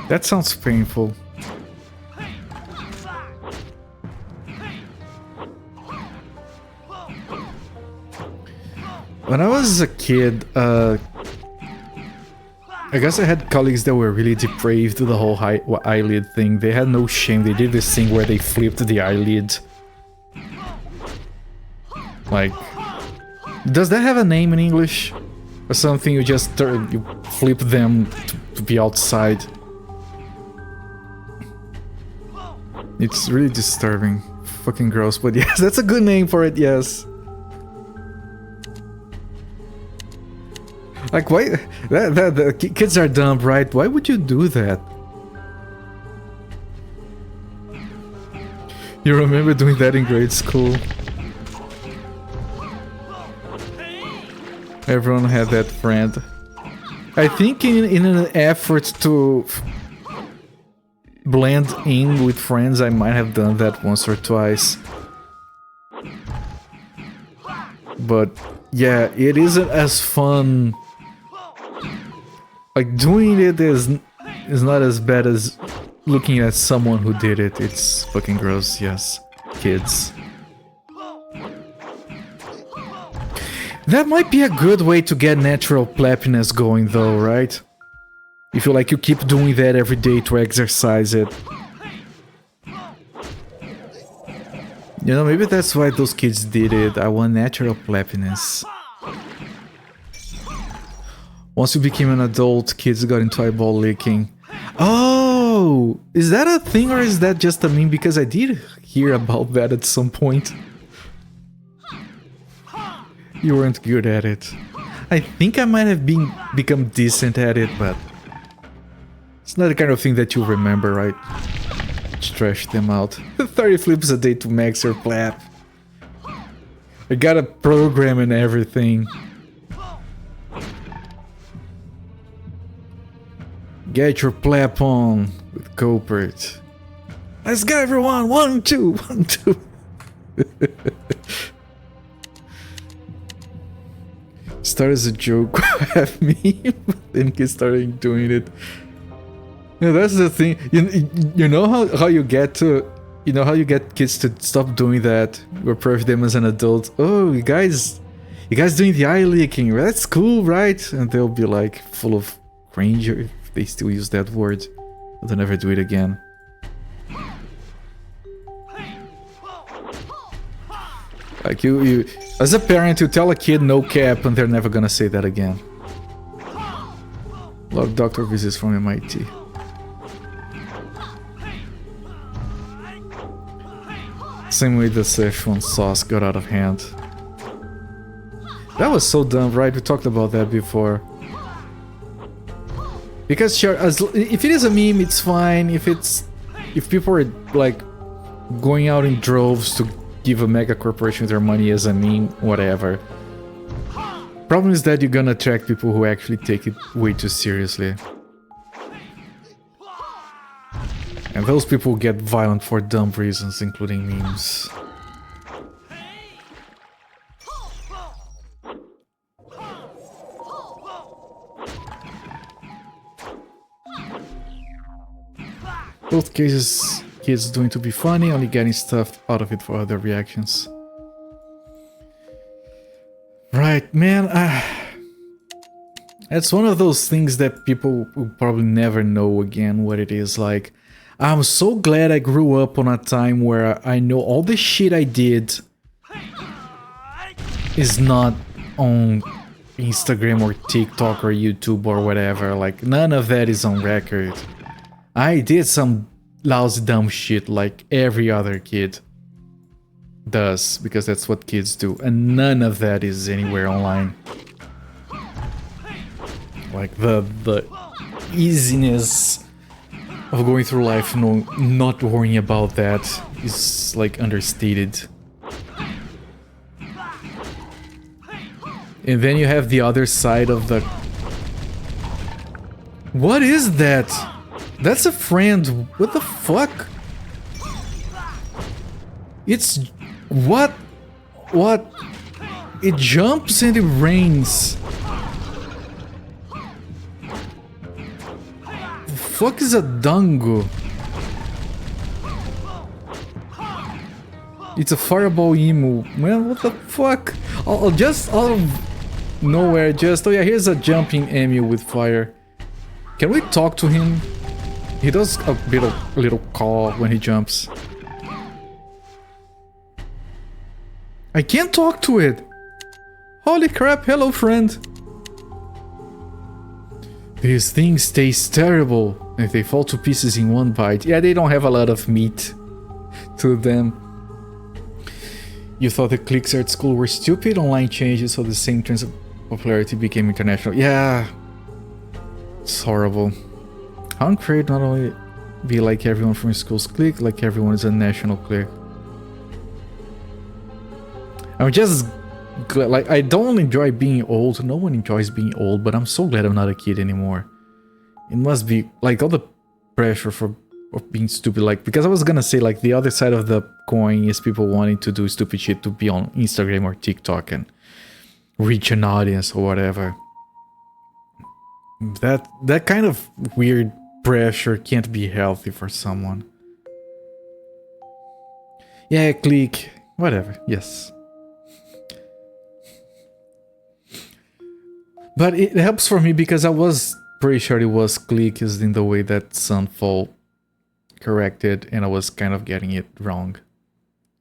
That sounds painful. When I was a kid, I guess I had colleagues that were really depraved to the whole eyelid thing. They had no shame. They did this thing where they flipped the eyelid. Like, does that have a name in English? Or something you just you flip them to be outside? It's really disturbing. Fucking gross, but yes, that's a good name for it, yes. Like, why? The kids are dumb, right? Why would you do that? You remember doing that in grade school? Everyone had that friend. I think in an effort to blend in with friends, I might have done that once or twice. But yeah, it isn't as fun. Like, doing it is not as bad as looking at someone who did it. It's fucking gross, yes. Kids. That might be a good way to get natural flappiness going though, right? If you keep doing that every day to exercise it. You know, maybe that's why those kids did it. I want natural flappiness. Once you became an adult, kids got into eyeball licking. Oh! Is that a thing or is that just a meme? Because I did hear about that at some point. You weren't good at it. I think I might have become decent at it, but it's not the kind of thing that you remember, right? Trash them out. 30 flips a day to max your flap. I got a program and everything. Get your flap on with Copert. Let's go, everyone! 1, 2, 1, 2. Started as a joke at me, but then he started doing it. Yeah, that's the thing. You know how you get to, you know how you get kids to stop doing that. Refer them as an adult. Oh, you guys doing the eye licking. That's cool, right? And they'll be like full of cringe if they still use that word. But they'll never do it again. Like you as a parent, you tell a kid no cap and they're never gonna say that again. A lot of doctor visits from MIT. Same way the Szechuan sauce got out of hand. That was so dumb, right? We talked about that before. Because sure, if it is a meme, it's fine. If people are like going out in droves to give a mega corporation their money as a meme, whatever. Problem is that you're gonna attract people who actually take it way too seriously. And those people get violent for dumb reasons, including memes. Both cases, kids doing to be funny, only getting stuff out of it for other reactions. Right, man. It's one of those things that people will probably never know again what it is like. I'm so glad I grew up on a time where I know all the shit I did is not on Instagram or TikTok or YouTube or whatever. Like, none of that is on record. I did some lousy dumb shit like every other kid does, because that's what kids do, and none of that is anywhere online. Like the easiness of going through life, not worrying about that is like understated. And then you have the other side of the... What is that? That's a friend. What the fuck? It's... What? What? It jumps and it rains. The fuck is a dango? It's a fireball emu. Man, what the fuck? I'll just out of nowhere just... Oh yeah, here's a jumping emu with fire. Can we talk to him? He does a bit of little call when he jumps. I can't talk to it. Holy crap, hello friend. These things taste terrible if they fall to pieces in one bite. Yeah, they don't have a lot of meat to them. You thought the cliques at school were stupid? Online changes so the same trends of popularity became international. Yeah. It's horrible. How unfair not only be like everyone from school's clique, like everyone is a national clique. I'm just glad, like, I don't enjoy being old. No one enjoys being old, but I'm so glad I'm not a kid anymore. It must be, like, all the pressure of being stupid, like, because I was gonna say, like, the other side of the coin is people wanting to do stupid shit to be on Instagram or TikTok and reach an audience or whatever. That kind of weird pressure can't be healthy for someone. Yeah, clique, whatever, yes. But it helps for me because I was pretty sure it was clique is in the way that Sunfall corrected, and I was kind of getting it wrong.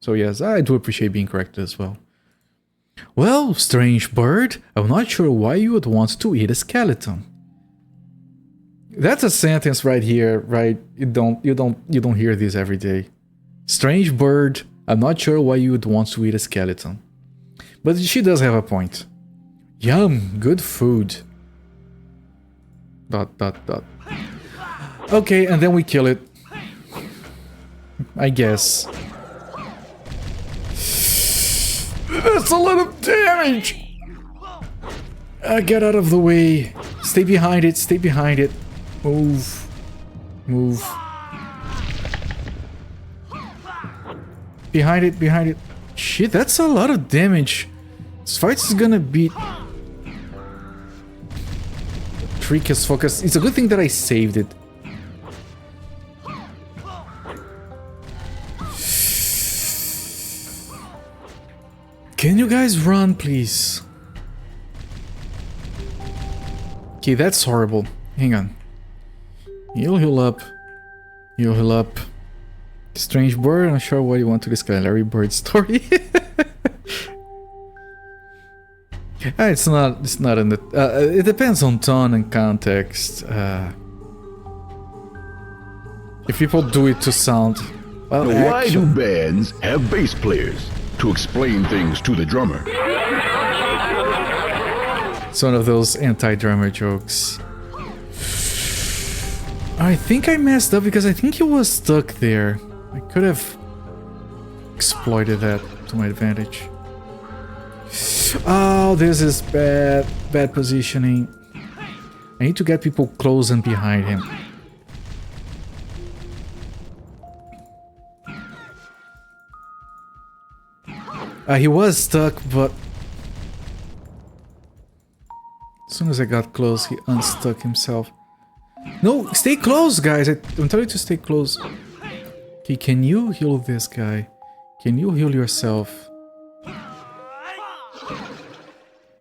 So yes, I do appreciate being corrected as well. Well, strange bird, I'm not sure why you would want to eat a skeleton. That's a sentence right here, right? You don't hear this every day. Strange bird, I'm not sure why you would want to eat a skeleton. But she does have a point. Yum, good food. ... Okay, and then we kill it. I guess. That's a lot of damage! Get out of the way. Stay behind it, stay behind it. Move. Move. Behind it, behind it. Shit, that's a lot of damage. This fight is gonna be... tricky as focus. It's a good thing that I saved it. Can you guys run, please? Okay, that's horrible. Hang on. You'll heal up. You'll heal up. Strange bird, I'm not sure what you want to discuss. Larry Bird story. It's not in the... it depends on tone and context. If people do it to sound... Well, why do bands have bass players? To explain things to the drummer. It's one of those anti-drummer jokes. I think I messed up because I think he was stuck there. I could have exploited that to my advantage. Oh, this is bad. Bad positioning. I need to get people close and behind him. He was stuck, but... as soon as I got close, he unstuck himself. No, stay close, guys. I'm telling you to stay close. Okay, can you heal this guy? Can you heal yourself?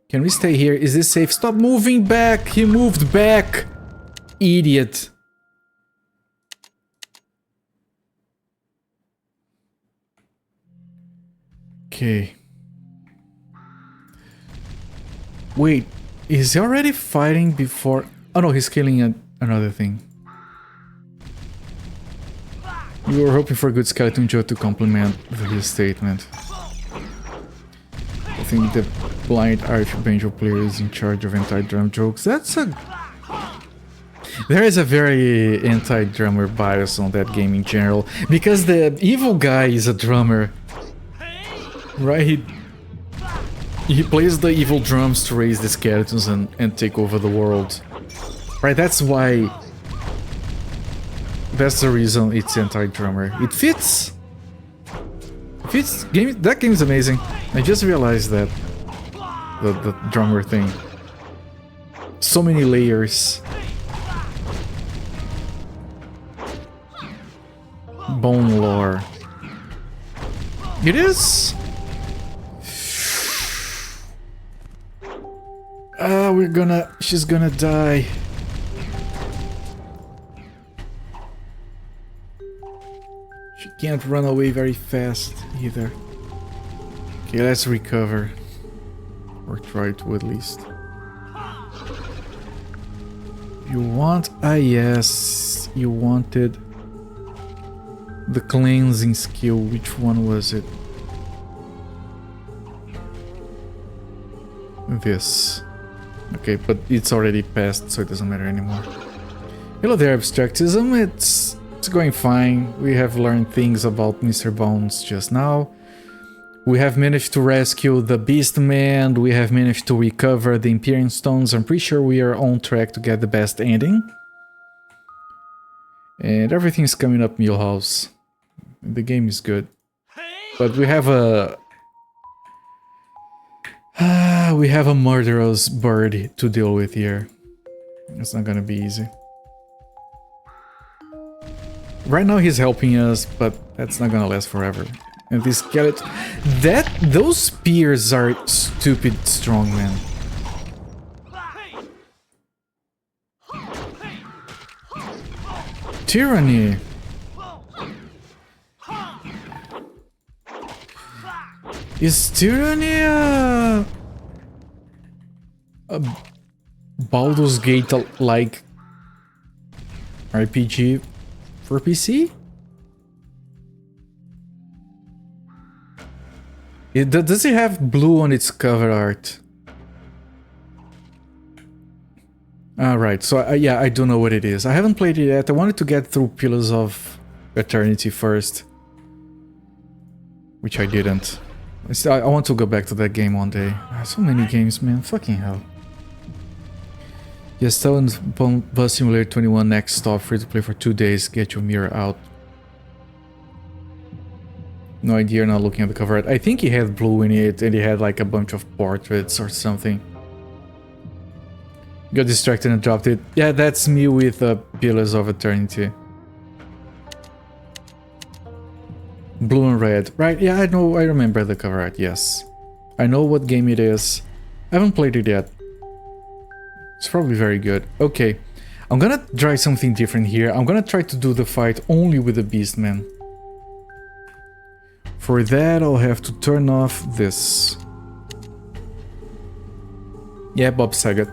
Can we stay here? Is this safe? Stop moving back! He moved back! Idiot. Okay. Wait, is he already fighting before... oh no, he's killing another thing. You were hoping for a good skeleton joke to complement his statement. I think the blind archbanjo player is in charge of anti-drum jokes. That's a... there is a very anti-drummer bias on that game in general. Because the evil guy is a drummer. Right? He plays the evil drums to raise the skeletons and take over the world. Right, that's why That's the reason it's anti-drummer. It fits! Fits. That game is amazing. I just realized that. The drummer thing. So many layers. Bone lore. It is. She's gonna die. She can't run away very fast either. Okay, let's recover. Or try to at least. You want? Ah, yes. You wanted the cleansing skill. Which one was it? This. Okay, but it's already passed, so it doesn't matter anymore. Hello there, Abstractism. It's going fine. We have learned things about Mr. Bones just now. We have managed to rescue the Beastman. We have managed to recover the Imperium Stones. I'm pretty sure we are on track to get the best ending. And everything's coming up Millhouse. The game is good. But we have a... we have a murderous bird to deal with here. It's not gonna be easy. Right now he's helping us, but that's not gonna last forever. And this skeleton... Those spears are stupid strong, man. Tyranny! Is Tyranny a Baldur's Gate-like RPG for PC? Does it have blue on its cover art? Alright, so yeah, I don't know what it is. I haven't played it yet. I wanted to get through Pillars of Eternity first. Which I didn't. I want to go back to that game one day. So many games, man. Fucking hell. Yes, tell Bus Simulator 21 next stop. Free to play for 2 days. Get your mirror out. No idea, not looking at the cover art. I think he had blue in it and he had like a bunch of portraits or something. Got distracted and dropped it. Yeah, that's me with Pillars of Eternity. Blue and red. Right, yeah, I know, I remember the cover art, yes. I know what game it is. I haven't played it yet. It's probably very good. Okay, I'm gonna try something different here. I'm gonna try to do the fight only with the Beastman. For that, I'll have to turn off this. Yeah, Bob Saget.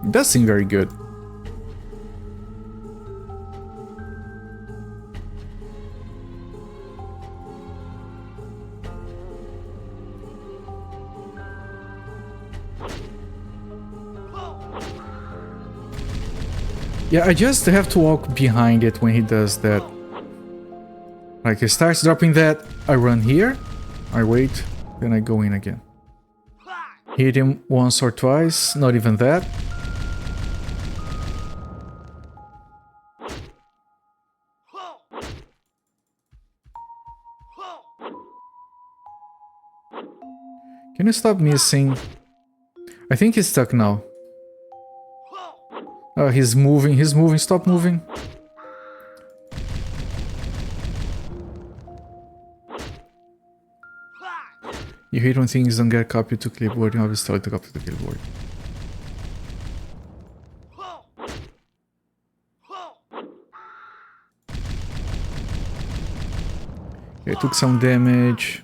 It does seem very good. Yeah, I just have to walk behind it when he does that. Like, he starts dropping that, I run here, I wait, then I go in again. Hit him once or twice, not even that. Can you stop missing? I think he's stuck now. Oh, he's moving, stop moving. You hate when things don't get copied to clipboard, you always tell it to copy to clipboard. Okay, I took some damage.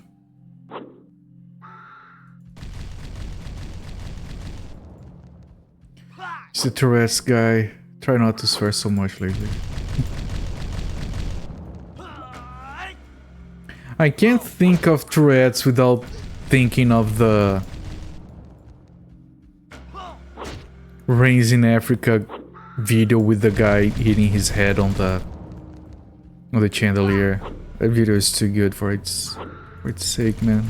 It's the Tourette's guy. Try not to swear so much lately. I can't think of Tourette's without thinking of the Rains in Africa video with the guy hitting his head on the chandelier. That video is too good for its sake, man.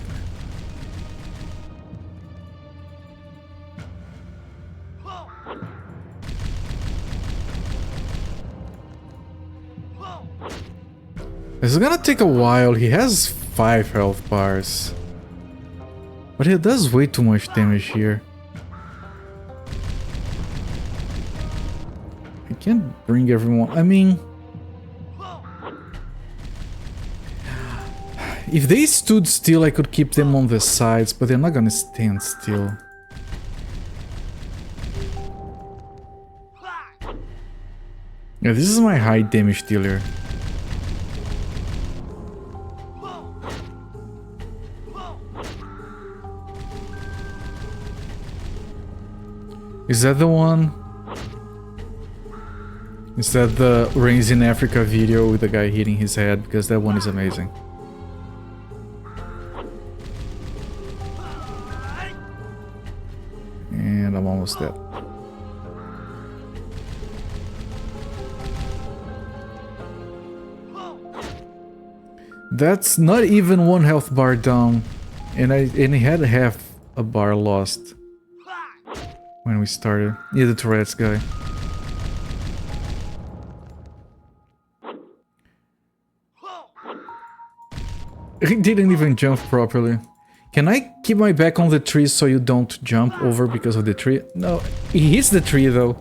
This is gonna take a while. He has 5 health bars. But he does way too much damage here. I can't bring everyone. I mean, if they stood still, I could keep them on the sides, but they're not gonna stand still. Yeah, this is my high damage dealer. Is that the one? Is that the Rains in Africa video with the guy hitting his head? Because that one is amazing. And I'm almost dead. That's not even 1 health bar down. And he had half a bar lost when we started. Yeah, the Tourette's guy. He didn't even jump properly. Can I keep my back on the tree so you don't jump over because of the tree? No, he hits the tree though.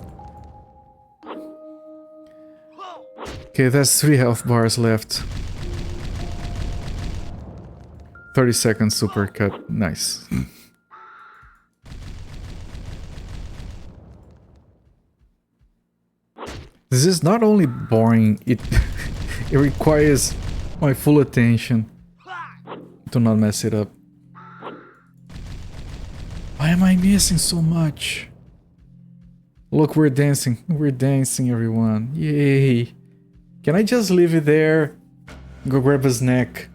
Okay, that's 3 health bars left. 30 seconds supercut. Nice. This is not only boring, it it requires my full attention to not mess it up. Why am I missing so much? Look, we're dancing. We're dancing, everyone. Yay. Can I just leave it there? Go grab his neck.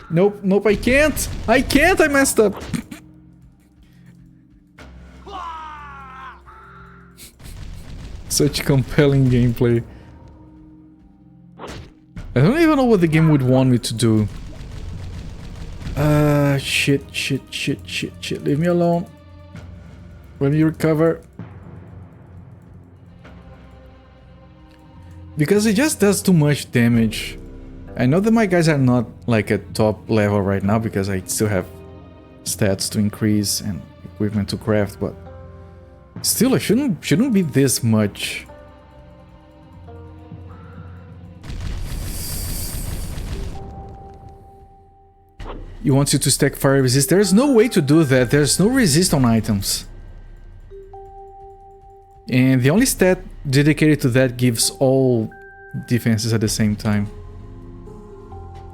Nope, nope, I can't! I can't! I messed up! Such compelling gameplay. I don't even know what the game would want me to do. Shit. Leave me alone. Let me recover. Because it just does too much damage. I know that my guys are not like at top level right now because I still have stats to increase and equipment to craft, but still, I shouldn't be this much. He wants you to stack fire resist. There's no way to do that. There's no resist on items. And the only stat dedicated to that gives all defenses at the same time.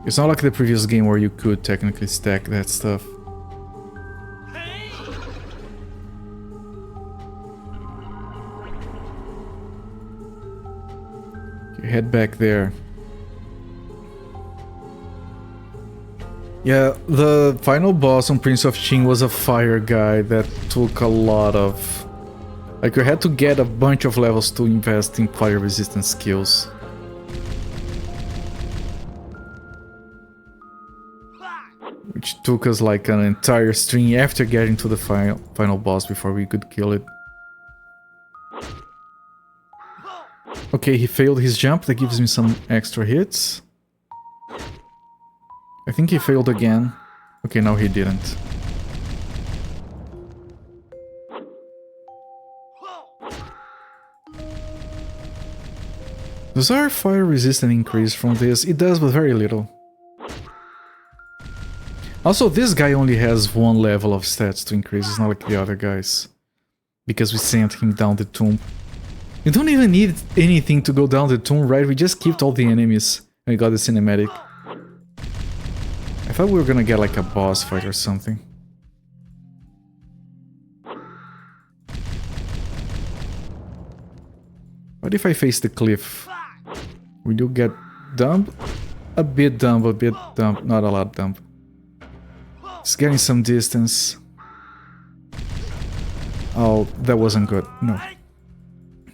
It's not like the previous game where you could technically stack that stuff. Okay, head back there. Yeah, the final boss on Prince of Qing was a fire guy that took a lot of... Like, you had to get a bunch of levels to invest in fire resistance skills. Which took us like an entire string after getting to the final boss before we could kill it. Okay, he failed his jump, that gives me some extra hits. I think he failed again. Okay, no he didn't. Does our fire resistance increase from this? It does, but very little. Also, this guy only has 1 level of stats to increase, it's not like the other guys. Because we sent him down the tomb. You don't even need anything to go down the tomb, right? We just kept all the enemies and we got the cinematic. I thought we were gonna get like a boss fight or something. What if I face the cliff? Will you get dump? A bit dump, not a lot dump. It's getting some distance. Oh, that wasn't good. No. I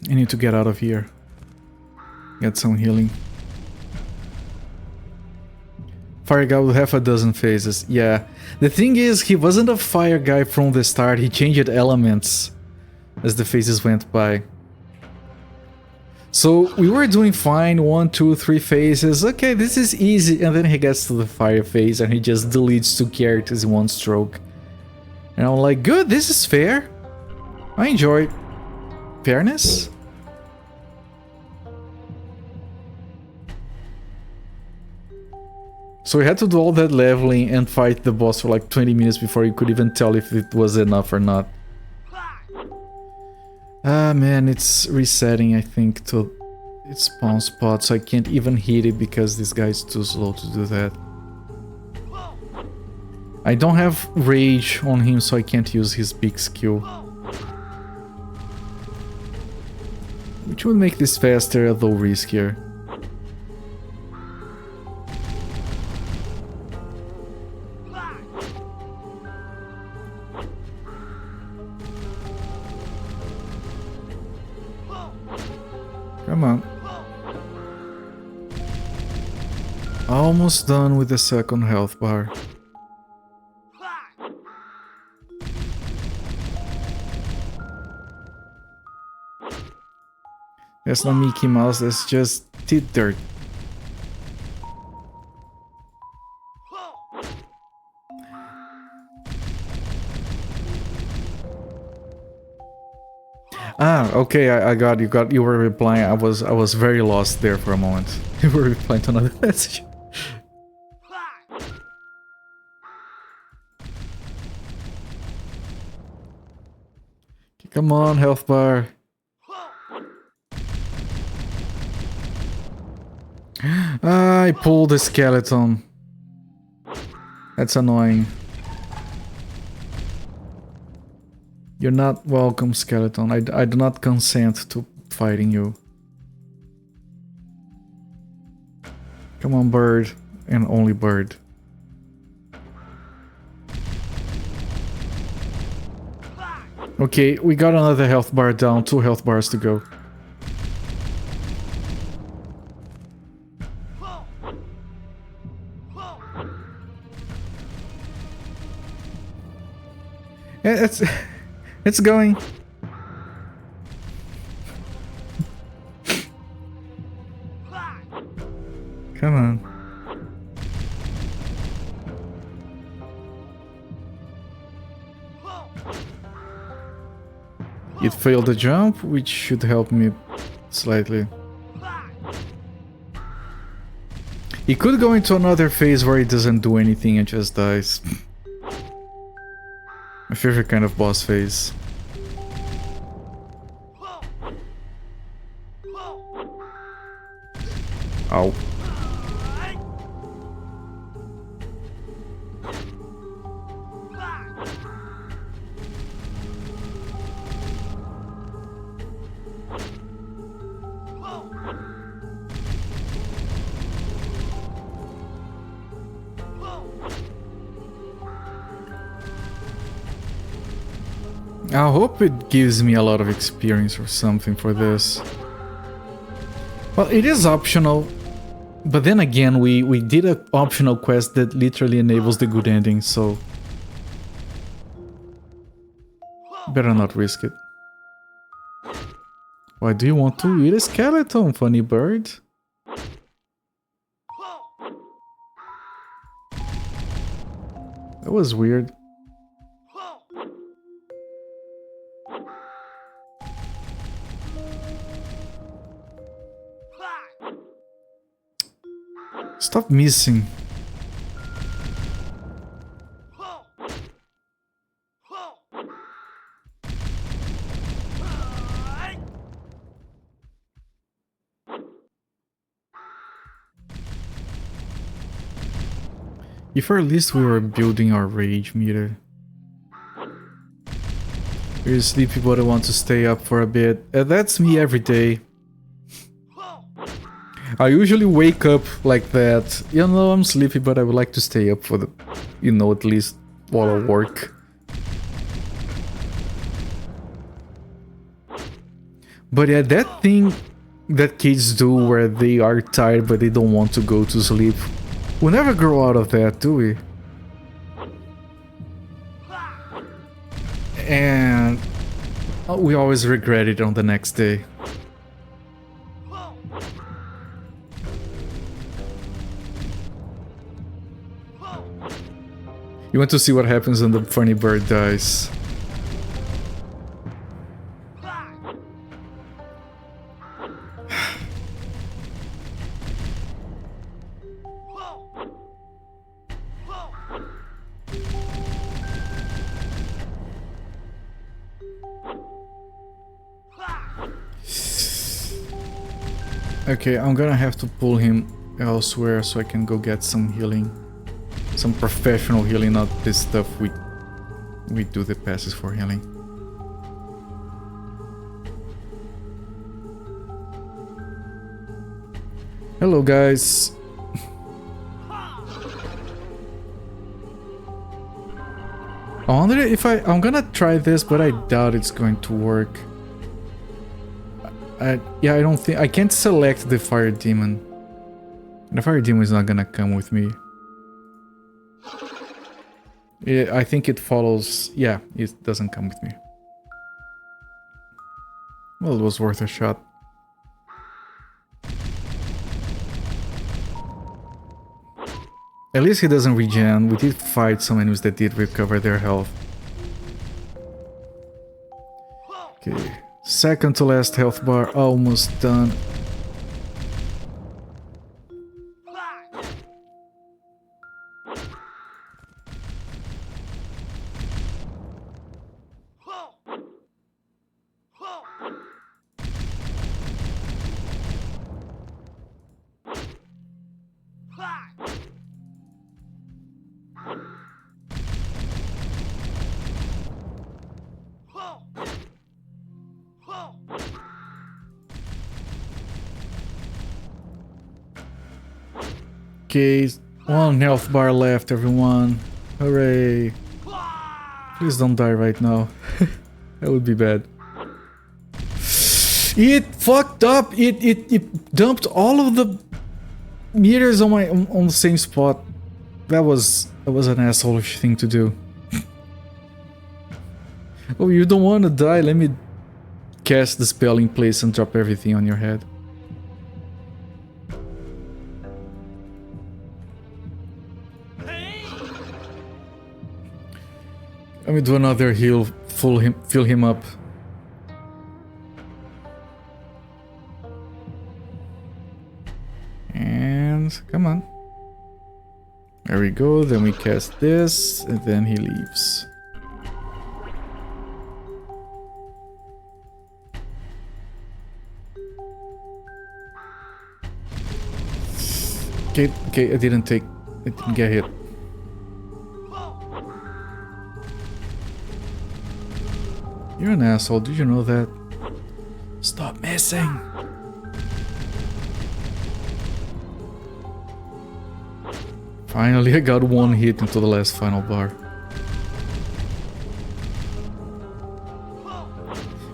need to get out of here. Get some healing. Fire guy with half a dozen phases. Yeah. The thing is, he wasn't a fire guy from the start. He changed elements as the phases went by. So we were doing fine, 1, 2, 3 phases. Okay, this is easy. And then he gets to the fire phase and he just deletes 2 characters in 1 stroke. And I'm like, good, this is fair. I enjoy fairness. So we had to do all that leveling and fight the boss for like 20 minutes before you could even tell if it was enough or not. Ah man, it's resetting I think to its spawn spot, so I can't even hit it because this guy's too slow to do that. I don't have rage on him, so I can't use his big skill. Which would make this faster, though riskier. Come on. Almost done with the second health bar. That's not Mickey Mouse, that's just teeth dirt. Ah, okay, I got you were replying. I was very lost there for a moment. You were replying to another message. Come on, health bar. I pulled the skeleton. That's annoying. You're not welcome, skeleton. I do not consent to fighting you. Come on, bird. And only bird. Okay, we got another health bar down. 2 health bars to go. Yeah, it's going. Come on. It failed the jump, which should help me slightly. It could go into another phase where it doesn't do anything and just dies. My favorite kind of boss phase. Ow. I hope it gives me a lot of experience or something for this. Well, it is optional, but then again, we did an optional quest that literally enables the good ending, so... better not risk it. Why do you want to eat a skeleton, funny bird? That was weird. Stop missing. If at least we were building our rage meter. You're sleepy but I want to stay up for a bit. That's me every day. I usually wake up like that. You know, I'm sleepy, but I would like to stay up for the, you know, at least while I work. But yeah, that thing that kids do where they are tired but they don't want to go to sleep. We'll never grow out of that, do we? And we always regret it on the next day. You want to see what happens when the funny bird dies. Okay, I'm gonna have to pull him elsewhere so I can go get some healing. Some professional healing, not this stuff we do the passes for healing. Hello guys. I wonder if I'm gonna try this, but I doubt it's going to work. Yeah, I don't think I can't select the fire demon. The fire demon is not gonna come with me. I think it follows. Yeah, it doesn't come with me. Well, it was worth a shot. At least he doesn't regen. We did fight some enemies that did recover their health. Okay. Second to last health bar, almost done. Okay, one health bar left, everyone. Hooray. Please don't die right now. That would be bad. It fucked up. It dumped all of the meters on the same spot. That was an asshole-ish thing to do. Oh, you don't want to die? Let me cast the spell in place and drop everything on your head. Let me do another heal, fill him up. And come on. There we go, then we cast this, and then he leaves. Okay, I didn't get hit. You're an asshole, did you know that? Stop missing! Finally, I got one hit into the last final bar.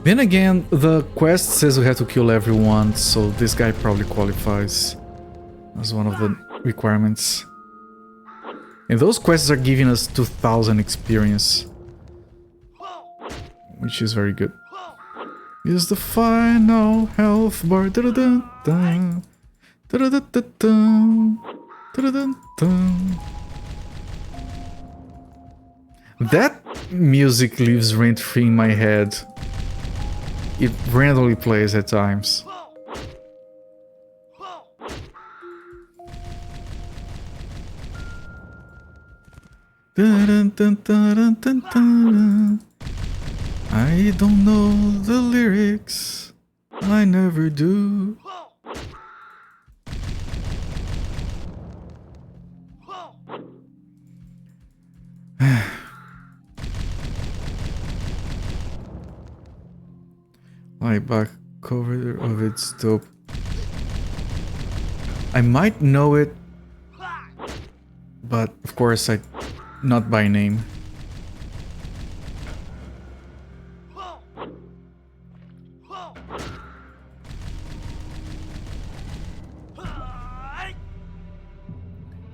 Then again, the quest says we have to kill everyone, so this guy probably qualifies as one of the requirements. And those quests are giving us 2000 experience, which is very good. Here's the final health bar. Da-da-dun-dun. Da-da-dun-dun-dun. Da-da-dun-dun. That music lives rent-free in my head. It randomly plays at times. Dun-dun-dun-dun-dun-dun. I don't know the lyrics. I never do. My back cover of it's dope. I might know it, but of course not by name.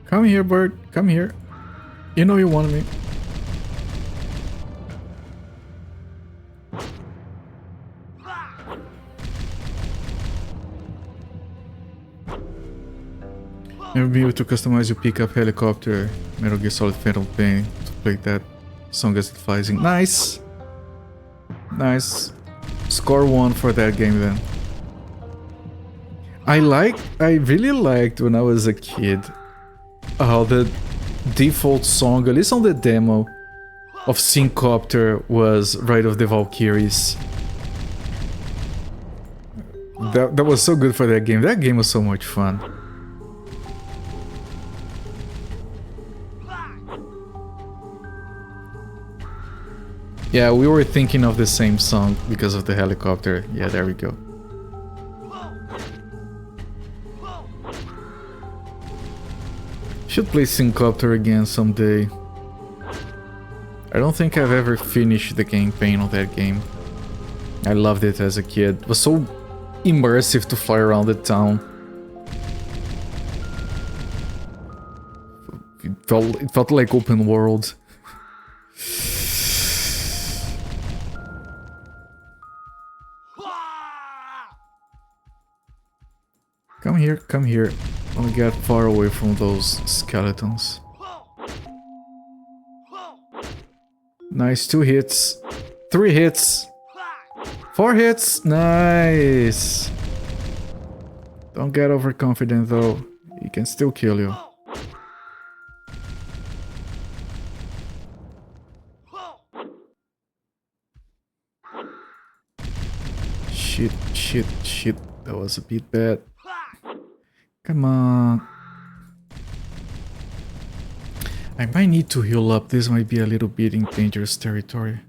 Come here, bird. Come here. You know you wanted me. Never been able to customize your pickup helicopter, Metal Gear Solid Phantom Pain, played that song as it flies in. Nice! Nice. Score 1 for that game then. I really liked when I was a kid how the default song, at least on the demo, of Syncopter was Ride of the Valkyries. That was so good for that game. That game was so much fun. Yeah, we were thinking of the same song because of the helicopter. Yeah, there we go. Should play Syncopter again someday. I don't think I've ever finished the campaign of that game. I loved it as a kid. It was so immersive to fly around the town. It felt like open world. Come here, come here. I want to get far away from those skeletons. Nice, 2 hits. 3 hits. 4 hits. Nice. Don't get overconfident though. He can still kill you. Shit, shit, shit. That was a bit bad. Come on. I might need to heal up. This might be a little bit in dangerous territory.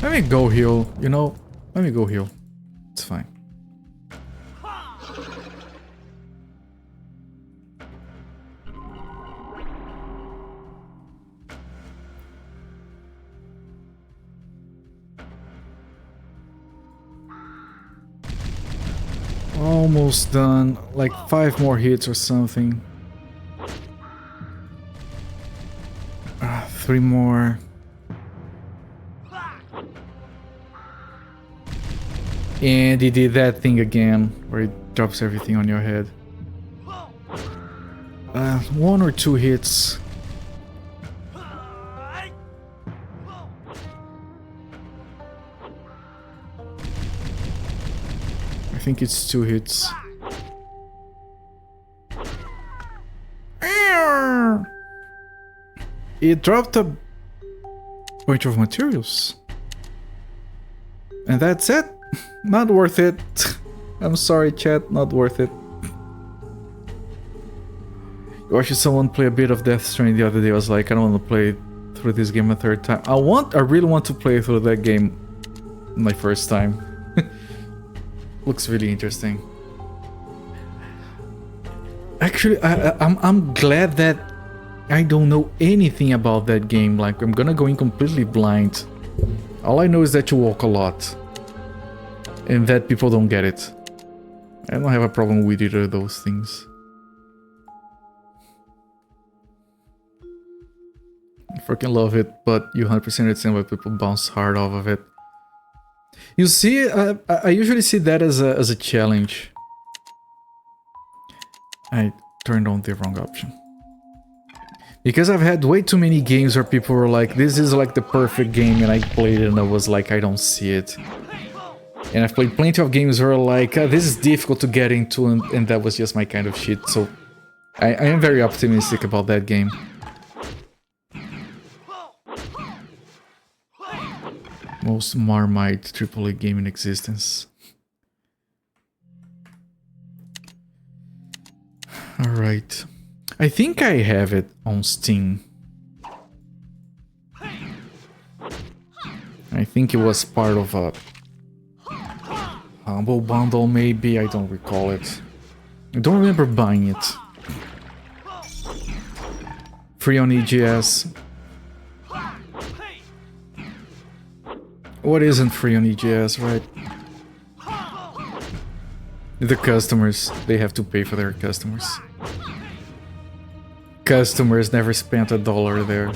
Let me go heal, you know? Let me go heal. It's fine. Almost done. Like 5 more hits or something. 3 more. And he did that thing again, where it drops everything on your head. 1 or 2 hits. I think it's 2 hits. It dropped a bunch of materials. And that's it. Not worth it. I'm sorry, chat, not worth it. Watching someone play a bit of Death Stranding the other day, I was like, I don't want to play through this game a 3rd time. I really want to play through that game my first time. Looks really interesting. Actually, I'm glad that I don't know anything about that game. Like, I'm gonna go in completely blind. All I know is that you walk a lot. And that people don't get it. I don't have a problem with either of those things. I freaking love it, but you 100% understand why people bounce hard off of it. You see, I usually see that as a challenge. I turned on the wrong option. Because I've had way too many games where people were like, this is like the perfect game, and I played it and I was like, I don't see it. And I've played plenty of games where like, this is difficult to get into, and that was just my kind of shit, so I am very optimistic about that game. Most Marmite AAA game in existence. Alright. I think I have it on Steam. I think it was part of a Humble Bundle, maybe? I don't recall it. I don't remember buying it. Free on EGS. What isn't free on EGS, right? The customers. They have to pay for their customers. Customers never spent $1 there.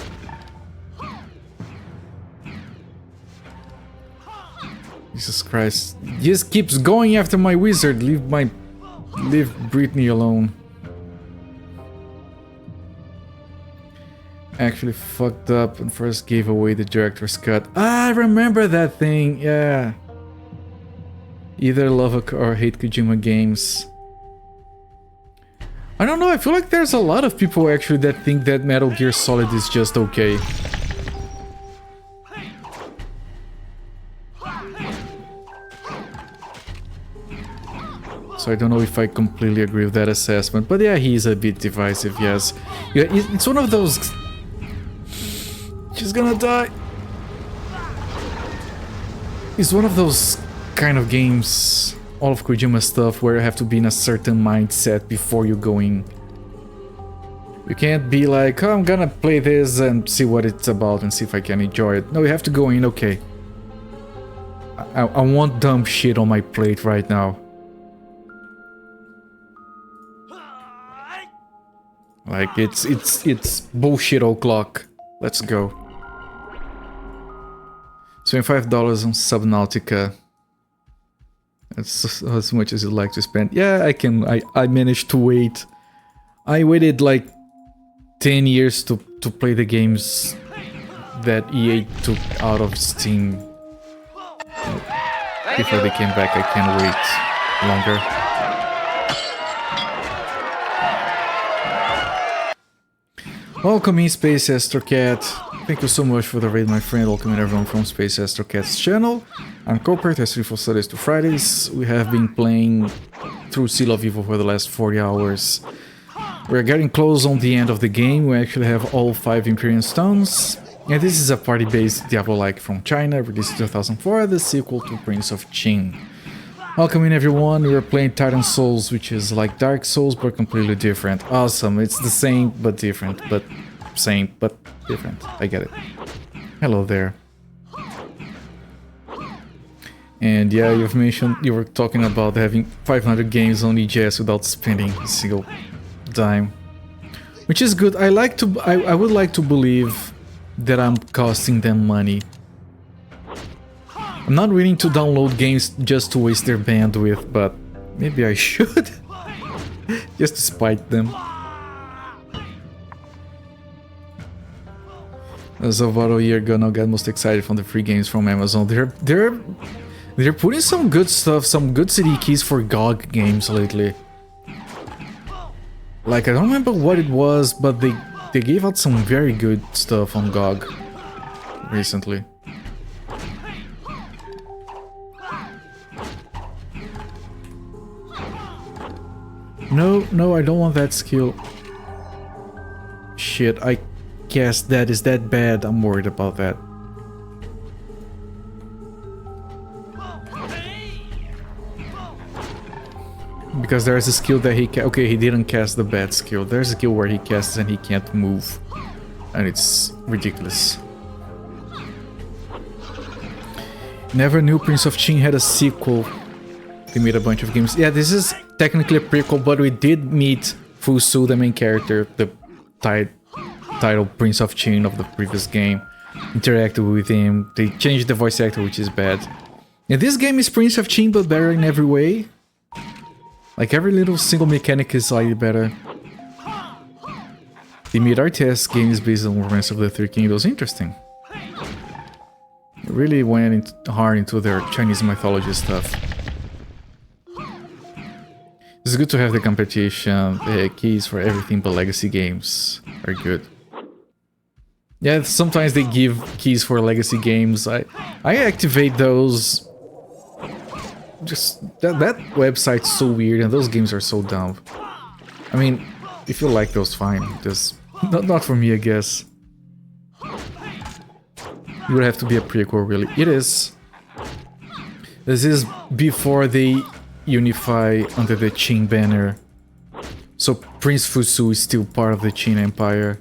Jesus Christ. Just keeps going after my wizard. Leave Britney alone. actually fucked up and first gave away the director's cut. Ah, I remember that thing, yeah. Either love or hate Kojima games. I don't know, I feel like there's a lot of people actually that think that Metal Gear Solid is just okay. So I don't know if I completely agree with that assessment, but yeah, he's a bit divisive, yes. Yeah, it's one of those... She's gonna die! It's one of those kind of games, all of Kojima stuff, where you have to be in a certain mindset before you go in. You can't be like, oh, I'm gonna play this and see what it's about and see if I can enjoy it. No, you have to go in, okay. I want dumb shit on my plate right now. Like, it's bullshit o'clock. Let's go. $25 on Subnautica. That's as much as you'd like to spend. Yeah, I managed to wait. I waited like 10 years to play the games that EA took out of Steam. Before they came back, I can't wait longer. Welcome in, Space Astrocat. Thank you so much for the raid, my friend. Welcome everyone from Space Astrocat's channel. I'm Corporate, I stream for Saturdays to Fridays. We have been playing through Seal of Evil for the last 40 hours. We're getting close on the end of the game. We actually have all 5 Imperial Stones. And this is a party-based Diablo-like from China, released in 2004, the sequel to Prince of Qin. Welcome in everyone, we're playing Titan Souls, which is like Dark Souls but completely different. Awesome, it's the same but different, but same but different. I get it. Hello there. And yeah, you've mentioned, you were talking about having 500 games on EGS without spending a single dime. Which is good. I would like to believe that I'm costing them money. I'm not willing to download games just to waste their bandwidth, but maybe I should. Just to spite them. As of about a year ago, I got most excited from the free games from Amazon. They're putting some good stuff, some good CD keys for GOG games lately. Like, I don't remember what it was, but they gave out some very good stuff on GOG recently. No, I don't want that skill. Shit, I guess that is that bad. I'm worried about that. Because there's a skill that he okay, he didn't cast the bad skill. There's a skill where he casts and he can't move. And it's ridiculous. Never knew Prince of Qin had a sequel. They made a bunch of games. Yeah, this is technically a prequel, but we did meet Fusu, the main character, the title Prince of Qin of the previous game. Interacted with him. They changed the voice actor, which is bad. And this game is Prince of Qin, but better in every way. Like, every little single mechanic is slightly better. They made RTS games based on Romance of the Three Kingdoms. Interesting. They really went hard into their Chinese mythology stuff. It's good to have the competition. The keys for everything but legacy games are good. Yeah, sometimes they give keys for legacy games. I activate those. Just that website's so weird and those games are so dumb. I mean, if you like those, fine. Just not for me, I guess. You would have to be a prequel, really. It is. This is before they unify under the Qin banner. So Prince Fusu is still part of the Qin Empire.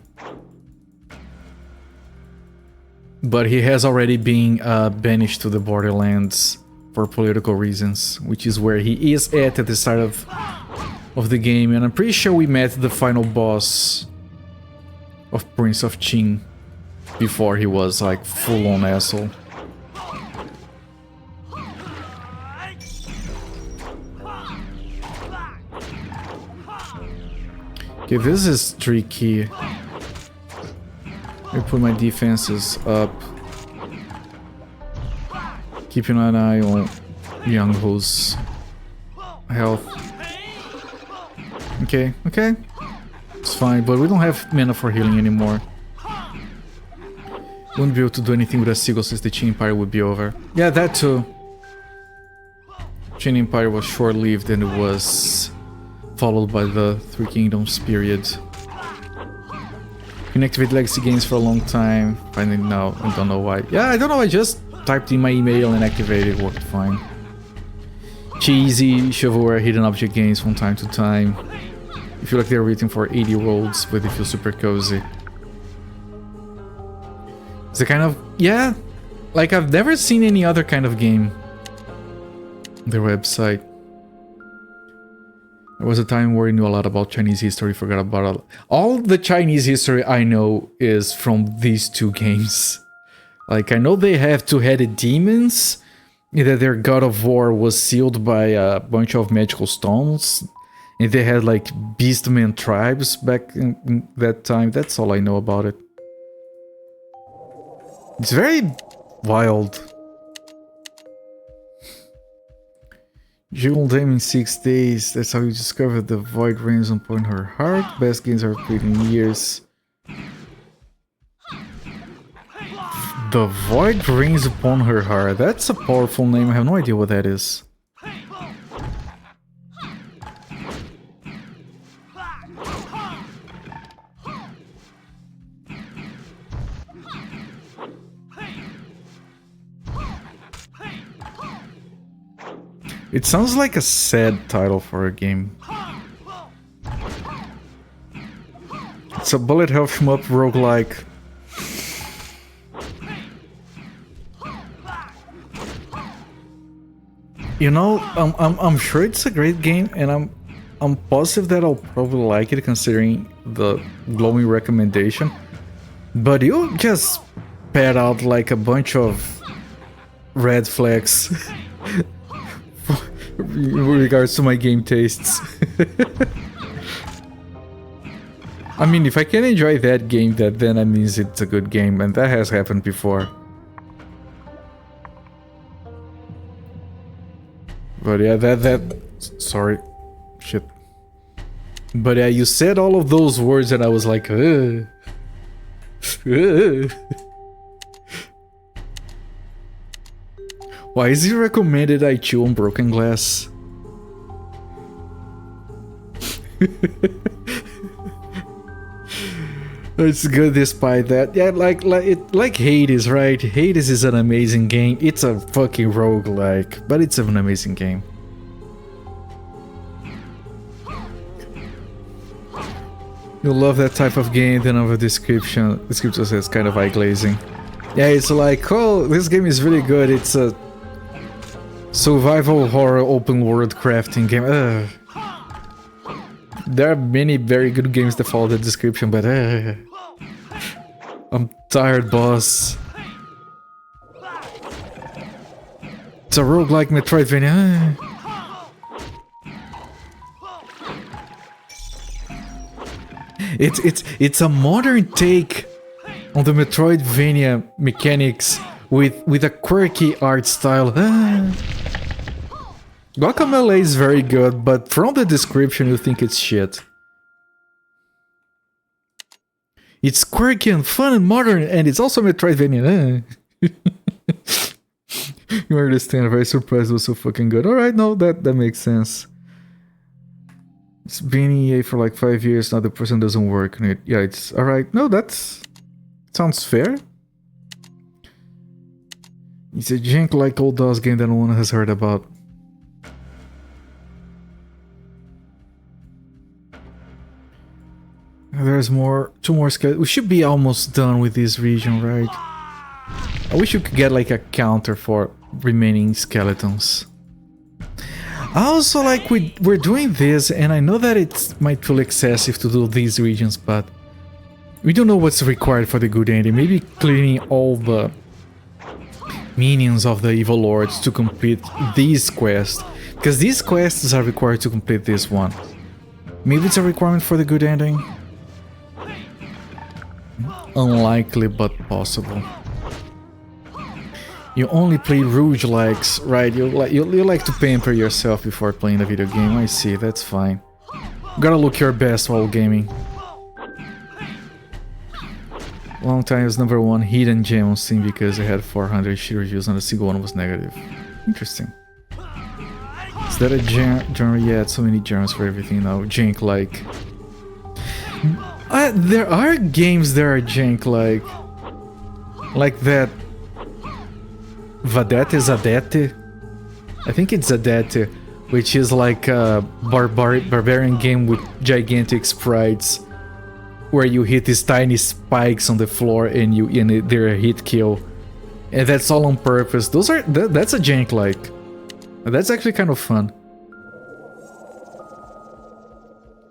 But he has already been banished to the borderlands for political reasons, which is where he is at the start of the game. And I'm pretty sure we met the final boss of Prince of Qin before he was like full-on asshole. Okay, this is tricky. put my defenses up. Keeping an eye on Liang-Hu's health. Okay, okay. It's fine, but we don't have mana for healing anymore. Wouldn't be able to do anything with a Seagull since the Qin Empire would be over. Yeah, that too. Qin Empire was short-lived and it was followed by the Three Kingdoms period. Can activate legacy games for a long time. Finding now, I don't know why. Yeah, I don't know, I just typed in my email and activated it, worked fine. Cheesy shovelware hidden object games from time to time. I feel like they're written for 80-year-olds, but they feel super cozy. It's a kind of... yeah, like I've never seen any other kind of game on their website. There was a time where I knew a lot about Chinese history, forgot about it. All the Chinese history I know is from these two games. Like, I know they have two-headed demons, that their god of war was sealed by a bunch of magical stones, and they had, like, beastmen tribes back in that time. That's all I know about it. It's very wild. Jiggle them in 6 days. That's how you discover the void reigns upon her heart. Best games are played in years. The void reigns upon her heart. That's a powerful name. I have no idea what that is. It sounds like a sad title for a game. It's a bullet hell shmup roguelike. You know, I'm sure it's a great game, and I'm positive that I'll probably like it considering the glowing recommendation. But you just pad out like a bunch of red flags. In regards to my game tastes. I mean, if I can enjoy that game, then that means it's a good game, and that has happened before. But yeah, sorry. Shit. But yeah, you said all of those words and I was like, ugh. Why is it recommended I chew on broken glass? It's good despite that. Yeah, like Hades, right? Hades is an amazing game. It's a fucking roguelike, but it's an amazing game. You'll love that type of game, then of a description. Description says kind of eye glazing. Yeah, it's like, oh, this game is really good. It's a survival horror open world crafting game. There are many very good games that follow the description, but I'm tired, boss. It's a roguelike Metroidvania. It's a modern take on the Metroidvania mechanics with a quirky art style. Guacamelee is very good, but from the description you think it's shit. It's quirky and fun and modern, and it's also Metroidvania. You understand, I'm very surprised it was so fucking good. Alright, no, that makes sense. It's been EA for like 5 years, now the person doesn't work on it. Yeah, it's alright. No, that's... sounds fair. It's a jank like old DOS game that no one has heard about. There's more, 2 more skeletons. We should be almost done with this region, right? I wish you could get like a counter for remaining skeletons. I also like we're doing this, and I know that it might feel excessive to do these regions, but we don't know what's required for the good ending. Maybe cleaning all the minions of the evil lords to complete these quests, because these quests are required to complete this one. Maybe it's a requirement for the good ending. unlikely but possible. You only play roguelikes, right? You like to pamper yourself before playing a video game. I see, that's fine. Gotta look your best while gaming. Long time was #1 hidden gem on Steam because I had 400 shit reviews and a single one was negative. Interesting. Is that a genre? Yeah, so many genres for everything now. Jank-like. There are games that are jank-like. Like that... Zadete? I think it's Zadete, which is like a barbarian game with gigantic sprites, where you hit these tiny spikes on the floor and they're a hit kill, and that's all on purpose. That's a jank-like. That's actually kind of fun.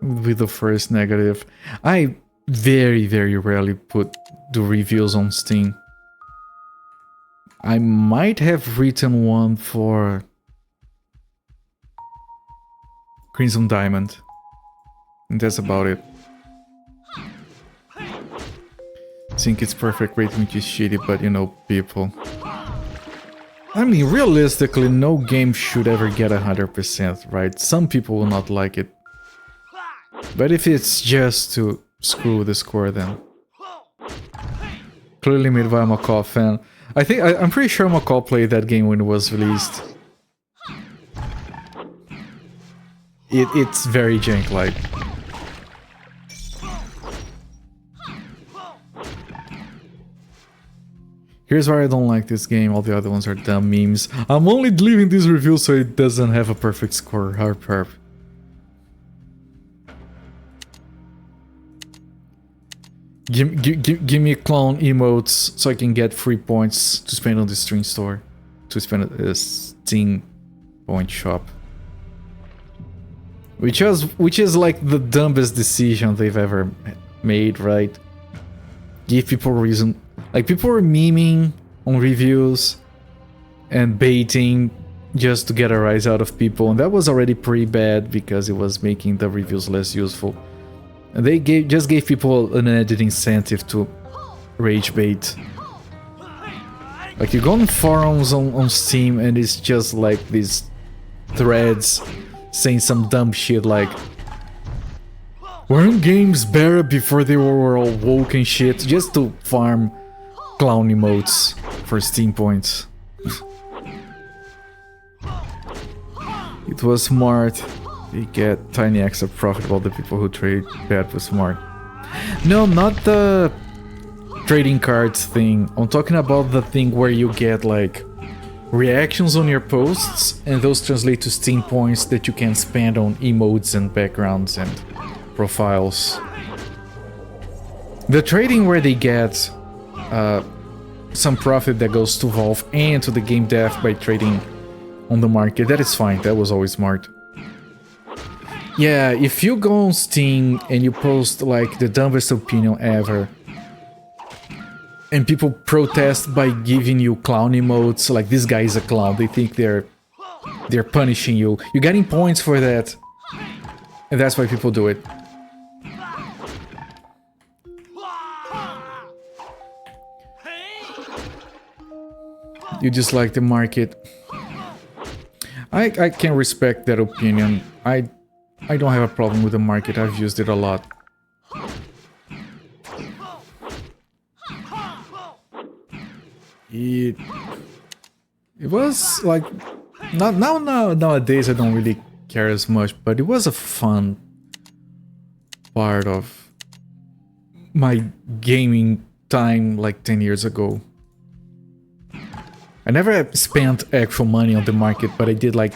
With the first negative, I very rarely do reviews on Steam. I might have written one for Crimson Diamond, and that's about it. I think it's perfect rating, which is shitty, but you know, people. I mean, realistically, no game should ever get 100%, right? Some people will not like it. But if it's just to screw the score, then... Clearly made by a Macaw fan. I'm pretty sure Macaw played that game when it was released. It's very jank-like. Here's why I don't like this game, all the other ones are dumb memes. I'm only leaving this review so it doesn't have a perfect score. Harp harp. Give me clown emotes so I can get free points to spend on the Steam store. To spend at a Steam point shop. Which is like the dumbest decision they've ever made, right? Give people reason. Like, people were memeing on reviews and baiting just to get a rise out of people, and that was already pretty bad because it was making the reviews less useful. And they just gave people an added incentive to rage bait. Like, you go on forums on Steam and it's just like these threads saying some dumb shit like, weren't games better before they were all woke and shit, just to farm clown emotes for Steam points. It was smart. They get tiny extra profit about the people who trade bad with smart. No, not the trading cards thing. I'm talking about the thing where you get like reactions on your posts and those translate to Steam points that you can spend on emotes and backgrounds and profiles. The trading where they get some profit that goes to Valve and to the game dev by trading on the market, that is fine. That was always smart. Yeah, if you go on Steam and you post like the dumbest opinion ever, and people protest by giving you clown emotes, like this guy is a clown, they think they're punishing you. You're getting points for that, and that's why people do it. You dislike the market. I can respect that opinion. I don't have a problem with the market, I've used it a lot. It was like... Nowadays I don't really care as much, but it was a fun part of my gaming time like 10 years ago. I never spent actual money on the market, but I did like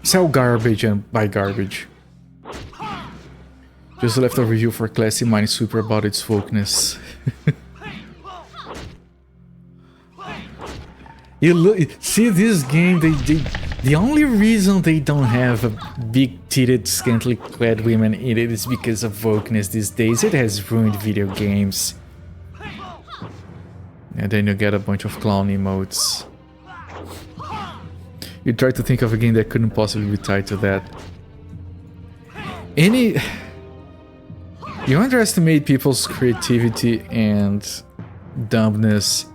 sell garbage and buy garbage. Just left a review for Classy Minesweeper about its wokeness. You look, see this game, the only reason they don't have a big-titted, scantily clad women in it is because of wokeness these days. It has ruined video games. And then you get a bunch of clown emotes. You try to think of a game that couldn't possibly be tied to that. You underestimate people's creativity and dumbness.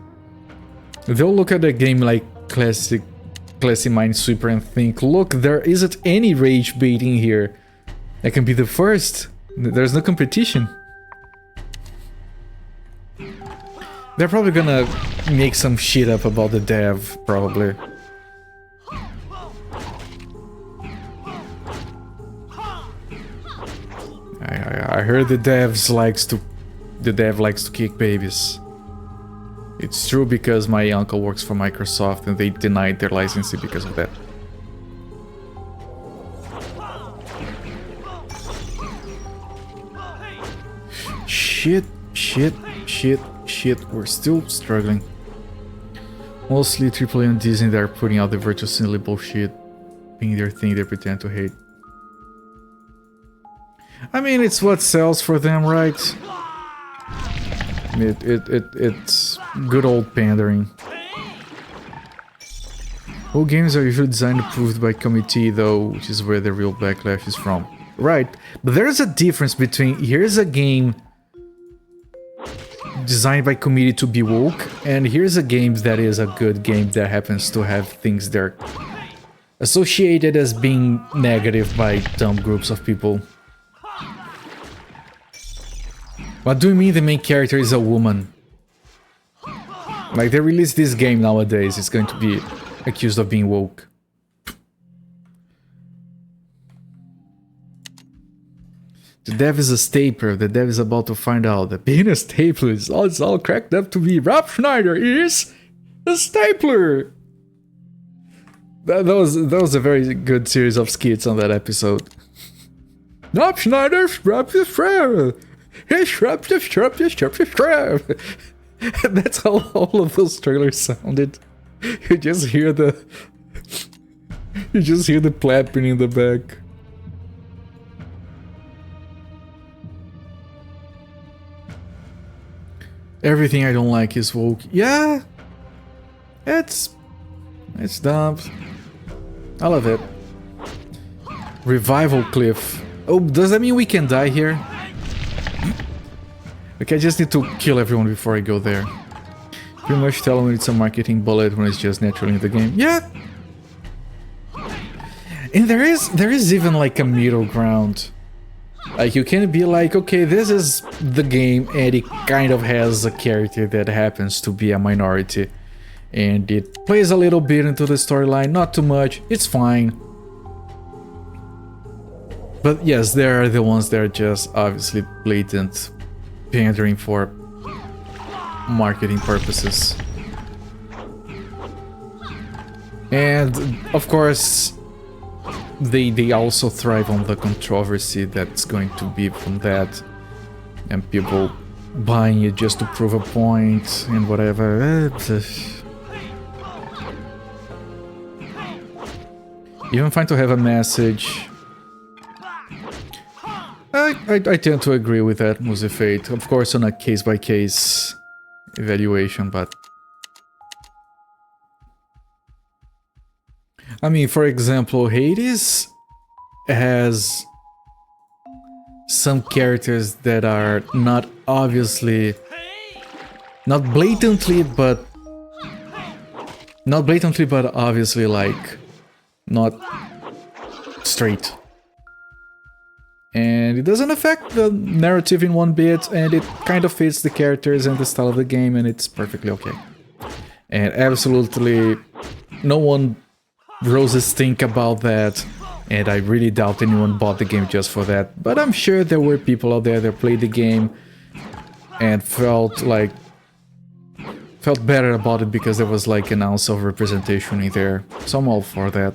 They'll look at a game like Classic Minesweeper and think, look, there isn't any rage baiting here. I can be the first. There's no competition. They're probably gonna make some shit up about the dev, probably. I heard the dev likes to kick babies. It's true because my uncle works for Microsoft and they denied their licensing because of that. Shit, we're still struggling. Mostly AAA and Disney that are putting out the virtual silly bullshit, being their thing they pretend to hate. I mean, it's what sells for them, right? It's good old pandering. All games are usually designed and approved by committee, though, which is where the real backlash is from. Right, but there's a difference between here's a game designed by committee to be woke, and here's a game that is a good game that happens to have things that are associated as being negative by dumb groups of people. What do you mean the main character is a woman? Like, they released this game nowadays, it's going to be accused of being woke. The dev is a stapler. The dev is about to find out that being a stapler is all cracked up to be. Rob Schneider is a stapler. That was a very good series of skits on that episode. Rob Schneider, that's how all of those trailers sounded. You just hear the plapping in the back. Everything I don't like is woke. Yeah, it's dumb. I love it. Revival cliff. Oh, does that mean we can die here? Okay, I just need to kill everyone before I go there. Pretty much tell them it's a marketing bullet when it's just naturally in the game. Yeah. And there is even like a middle ground. Like, you can be like, okay, this is the game and it kind of has a character that happens to be a minority. And it plays a little bit into the storyline, not too much, it's fine. But yes, there are the ones that are just obviously blatant pandering for marketing purposes. And of course, they also thrive on the controversy that's going to be from that, and people buying it just to prove a point and whatever. Even fine to have a message. I tend to agree with that, Musifate. Of course, on a case-by-case evaluation, but... I mean, for example, Hades has some characters that are not obviously... Not blatantly, but obviously, like, not straight. And it doesn't affect the narrative in one bit, and it kind of fits the characters and the style of the game, and it's perfectly okay. And absolutely no one rose a stink about that, and I really doubt anyone bought the game just for that. But I'm sure there were people out there that played the game and felt better about it because there was like an ounce of representation in there. So I'm all for that.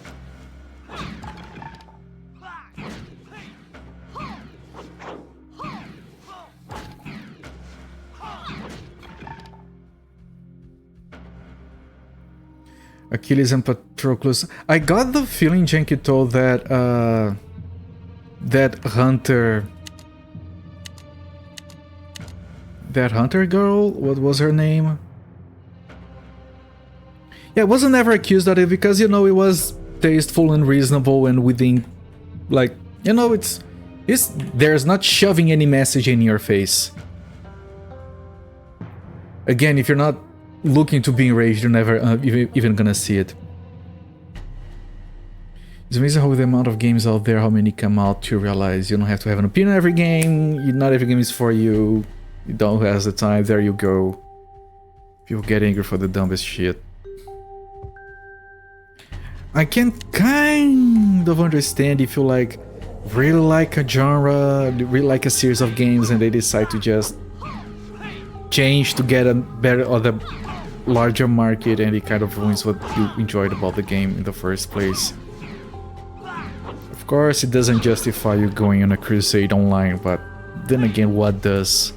Achilles and Patroclus. I got the feeling, Janky told that that Hunter girl, what was her name? Yeah, wasn't ever accused of it because, you know, it was tasteful and reasonable and within, like, you know, it's There's not shoving any message in your face. Again, if you're not looking to be enraged, you're never even gonna see it. It's amazing how the amount of games out there, how many come out, you realize you don't have to have an opinion on every game, not every game is for you, you don't have the time, there you go. People get angry for the dumbest shit. I can kind of understand if you like really like a genre, really like a series of games and they decide to just change to get a better or the larger market and it kind of ruins what you enjoyed about the game in the first place. Of course, it doesn't justify you going on a crusade online, but then again, what does?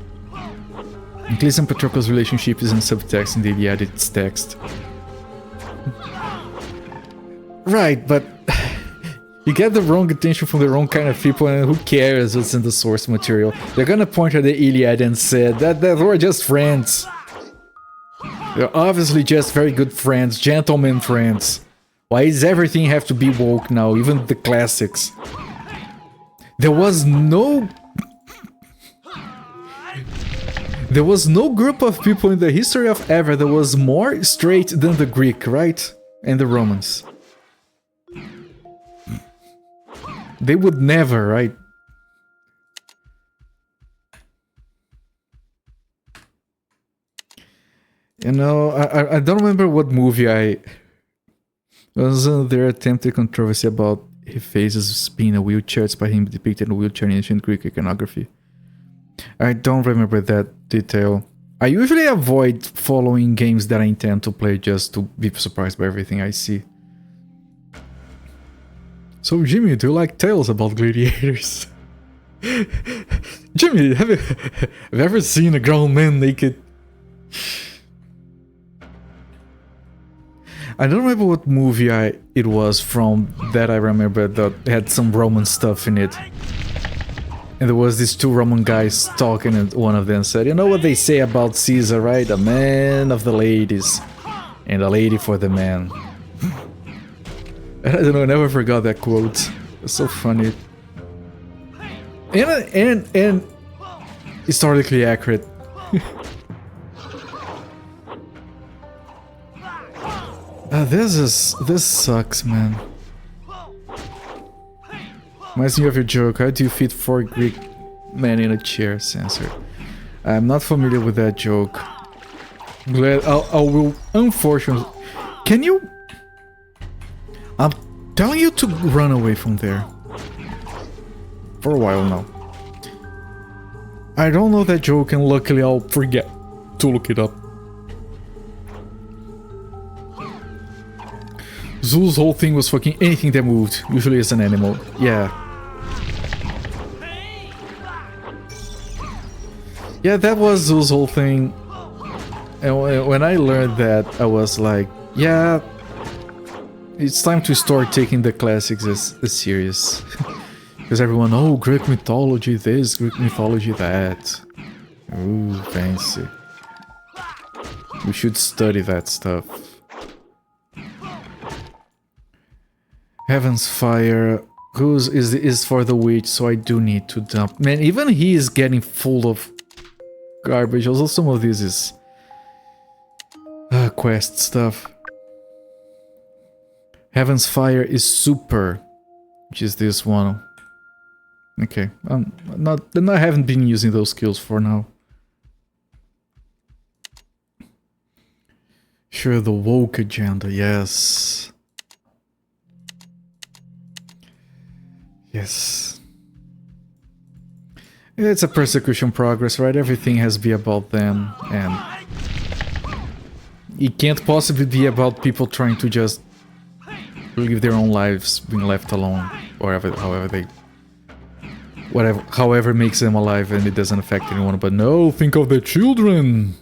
Cleese and Patroclus' relationship is in subtext in the Iliad, it's text. Right, but you get the wrong attention from the wrong kind of people and who cares what's in the source material? They're gonna point at the Iliad and say that we're just friends. They're obviously just very good friends, gentlemen friends. Why does everything have to be woke now, even the classics? There was no group of people in the history of ever that was more straight than the Greek, right? And the Romans. They would never, right? You know, I don't remember what movie wasn't there attempted controversy about Hephaestus being in a wheelchair, despite him depicted in a wheelchair in ancient Greek iconography. I don't remember that detail. I usually avoid following games that I intend to play just to be surprised by everything I see. So Jimmy, do you like tales about gladiators? Jimmy, have you ever seen a grown man naked? I don't remember what movie it was from that I remember that had some Roman stuff in it. And there was these two Roman guys talking and one of them said, you know what they say about Caesar, right? A man of the ladies and a lady for the man. I don't know, I never forgot that quote. It's so funny. And historically accurate. This sucks, man. Reminds me of your joke. How do you fit 4 Greek men in a chair? Censored. I'm not familiar with that joke. Glad I will. Unfortunately, can you? I'm telling you to run away from there. For a while now. I don't know that joke, and luckily I'll forget to look it up. Zeus' whole thing was fucking anything that moved, usually as an animal. Yeah. Yeah, that was Zeus' whole thing. And when I learned that, I was like, yeah, it's time to start taking the classics as serious. Because everyone, oh, Greek mythology this, Greek mythology that. Ooh, fancy. We should study that stuff. Heaven's fire, whose is for the witch, so I do need to dump. Man, even he is getting full of garbage. Also, some of this is quest stuff. Heaven's fire is super, which is this one. Okay, I haven't been using those skills for now. Sure, the woke agenda, yes. Yes. It's a persecution progress, right? Everything has to be about them, and it can't possibly be about people trying to just live their own lives, being left alone, or however makes them alive and it doesn't affect anyone. But no, think of the children!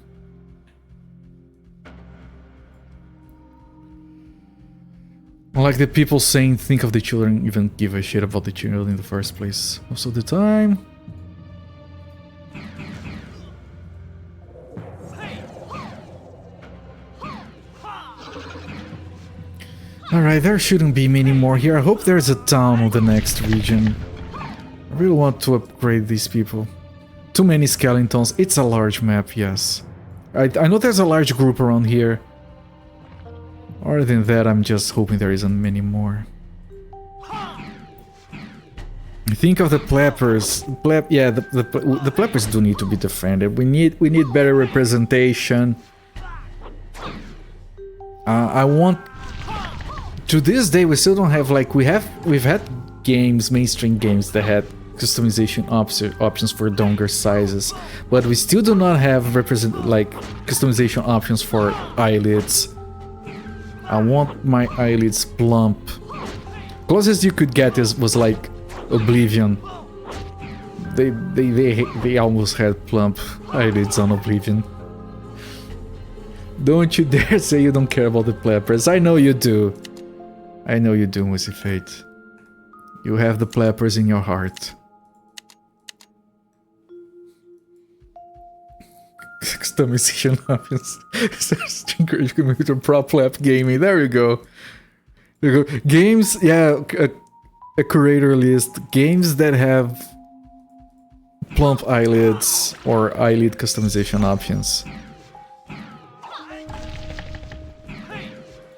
Like the people saying, think of the children, even give a shit about the children in the first place. Most of the time. Alright, there shouldn't be many more here. I hope there's a town on the next region. I really want to upgrade these people. Too many skeletons. It's a large map, yes. I know there's a large group around here. Other than that, I'm just hoping there isn't many more. Think of the Pleppers. The Pleppers do need to be defended. We need better representation. I want. To this day, we still don't have like we've had games, mainstream games that had customization options for donor sizes, but we still do not have customization options for eyelids. I want my eyelids plump. Closest you could get was like Oblivion. They almost had plump eyelids on Oblivion. Don't you dare say you don't care about the Pleppers. I know you do. I know you do, Missy Fate. You have the Pleppers in your heart. Customization options. Encourage community to prop lap gaming. There you go. There you go. Games, yeah, a curator list. Games that have plump eyelids or eyelid customization options.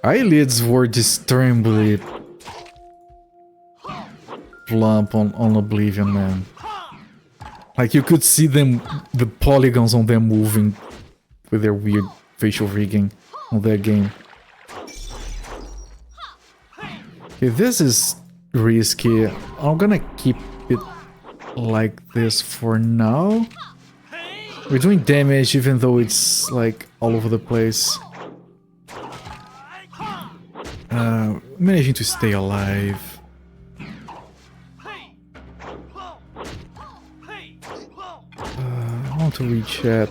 Eyelids were disturbingly plump on Oblivion, man. Like you could see them, the polygons on them moving with their weird facial rigging on that game. Okay, this is risky. I'm gonna keep it like this for now. We're doing damage even though it's like all over the place. Managing to stay alive. I want to read chat.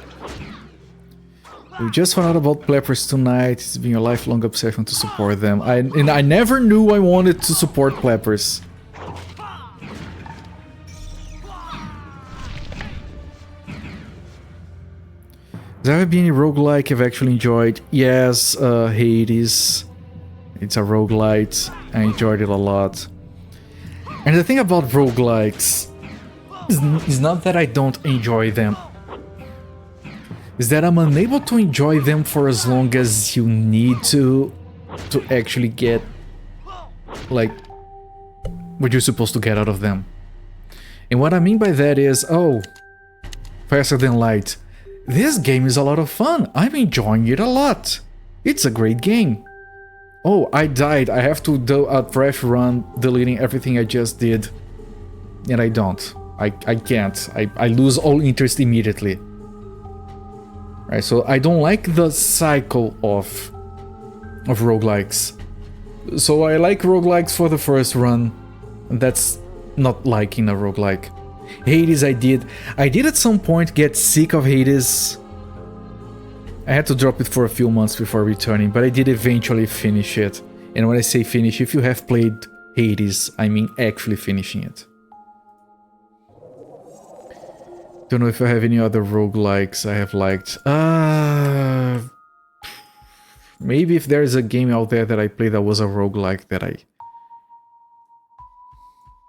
We just found out about Pleppers tonight. It's been a lifelong obsession to support them. I never knew I wanted to support Pleppers. Has there ever been any roguelike I've actually enjoyed? Yes, Hades. It's a roguelite. I enjoyed it a lot. And the thing about roguelikes is not that I don't enjoy them. Is that I'm unable to enjoy them for as long as you need to actually get like what you're supposed to get out of them. And what I mean by that is, oh, Faster Than Light. This game is a lot of fun. I'm enjoying it a lot. It's a great game. Oh, I died. I have to do a fresh run, deleting everything I just did. And I don't. I can't. I lose all interest immediately. Right, so I don't like the cycle of roguelikes. So I like roguelikes for the first run. And that's not liking a roguelike. Hades I did at some point get sick of Hades. I had to drop it for a few months before returning, but I did eventually finish it. And when I say finish, if you have played Hades, I mean actually finishing it. Don't know if I have any other roguelikes I have liked. Maybe if there is a game out there that I played that was a roguelike that I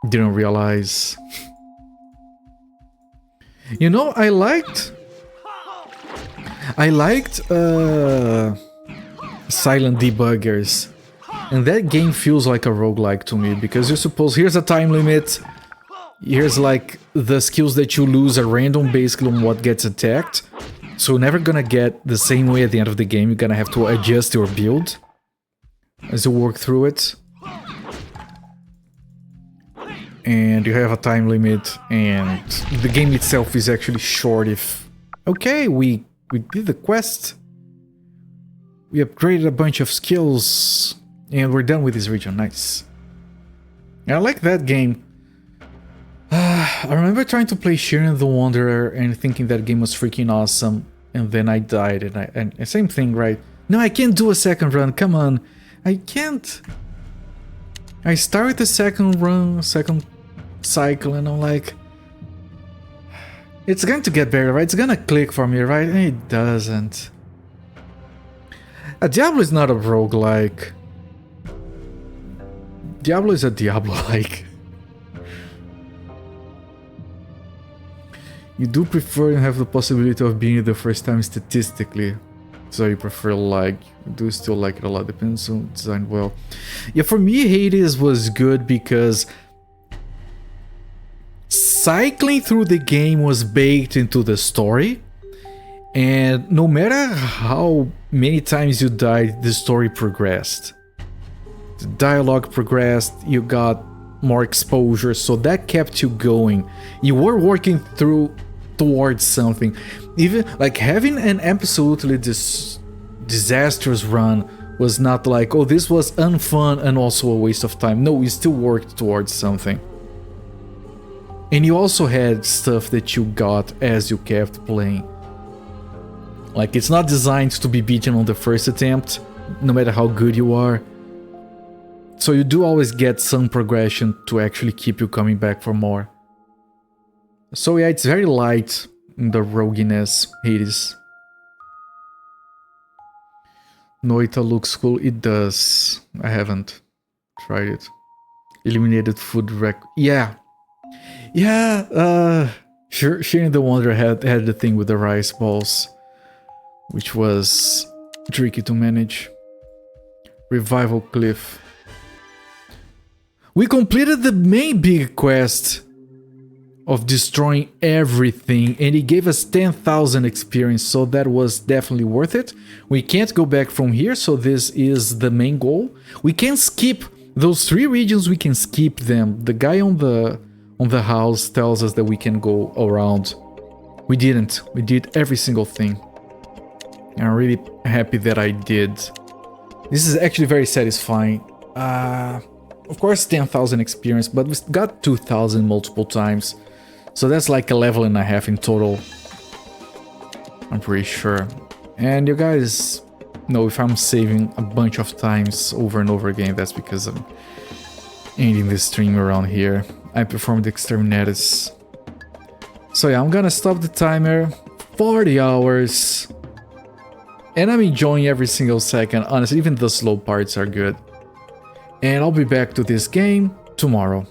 didn't realize. You know, I liked Silent Debuggers, and that game feels like a roguelike to me, because you're supposed, here's a time limit, here's like the skills that you lose are random basically on what gets attacked, so you're never gonna get the same way at the end of the game. You're gonna have to adjust your build as you work through it. And you have a time limit, and the game itself is actually short. If okay, we did the quest, we upgraded a bunch of skills, and we're done with this region. Nice. I like that game. I remember trying to play Shiren the Wanderer and thinking that game was freaking awesome, and then I died, and same thing, right? No, I can't do a second run. Come on, I can't. I start the second run, second cycle, and I'm like, it's going to get better, right? It's gonna click for me, right? And it doesn't. Diablo is not a roguelike. Diablo is a Diablo-like. You do prefer to have the possibility of being the first time statistically. So you prefer like, you do still like it a lot, depends on design well. Yeah, for me Hades was good because cycling through the game was baked into the story. And no matter how many times you died, the story progressed. The dialogue progressed, you got more exposure, so that kept you going. You were working towards something. Even like having an absolutely disastrous run was not like, oh, this was unfun and also a waste of time. No, you still worked towards something. And you also had stuff that you got as you kept playing. Like, it's not designed to be beaten on the first attempt, no matter how good you are. So you do always get some progression to actually keep you coming back for more. So yeah, it's very light in the roguiness, Hades. Noita looks cool. It does. I haven't tried it. Eliminated food rec... Yeah. Yeah, Sharing the Wonder had the thing with the rice balls, which was tricky to manage. Revival Cliff. We completed the main big quest of destroying everything, and it gave us 10,000 experience, so that was definitely worth it. We can't go back from here, so this is the main goal. We can skip those 3 regions, we can skip them. The guy on the house tells us that we can go around. We didn't. We did every single thing. I'm really happy that I did. This is actually very satisfying. Of course 10,000 experience, but we got 2,000 multiple times. So that's like a level and a half in total. I'm pretty sure. And you guys know if I'm saving a bunch of times over and over again, that's because I'm ending the stream around here. I performed Exterminatus. So yeah, I'm gonna stop the timer. 40 hours. And I'm enjoying every single second. Honestly, even the slow parts are good. And I'll be back to this game tomorrow.